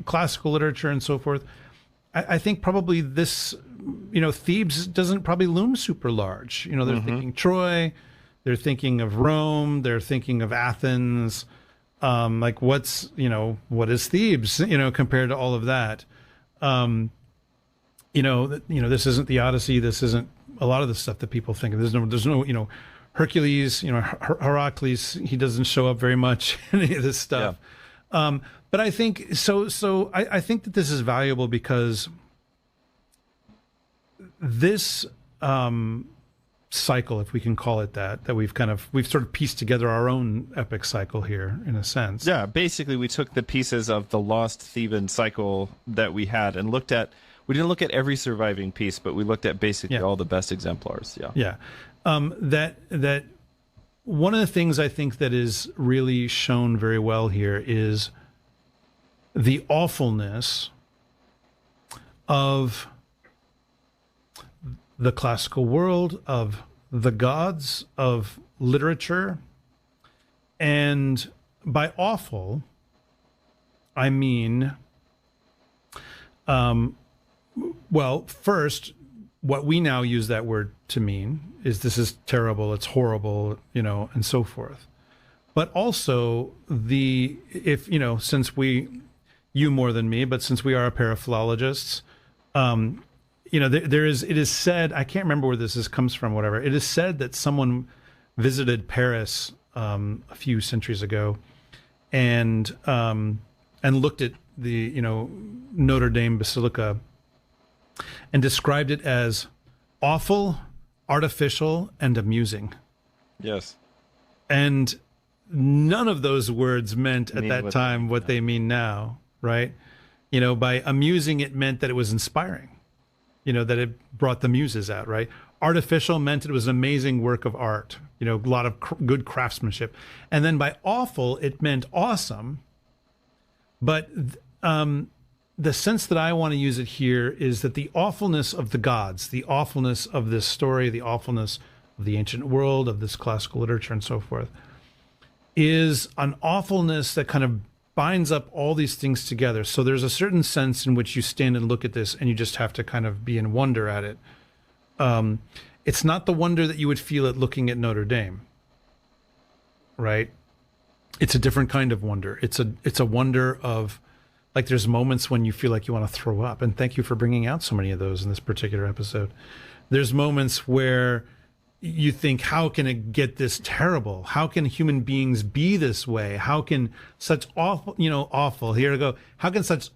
classical literature and so forth, I think probably this, Thebes doesn't probably loom super large. They're thinking Troy, they're thinking of Rome, they're thinking of Athens. Like what is Thebes, compared to all of that? This isn't the Odyssey. This isn't a lot of the stuff that people think of. There's no, Hercules, Heracles, he doesn't show up very much in any of this stuff. Yeah. But I think so I think that this is valuable because this cycle, if we can call it that we've sort of pieced together our own epic cycle here in a sense.
Yeah, basically we took the pieces of the lost Theban cycle that we had and we didn't look at every surviving piece, but we looked at basically all the best exemplars. Yeah.
That one of the things I think that is really shown very well here is the awfulness of the classical world, of the gods, of literature. And by awful, I mean, first, what we now use that word to mean is this is terrible, it's horrible, and so forth. But also since you more than me, but since we are a pair of philologists, it is said, I can't remember where this comes from, whatever. It is said that someone visited Paris a few centuries ago and looked at the, Notre Dame Basilica and described it as awful, artificial, and amusing.
Yes.
And none of those words meant at that time what they mean now. right? By amusing, it meant that it was inspiring, that it brought the muses out, right? Artificial meant it was an amazing work of art, a lot of good craftsmanship. And then by awful, it meant awesome. But the sense that I want to use it here is that the awfulness of the gods, the awfulness of this story, the awfulness of the ancient world, of this classical literature and so forth, is an awfulness that kind of binds up all these things together. So there's a certain sense in which you stand and look at this and you just have to kind of be in wonder at it. It's not the wonder that you would feel at looking at Notre Dame, right? It's a different kind of wonder. It's a wonder of, like, there's moments when you feel like you want to throw up. And thank you for bringing out so many of those in this particular episode. There's moments where you think, how can it get this terrible? How can human beings be this way? How can such awful, here we go. How can such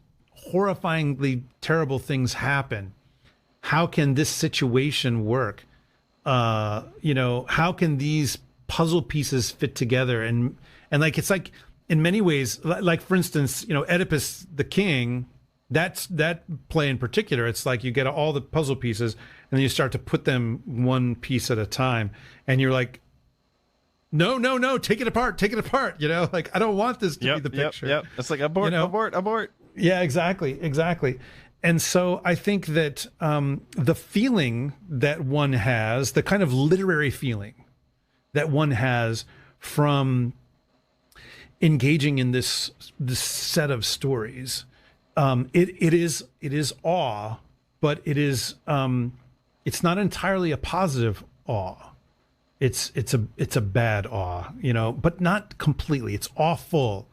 horrifyingly terrible things happen? How can this situation work? How can these puzzle pieces fit together? And like, it's like, in many ways, like, for instance, Oedipus the king, that play in particular, it's like you get all the puzzle pieces and then you start to put them one piece at a time. And you're like, no, take it apart. Like, I don't want this to be the picture.
Yep. It's like, abort.
Yeah, exactly. And so I think that the feeling that one has, the kind of literary feeling that one has from engaging in this set of stories, it is awe, but it's not entirely a positive awe. It's a bad awe, but not completely. It's awful.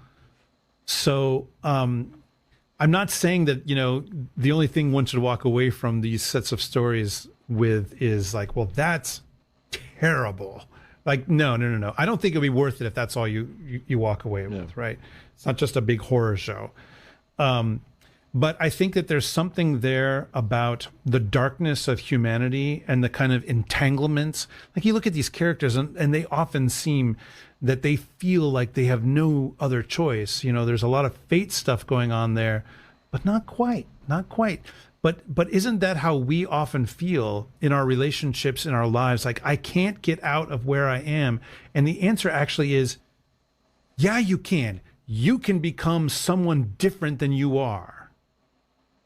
So I'm not saying that the only thing one should walk away from these sets of stories with is like, well, that's terrible. Like, no. I don't think it'd be worth it if that's all you walk away with, right? It's not just a big horror show. But I think that there's something there about the darkness of humanity and the kind of entanglements. Like, you look at these characters and they often seem that they feel like they have no other choice. There's a lot of fate stuff going on there, but not quite. But isn't that how we often feel in our relationships, in our lives? Like, I can't get out of where I am. And the answer actually is, yeah, you can. You can become someone different than you are.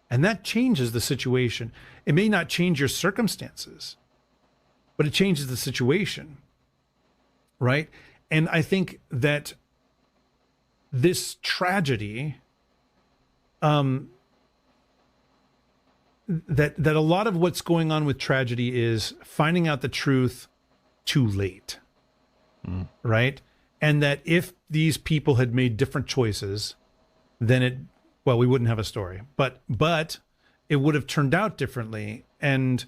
And that changes the situation. It may not change your circumstances, but it changes the situation, right? And I think that this tragedy, that a lot of what's going on with tragedy is finding out the truth too late, right? And that if these people had made different choices, then we wouldn't have a story, but it would have turned out differently. And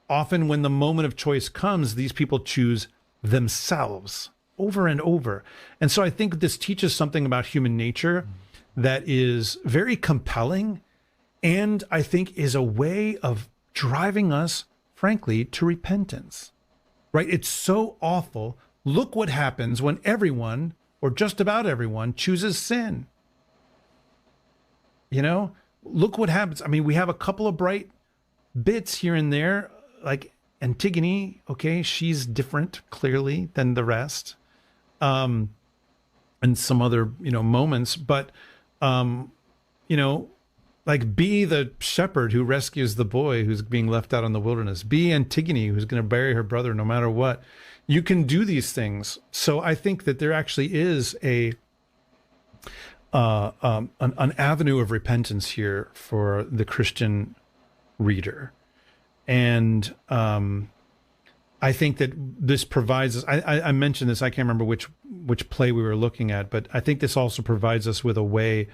often when the moment of choice comes, these people choose themselves over and over. And so I think this teaches something about human nature that is very compelling, and I think is a way of driving us, frankly, to repentance, right? It's so awful. Look what happens when everyone, or just about everyone, chooses sin. Look what happens. I mean, we have a couple of bright bits here and there, like Antigone. Okay, she's different, clearly, than the rest. And some other, moments. But, like, be the shepherd who rescues the boy who's being left out in the wilderness. Be Antigone, who's going to bury her brother no matter what. You can do these things. So I think that there actually is an avenue of repentance here for the Christian reader. And I think that this provides us, I mentioned this, I can't remember which play we were looking at, but I think this also provides us with a way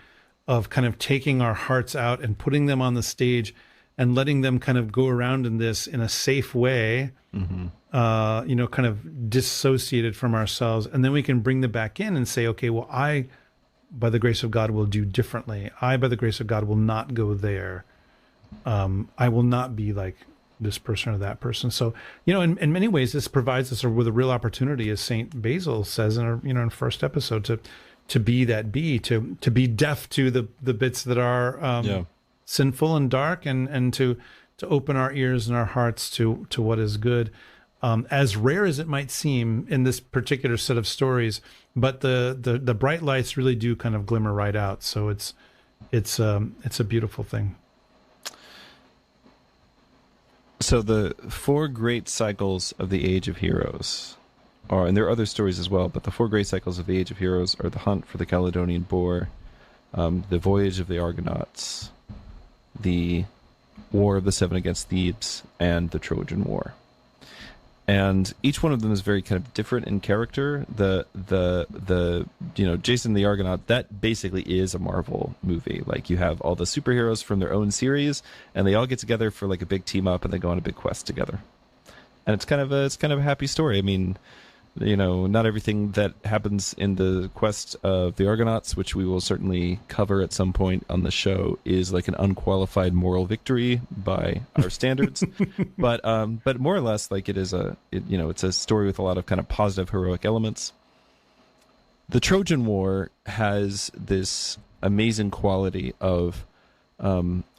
of kind of taking our hearts out and putting them on the stage and letting them kind of go around in this in a safe way, kind of dissociated from ourselves. And then we can bring them back in and say, okay, well, I, by the grace of God, will do differently. I, by the grace of God, will not go there. I will not be like this person or that person. So, in many ways, this provides us with a real opportunity, as St. Basil says in our, in first episode, be that to be deaf to the bits that are sinful and dark, and to open our ears and our hearts to what is good. As rare as it might seem in this particular set of stories, but the bright lights really do kind of glimmer right out. So it's a beautiful thing.
So the 4 great cycles of the Age of Heroes are, and there are other stories as well, but the 4 great cycles of the Age of Heroes are the hunt for the Caledonian boar, the voyage of the Argonauts, the War of the Seven against Thebes, and the Trojan War. And each one of them is very kind of different in character. The Jason the Argonaut, that basically is a Marvel movie. Like, you have all the superheroes from their own series, and they all get together for like a big team up, and they go on a big quest together. And it's kind of a happy story. I mean, not everything that happens in the quest of the Argonauts, which we will certainly cover at some point on the show, is like an unqualified moral victory by our standards. but more or less, like, it's a story with a lot of kind of positive heroic elements. The Trojan War has this amazing quality of,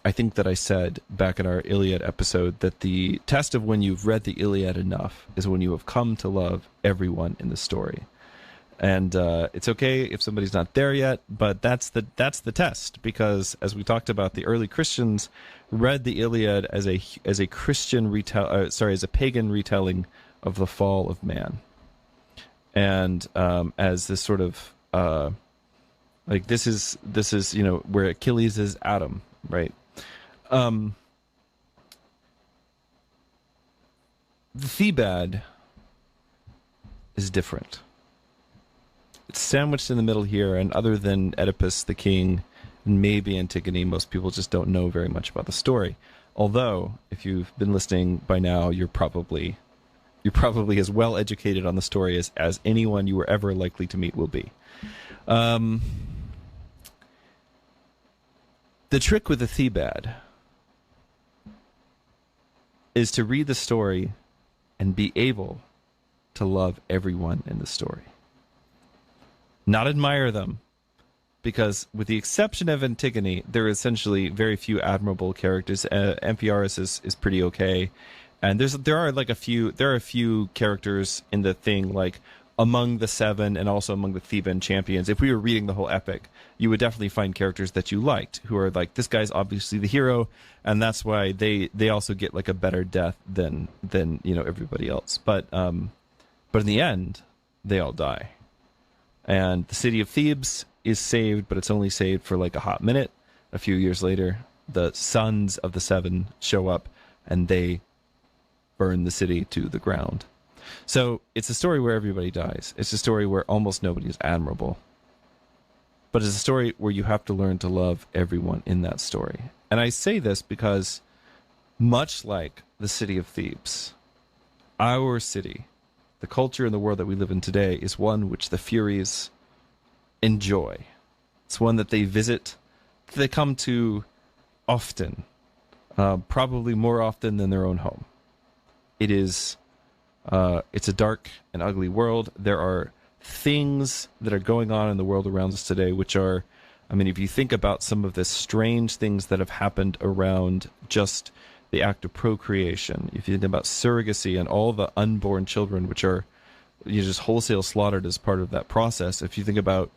I think that I said back in our Iliad episode that the test of when you've read the Iliad enough is when you have come to love everyone in the story. And it's okay if somebody's not there yet, but that's the test, because as we talked about, the early Christians read the Iliad as a Christian as a pagan retelling of the fall of man, and as this sort of like this is where Achilles is Adam, right? The Thebaid is different. It's sandwiched in the middle here, and other than Oedipus the king and maybe Antigone, most people just don't know very much about the story. Although, if you've been listening by now, you're probably as well educated on the story as anyone you were ever likely to meet will be. The trick with the Thebaid is to read the story and be able to love everyone in the story. Not admire them, because with the exception of Antigone, there are essentially very few admirable characters. Amphiaraus is pretty okay, and there are a few characters in the thing, like among the 7 and also among the Theban champions. If we were reading the whole epic, you would definitely find characters that you liked, who are like, this guy's obviously the hero, and that's why they also get like a better death than everybody else. But in the end, they all die. And the city of Thebes is saved, but it's only saved for like a hot minute. A few years later, the sons of the 7 show up, and they burn the city to the ground. So it's a story where everybody dies. It's a story where almost nobody is admirable. But it's a story where you have to learn to love everyone in that story. And I say this because, much like the city of Thebes, our city, the culture and the world that we live in today, is one which the Furies enjoy. It's one that they visit, that they come to often, probably more often than their own home. It's a dark and ugly world. There are things that are going on in the world around us today, which are, I mean, if you think about some of the strange things that have happened around just the act of procreation, if you think about surrogacy and all the unborn children, which are just wholesale slaughtered as part of that process. If you think about,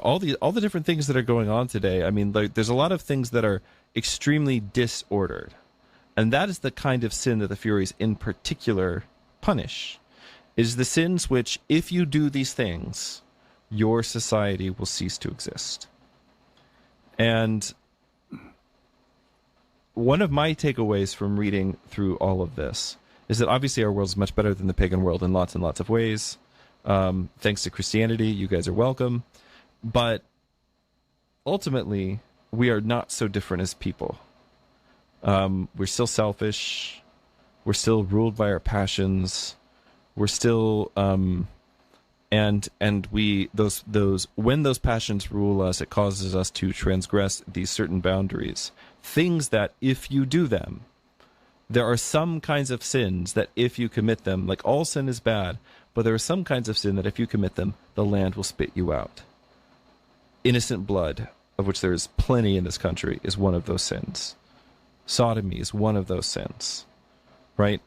all the different things that are going on today, I mean, like, there's a lot of things that are extremely disordered. And that is the kind of sin that the Furies in particular punish. Is the sins which, if you do these things, your society will cease to exist. And one of my takeaways from reading through all of this is that obviously our world is much better than the pagan world in lots and lots of ways. Thanks to Christianity, you guys are welcome. But ultimately, we are not so different as people. We're still selfish. We're still ruled by our passions. We're still, and we when those passions rule us, it causes us to transgress these certain boundaries. Things that, if you do them, there are some kinds of sins that if you commit them, like all sin is bad, but there are some kinds of sin that if you commit them, the land will spit you out. innocent blood, of which there is plenty in this country, is one of those sins. Sodomy is one of those sins, right?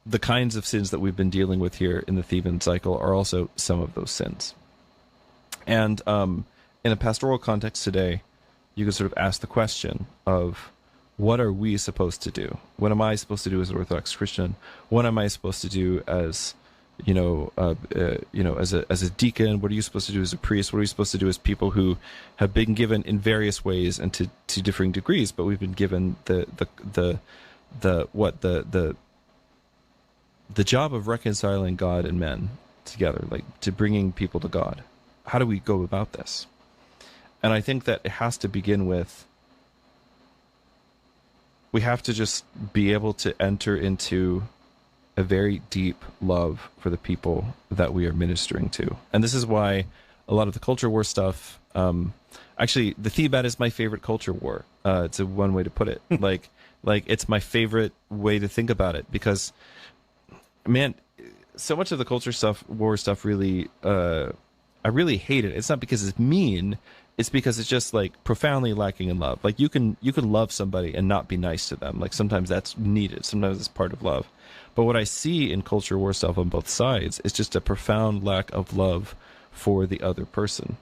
The kinds of sins that we've been dealing with here in the Theban cycle are also some of those sins. And in a pastoral context today, you can sort of ask the question of, what are we supposed to do? What am I supposed to do as an Orthodox Christian? What am I supposed to do as, as a deacon? What are you supposed to do as a priest? What are you supposed to do as people who have been given in various ways and to differing degrees, but we've been given the job of reconciling God and men together, like to bringing people to God? How do we go about this? And I think that it has to begin with, we have to just be able to enter into a very deep love for the people that we are ministering to. And this is why a lot of the culture war stuff, actually, the Thebaid is my favorite culture war. It's a one way to put it. like it's my favorite way to think about it, because, man, so much of the culture war stuff really, I really hate it. It's not because it's mean. It's because it's just like profoundly lacking in love. Like you can love somebody and not be nice to them. Like sometimes that's needed. Sometimes it's part of love. But what I see in culture war stuff on both sides is just a profound lack of love for the other person.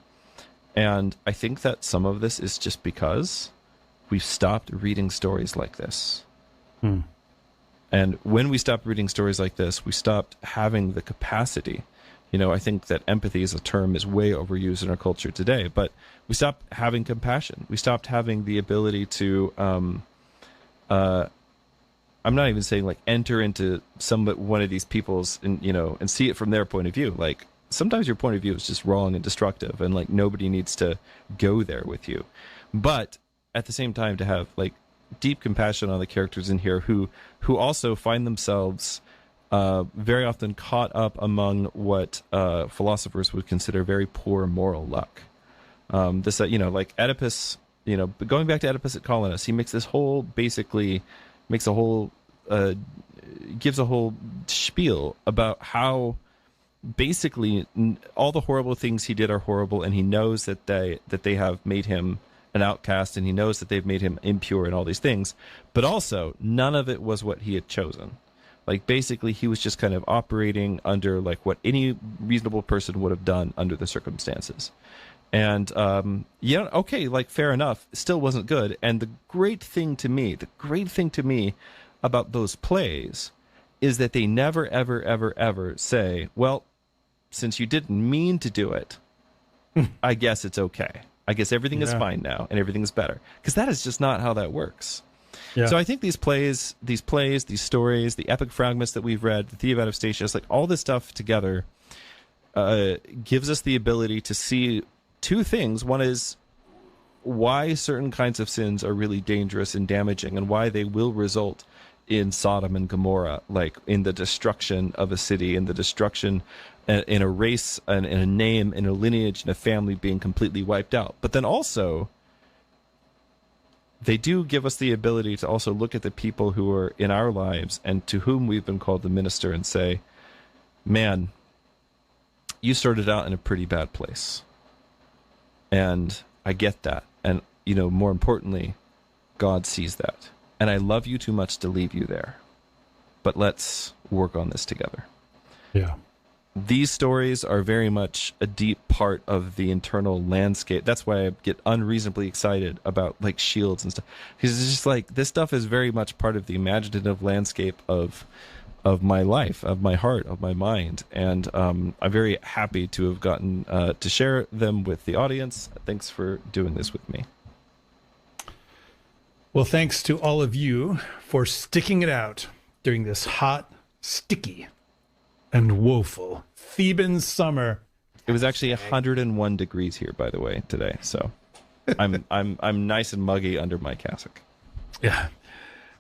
And I think that some of this is just because we've stopped reading stories like this. And when we stopped reading stories like this, we stopped having the capacity. I think that empathy as a term is way overused in our culture today, but we stopped having compassion. We stopped having the ability to, I'm not even saying like enter into one of these people's, and see it from their point of view. Like sometimes your point of view is just wrong and destructive, and like nobody needs to go there with you. But at the same time, to have like deep compassion on the characters in here who also find themselves very often caught up among what philosophers would consider very poor moral luck. Like Oedipus, going back to Oedipus at Colonus, he makes gives a whole spiel about how basically all the horrible things he did are horrible, and he knows that they have made him an outcast, and he knows that they've made him impure and all these things, but also none of it was what he had chosen. Like basically he was just kind of operating under like what any reasonable person would have done under the circumstances. And okay, like fair enough, still wasn't good. And the great thing to me about those plays is that they never, ever, ever, ever say, well, since you didn't mean to do it, I guess it's okay. I guess everything is fine now and everything's better. Because that is just not how that works. Yeah. So I think these plays, these stories, the epic fragments that we've read, the Thebaid of Statius, like all this stuff together gives us the ability to see two things. One is why certain kinds of sins are really dangerous and damaging, and why they will result in Sodom and Gomorrah, like in the destruction of a city, in the destruction in a race and in a name, in a lineage, and a family being completely wiped out. But then also, they do give us the ability to also look at the people who are in our lives and to whom we've been called to minister and say, man, you started out in a pretty bad place. And I get that. And, more importantly, God sees that. And I love you too much to leave you there. But let's work on this together.
Yeah.
These stories are very much a deep part of the internal landscape. That's why I get unreasonably excited about like shields and stuff, because it's just like this stuff is very much part of the imaginative landscape of my life, of my heart, of my mind, and I'm very happy to have gotten to share them with the audience. Thanks for doing this with me.
Well, thanks to all of you for sticking it out during this hot, sticky, and woeful Theban summer.
It was actually 101 degrees here, by the way, today. So I'm nice and muggy under my cassock.
Yeah.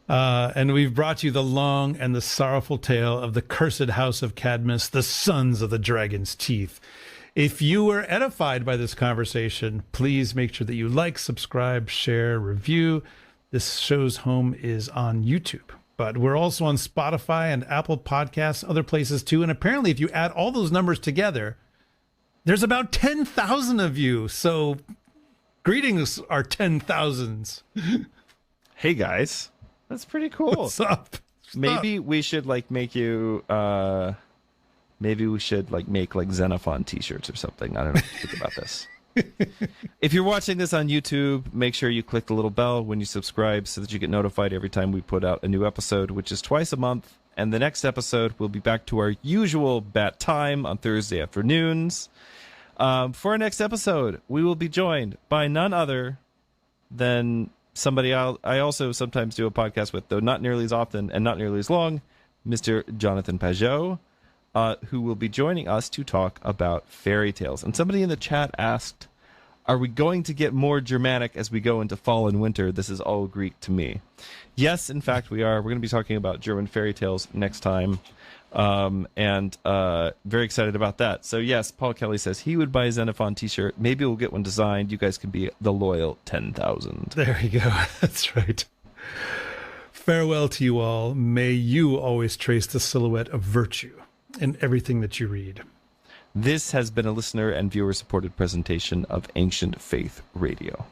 And we've brought you the long and the sorrowful tale of the cursed house of Cadmus, the sons of the dragon's teeth. If you were edified by this conversation, please make sure that you like, subscribe, share, review. This show's home is on YouTube, but we're also on Spotify and Apple Podcasts, other places too. And apparently, if you add all those numbers together, There's about 10,000 of you, so greetings are 10,000s.
Hey guys, that's pretty cool.
What's up?
Maybe we should like make you. Maybe we should like make like Xenophon T-shirts or something. I don't know. Think about this. If you're watching this on YouTube, make sure you click the little bell when you subscribe so that you get notified every time we put out a new episode, which is twice a month. And the next episode will be back to our usual bat time on Thursday afternoons. For our next episode, we will be joined by none other than somebody I also sometimes do a podcast with, though not nearly as often and not nearly as long, Mr. Jonathan Pajot, who will be joining us to talk about fairy tales. And somebody in the chat asked, are we going to get more Germanic as we go into fall and winter? This is all Greek to me. Yes, in fact, we are. We're going to be talking about German fairy tales next time. And very excited about that. So yes, Paul Kelly says he would buy a Xenophon t-shirt. Maybe we'll get one designed. You guys can be the loyal 10,000.
There you go. That's right. Farewell to you all. May you always trace the silhouette of virtue in everything that you read.
This has been a listener and viewer supported presentation of Ancient Faith Radio.